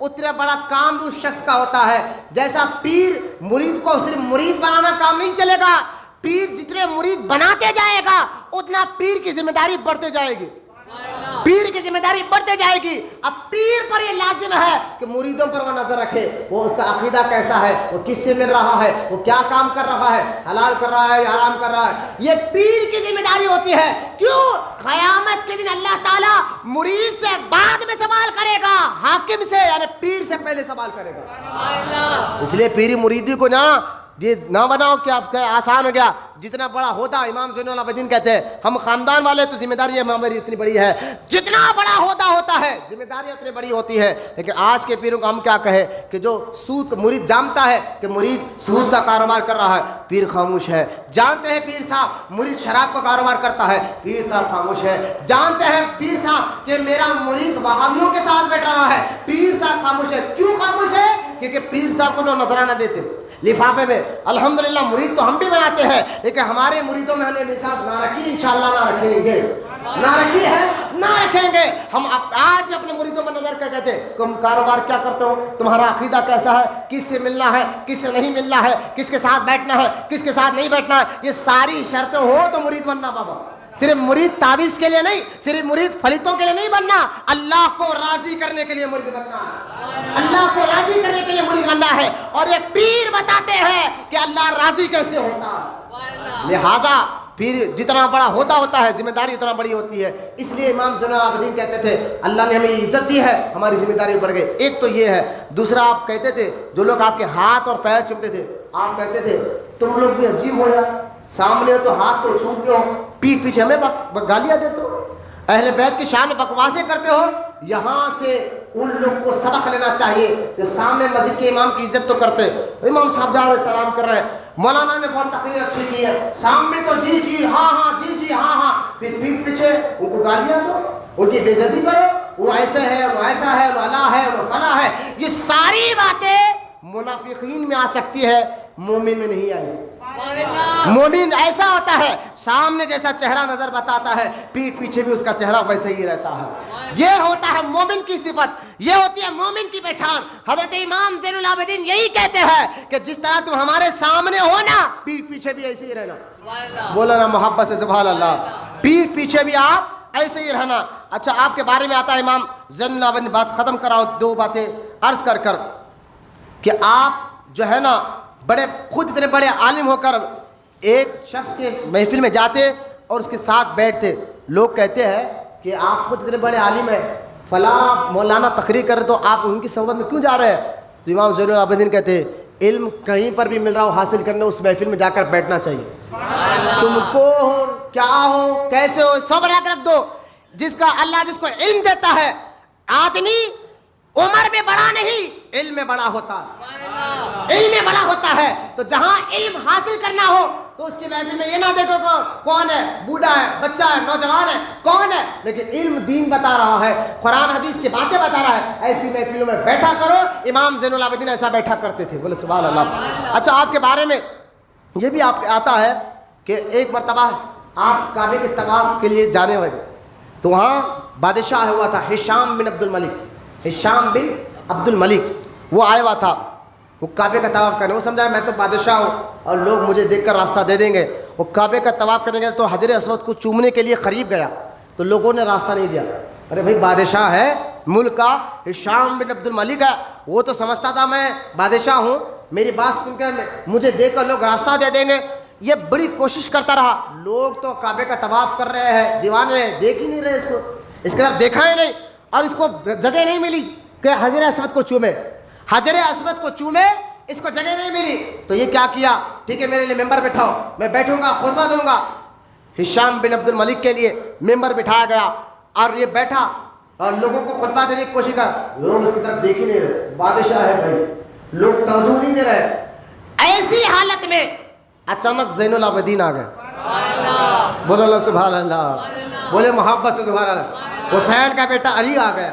اتنا بڑا کام بھی اس شخص کا ہوتا ہے. جیسا پیر مرید کو صرف مرید بنانا کام نہیں چلے گا, پیر جتنے مرید بناتے جائے گا اتنا پیر کی ذمہ داری بڑھتے جائے گی, پیر کی ذمہ داری بڑھتے جائے گی. اب پیر پر یہ لازم ہے کہ مریدوں پر وہ نظر رکھے, وہ اس کا عقیدہ کیسا ہے, وہ کس سے مل رہا ہے, وہ کیا کام کر رہا ہے, حلال کر رہا ہے یا حرام کر رہا ہے. یہ پیر کی ذمہ داری ہوتی ہے. کیوں؟ قیامت کے دن اللہ تعالیٰ مرید سے بعد میں سوال کرے گا, حاکم سے یعنی پیر سے پہلے سوال کرے گا. اس لیے پیری مریدی کو یہ نہ بناؤ کہ آپ کا آسان ہو گیا. جتنا بڑا ہوتا, امام زین العابدین کہتے ہیں ہم خاندان والے تو ذمہ داری ہماری اتنی بڑی ہے, جتنا بڑا ہوتا ہے ذمہ داری اتنی بڑی ہوتی ہے. لیکن آج کے پیروں کو ہم کیا کہیں کہ جو سود مرید جانتا ہے کہ مرید سود کا کاروبار کر رہا ہے, پیر خاموش ہے. جانتے ہیں پیر صاحب مرید شراب کا کاروبار کرتا ہے, پیر صاحب خاموش ہے. جانتے ہیں پیر صاحب کہ میرا مرید وہابیوں کے ساتھ بیٹھ رہا ہے, پیر صاحب خاموش ہے. کیوں خاموش ہے؟ کیونکہ پیر صاحب کو نظرانہ دیتے لفافے میں. الحمدللہ مرید تو ہم بھی بناتے ہیں, لیکن ہمارے مریدوں میں ہم نے مثال نہ رکھی, انشاءاللہ نہ رکھیں گے, نہ رکھی ہے نہ رکھیں گے. ہم آج بھی اپنے مریدوں پر نظر کر کہتے ہیں تم کاروبار کیا کرتے ہو, تمہارا عقیدہ کیسا ہے, کس سے ملنا ہے, کس سے نہیں ملنا ہے, کس کے ساتھ بیٹھنا ہے, کس کے ساتھ نہیں بیٹھنا ہے. یہ ساری شرطیں ہو تو مرید بننا. بابا صرف مرید تعویذ کے لیے نہیں, صرف مرید فلیتوں کے لیے نہیں بننا, اللہ کو راضی کرنے کے لیے مرید بننا ہے. اللہ کو راضی کرنے کے لیے مرید بننا ہے. اور یہ پیر بتاتے ہیں کہ اللہ راضی کیسے ہوتا ہے. لہذا پیر جتنا بڑا ہوتا ہے ذمہ داری اتنا بڑی ہوتی ہے. اس لیے امام زین العابدین کہتے تھے اللہ نے ہمیں عزت دی ہے, ہماری ذمہ داری بڑھ گئی. ایک تو یہ ہے. دوسرا آپ کہتے تھے جو لوگ آپ کے ہاتھ اور پیر چومتے تھے, آپ کہتے تھے تم لوگ بھی عجیب ہو یار, سامنے تو ہاتھ تو چھوٹتے ہو, پیٹھ پیچھے ہمیں گالیاں دیتے ہو, اہل بیت کی شان بکواسیں کرتے ہو. یہاں سے ان لوگ کو سبق لینا چاہیے جو سامنے مسجد کے امام کی عزت تو کرتے. امام صاحب جا رہے سلام کر رہے ہیں, مولانا نے بہت تقریر اچھی کی ہے, سامنے تو جی جی ہاں ہاں جی جی ہاں ہاں, پھر پیٹھ پیچھے ان کو گالیاں دو, ان کی بے عزتی کرو, وہ ایسے ہے, وہ ایسا ہے, وہ اللہ ہے, وہ فلاں ہے. یہ ساری باتیں منافقین میں آ سکتی ہے, مومن میں نہیں آئی. مومن ایسا ہوتا ہے سامنے جیسا چہرہ نظر بتاتا ہے, پیٹھ پیچھے بھی اس کا چہرہ ویسے ہی رہتا ہے. یہ ہوتا ہے مومن کی صفت, یہ ہوتی ہے مومن کی پہچان. حضرت امام زین العابدین یہی کہتے ہیں کہ جس طرح تم ہمارے سامنے ہو نا, پیٹھ پیچھے بھی ایسے ہی رہنا. بولا نا محبت سے سبحان اللہ, پیٹھ پیچھے بھی آپ ایسے ہی رہنا. اچھا آپ کے بارے میں آتا ہے امام زین العابدین, بات ختم کراؤ دو باتیں عرض کر کہ آپ جو ہے نا بڑے خود اتنے بڑے عالم ہو کر ایک شخص کے محفل میں جاتے اور اس کے ساتھ بیٹھتے. لوگ کہتے ہیں کہ آپ خود اتنے بڑے عالم ہیں, فلاں مولانا تقریر کر رہے تو آپ ان کی صحبت میں کیوں جا رہے ہیں؟ تو امام زین العابدین کہتے ہیں علم کہیں پر بھی مل رہا ہو حاصل کرنے, اس محفل میں جا کر بیٹھنا چاہیے. تم کو ہو کیا ہو کیسے ہو سب الگ رکھ دو. جس کا اللہ جس کو علم دیتا ہے, آدمی عمر میں بڑا نہیں علم میں بڑا ہوتا ہے, علم میں بڑا ہوتا ہے. تو جہاں علم حاصل کرنا ہو تو اس کی محفل میں یہ نہ دیکھو کون ہے, بوڑھا ہے, بچہ ہے, نوجوان ہے, کون ہے, لیکن علم دین بتا رہا ہے, قرآن حدیث کی باتیں بتا رہا ہے, ایسی محفلوں میں بیٹھا کرو. امام زین العابدین ایسا بیٹھا کرتے تھے. بولے سبحان اللہ. اچھا آپ کے بارے میں یہ بھی آپ آتا ہے کہ ایک مرتبہ آپ کعبے کے طواف کے لیے جانے والے, تو وہاں بادشاہ ہوا تھا ہشام بن عبد الملک, ہشام بن عبد الملک, وہ آیا ہوا تھا وہ کعبے کا طواف کرنے. وہ سمجھا میں تو بادشاہ ہوں اور لوگ مجھے دیکھ کر راستہ دے دیں گے. وہ کعبے کا طواف کریں گے تو حجر اسود کو چومنے کے لیے قریب گیا تو لوگوں نے راستہ نہیں دیا. ارے بھائی بادشاہ ہے ملک کا, ہشام بن عبد الملک ہے, وہ تو سمجھتا تھا میں بادشاہ ہوں, میری بات سن کر مجھے دیکھ کر لوگ راستہ دے دیں گے. یہ بڑی کوشش کرتا رہا. لوگ تو کعبے کا طواف کر رہے ہیں, دیوانے دیکھ ہی نہیں رہے اس کو, اس کے طرف دیکھا ہی نہیں, اور اس کو جگہ نہیں ملی کہ حجر اسود کو چومے, حجر اسود کو چومے, اس کو جگہ نہیں ملی. تو یہ کیا کیا, ٹھیک ہے میرے لیے ممبر بٹھاؤ, میں بیٹھوں گا خطبہ دوں گا. ہشام بن عبد الملک کے لیے ممبر بٹھایا گیا اور یہ بیٹھا اور لوگوں کو خطبہ دینے کی کوشش کر. لوگ اس کی طرف دیکھ ہی نہیں رہے, بادشاہ ہے بھائی, لوگ توجہ نہیں دے رہے. ایسی حالت میں اچانک زین العابدین آ گئے. بولو اللہ سبحان اللہ, بولے محبت سے سبحان اللہ. حسین کا بیٹا علی آ گیا,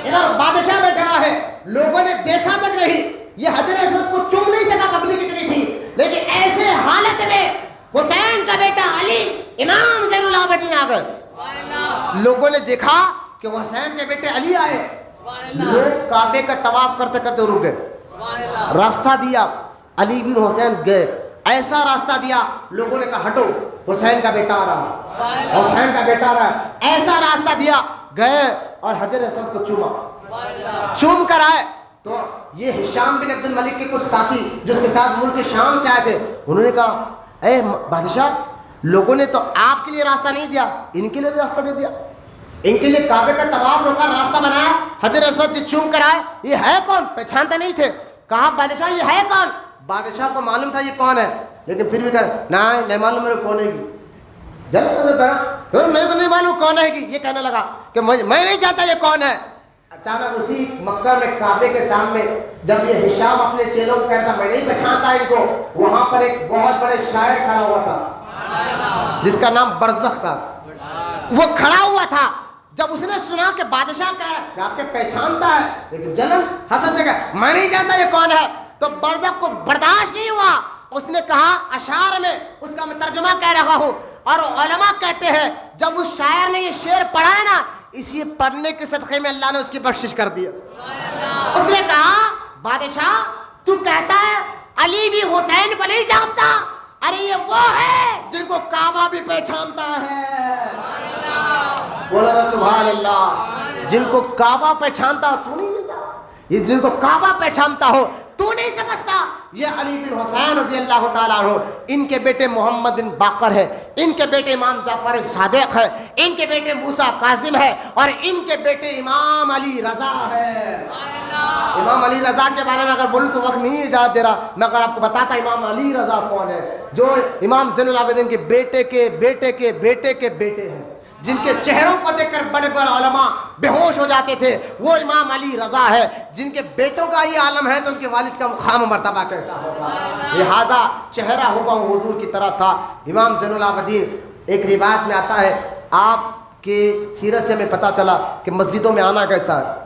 ادھر بادشاہ بیٹھا ہے, لوگوں نے دیکھا تک نہیں, یہ حجر اسود کو چوم نہیں سکا, قبلی کتنی تھی, لیکن ایسے حالت میں حسین کا بیٹا علی امام زین العابدین آ گئے. لوگوں نے دیکھا کہ حسین کے بیٹے علی آئے, لوگ کعبے کا طواف کرتے کرتے رک گئے. راستہ دیا, علی بن حسین گئے, ایسا راستہ دیا لوگوں نے کہا ہٹو, حسین کا بیٹا آ رہا, حسین کا بیٹا آ رہا ہے. ایسا راستہ دیا, گئے اور حجر اسود کو چوما, چوم کر آئے. تو یہ ہشام بن عبد الملک کے کچھ ساتھی جو اس کے ساتھ ملک شام سے آئے تھے, انہوں نے کہا اے بادشاہ, لوگوں نے تو آپ کے لیے راستہ نہیں دیا, ان کے لیے راستہ دے دیا, ان کے لیے کعبے کا طواف روکا, راستہ بنایا, حجر اسود سے چوم کر آئے. یہ ہے کون؟ پہچانتے نہیں تھے. کہا بادشاہ یہ ہے کون؟ بادشاہ کو معلوم تھا یہ کون ہے, لیکن پھر بھی کہا نہیں معلوم میرے کون ہے گی. میرے کو نہیں معلوم کون ہے گی. یہ کہنے لگا کہ میں نہیں چاہتا یہ کون ہے. اچانک اسی مکہ میں کعبے کے سامنے جب یہ ہشام اپنے چیلوں کو کہتا میں نہیں پہچانتا ان کو, وہاں پر ایک بہت بڑے شاعر کھڑا ہوا تھا جس کا نام برزخ تھا. وہ کھڑا ہوا تھا. جب اس نے سنا کہ بادشاہ کہا کہ آپ کے پہچانتا ہے, لیکن جلن حسد سے کہا میں نہیں جانتا یہ کون ہے, تو برزخ کو برداشت نہیں ہوا. اس نے کہا اشعار میں, اس کا میں ترجمہ کہہ رہا ہوں, اور علماء کہتے ہیں جب اس شاعر نے یہ شعر پڑھا ہے نا, اسی پڑھنے کے صدقے میں اللہ نے اس کی بخشش کر دیا. اس نے کہا بادشاہ تو کہتا ہے علی بھی حسین کو نہیں جانتا, ارے یہ وہ ہے جن کو کعبہ بھی پہچانتا ہے. بولا سبحان اللہ. جن کو کعبہ پہچانتا تو نہیں جانتا, یہ جن کو کعبہ پہچانتا ہو تو نہیں سمجھتا. یہ علی بن حسین رضی اللہ تعالیٰ عنہ, ان کے بیٹے محمد بن باقر ہے, ان کے بیٹے امام جعفر صادق ہے, ان کے بیٹے موسیٰ کاظم ہے, اور ان کے بیٹے امام علی رضا ہے. امام علی رضا کے بارے میں اگر بولوں تو وقت نہیں اجازت دے رہا, میں اگر آپ کو بتاتا امام علی رضا کون ہے, جو امام زین العابدین کے بیٹے کے بیٹے کے بیٹے کے بیٹے ہیں, جن کے چہروں کو دیکھ کر بڑے بڑے علماء بے ہوش ہو جاتے تھے, وہ امام علی رضا ہے. جن کے بیٹوں کا یہ عالم ہے تو ان کے والد کا مقام و مرتبہ کیسا ہوگا. لہذا چہرہ ہوگا حضور کی طرح تھا امام زین العابدین. ایک روایت میں آتا ہے, آپ کے سیرت سے ہمیں پتہ چلا کہ مسجدوں میں آنا کیسا ہے.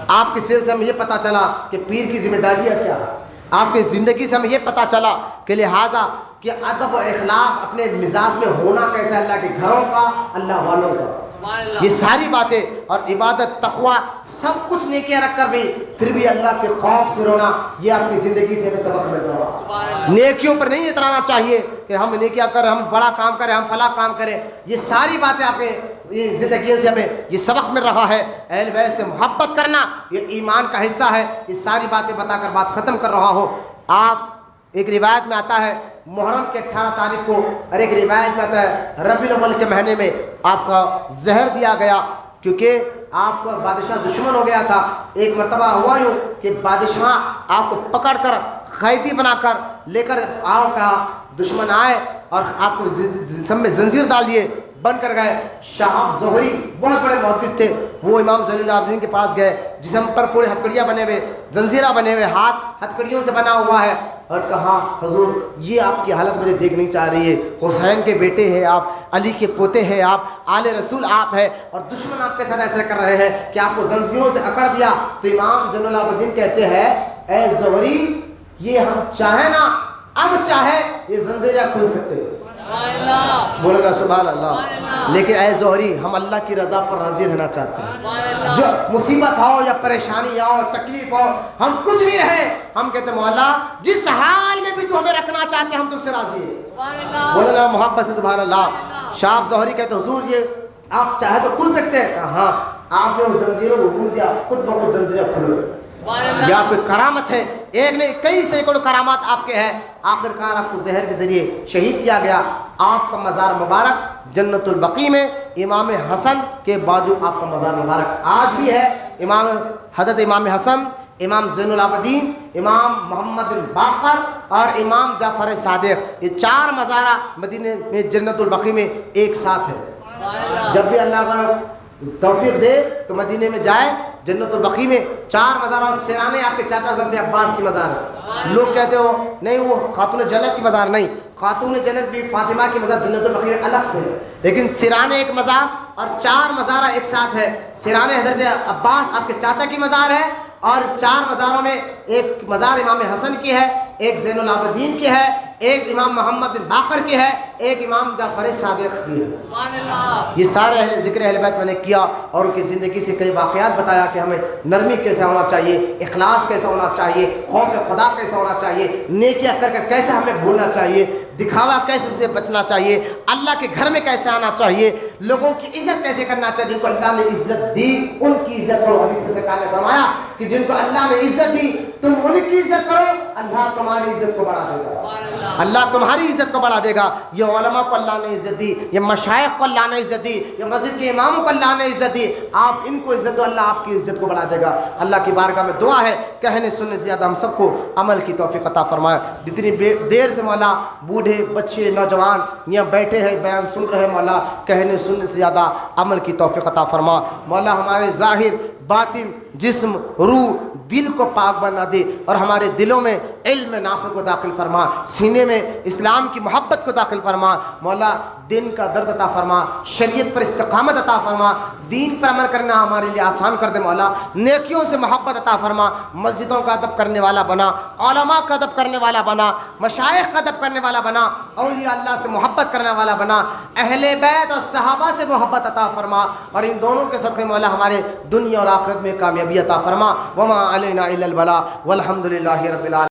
آپ کی سیرت سے ہمیں یہ پتہ چلا کہ پیر کی ذمہ داریاں کیا ہے. آپ کی زندگی سے ہمیں یہ پتہ چلا کہ لہٰذا کہ ادب و اخلاق اپنے مزاج میں ہونا کیسا ہے, اللہ کے گھروں کا, اللہ والوں کا. یہ ساری باتیں اور عبادت تقوی سب کچھ نیکیاں رکھ کر بھی پھر بھی اللہ کے خوف سے رونا, یہ آپ کی زندگی سے ہمیں سبق مل رہا. نیکیوں پر نہیں اترانا چاہیے کہ ہم نیکیاں کریں, ہم بڑا کام کریں, ہم فلاں کام کریں. یہ ساری باتیں آپ کی زندگی سے ہمیں یہ سبق مل رہا ہے. اہل بیت سے محبت کرنا یہ ایمان کا حصہ ہے. یہ ساری باتیں بتا کر بات ختم کر رہا ہوں. آپ ایک روایت میں آتا ہے محرم کے 18 تاریخ کو, اور ایک روایت میں آتا ہے ربیع الاول کے مہینے میں آپ کا زہر دیا گیا, کیونکہ آپ کا بادشاہ دشمن ہو گیا تھا. ایک مرتبہ ہوا یوں کہ بادشاہ آپ کو پکڑ کر قیدی بنا کر لے کر آؤ, کہا دشمن آئے اور آپ کو جسم میں زنجیر ڈال دیے, بن کر گئے. شہاب زہری بہت بڑے محدث تھے, وہ امام زین العابدین کے پاس گئے, جسم پر پورے ہتکڑیاں بنے ہوئے, زنجیرہ بنے ہوئے, ہاتھ ہتکڑیوں سے بنا ہوا ہے, اور کہا حضور یہ آپ کی حالت مجھے دیکھ نہیں چاہ رہی ہے. حسین کے بیٹے ہیں آپ, علی کے پوتے ہیں آپ, آل رسول آپ ہیں, اور دشمن آپ کے ساتھ ایسا کر رہے ہیں کہ آپ کو زنجیروں سے اکڑ دیا. تو امام زین العابدین کہتے ہیں اے زہری, یہ ہم چاہیں نا اب چاہے یہ زنجیریں کھل سکتے ہیں. بولے نا سبحان اللہ. لیکن اے زہری ہم اللہ کی رضا پر راضی رہنا چاہتے ہیں. جو مصیبت ہو یا پریشانی ہو, تکلیف ہو, ہم کچھ بھی رہے, ہم کہتے ہیں مولا جس حال میں بھی تو ہمیں رکھنا چاہتے ہیں ہم تجھ سے راضی ہیں. بولے نا محبت سے سبحان اللہ. شاہ زہری کہتے حضور یہ آپ چاہے تو کھل سکتے ہیں. ہاں, آپ نے وہ زنجیروں کو کھول دیا, خود بخود زنجیریں کھل گئی. یہ آپ کی کرامت ہے, ایک نہیں کئی سینکڑوں کرامات آپ کے ہیں. آخر کار آپ کو زہر کے ذریعے شہید کیا گیا. آپ کا مزار مبارک جنت البقیع میں امام حسن کے بازو آپ کا مزار مبارک آج بھی ہے. حضرت امام حسن, امام زین العابدین, امام محمد بن باقر اور امام جعفر صادق, یہ 4 مزارہ مدینے میں جنت البقیع میں ایک ساتھ ہے. جب بھی اللہ کا توفیق دے تو مدینے میں جائے. جنت البقیع میں 4 مزار, سرانے آپ کے چاچا حضرت عباس کی مزار ہے. لوگ کہتے ہو نہیں وہ خاتون جنت کی مزار, نہیں, خاتون جنت بھی فاطمہ کی مزار جنت البقیع الگ سے ہے, لیکن سرانے ایک مزار اور 4 مزارہ ایک ساتھ ہے. سرانے حضرت عباس آپ کے چاچا کی مزار ہے, اور 4 مزاروں میں ایک مزار امام حسن کی ہے, ایک زین العابدین کی ہے، ایک امام محمد بن باقر کی ہے، ایک امام جعفر صادق کی ہے۔ سبحان اللہ۔ یہ سارے ذکر اہل بیت میں نے کیا اور ان کی زندگی سے کئی واقعات بتایا کہ ہمیں نرمی کیسے ہونا چاہیے، اخلاص کیسے ہونا چاہیے، خوف خدا کیسے ہونا چاہیے، نیکیاں کر کر کیسے ہمیں بھولنا چاہیے، دکھاوا کیسے سے بچنا چاہیے، اللہ کے گھر میں کیسے آنا چاہیے، لوگوں کی عزت کیسے کرنا چاہیے جن کو اللہ نے عزت دی، ان کی عزت کرو۔ حدیث میں سرکار نے فرمایا کہ جن کو اللہ نے عزت دی تم ان کی عزت کرو، اللہ تمہاری عزت کو بڑھا دے گا، اللہ تمہاری عزت کو بڑھا دے گا۔ یہ علماء کو اللہ نے عزت دی، یہ مشائخ کو اللہ نے عزت دی، یہ مسجد کے اماموں کو اللہ نے عزت دی، آپ ان کو عزت دو، اللہ آپ کی عزت کو بڑھا دے گا۔ اللہ کی بارگاہ میں دعا ہے کہنے سننے سے زیادہ ہم سب کو عمل کی توفیق عطا فرمائے۔ جتنی دیر سے مولا بوڑھے بچے نوجوان یہاں بیٹھے ہیں بیان سن رہے مولا، کہنے سننے سے زیادہ عمل کی توفیق عطا فرما مولا، ہمارے ظاہر باطن جسم روح دل کو پاک بنا دے اور ہمارے دلوں میں علم نافع کو داخل فرما، سینے میں اسلام کی محبت کو داخل فرما مولا، دین کا درد عطا فرما، شریعت پر استقامت عطا فرما، دین پر عمل کرنا ہمارے لیے آسان کر دے مولا، نیکیوں سے محبت عطا فرما، مسجدوں کا ادب کرنے والا بنا، علماء کا ادب کرنے والا بنا، مشائخ کا ادب کرنے والا بنا، اولیاء اللہ سے محبت کرنے والا بنا، اہل بیت اور صحابہ سے محبت عطا فرما، اور ان دونوں کے صدقے مولا ہمارے دنیا اور آخرت میں کامیابی عطا فرما۔ وما علینا الا البلاغ والحمد للہ رب العالمین۔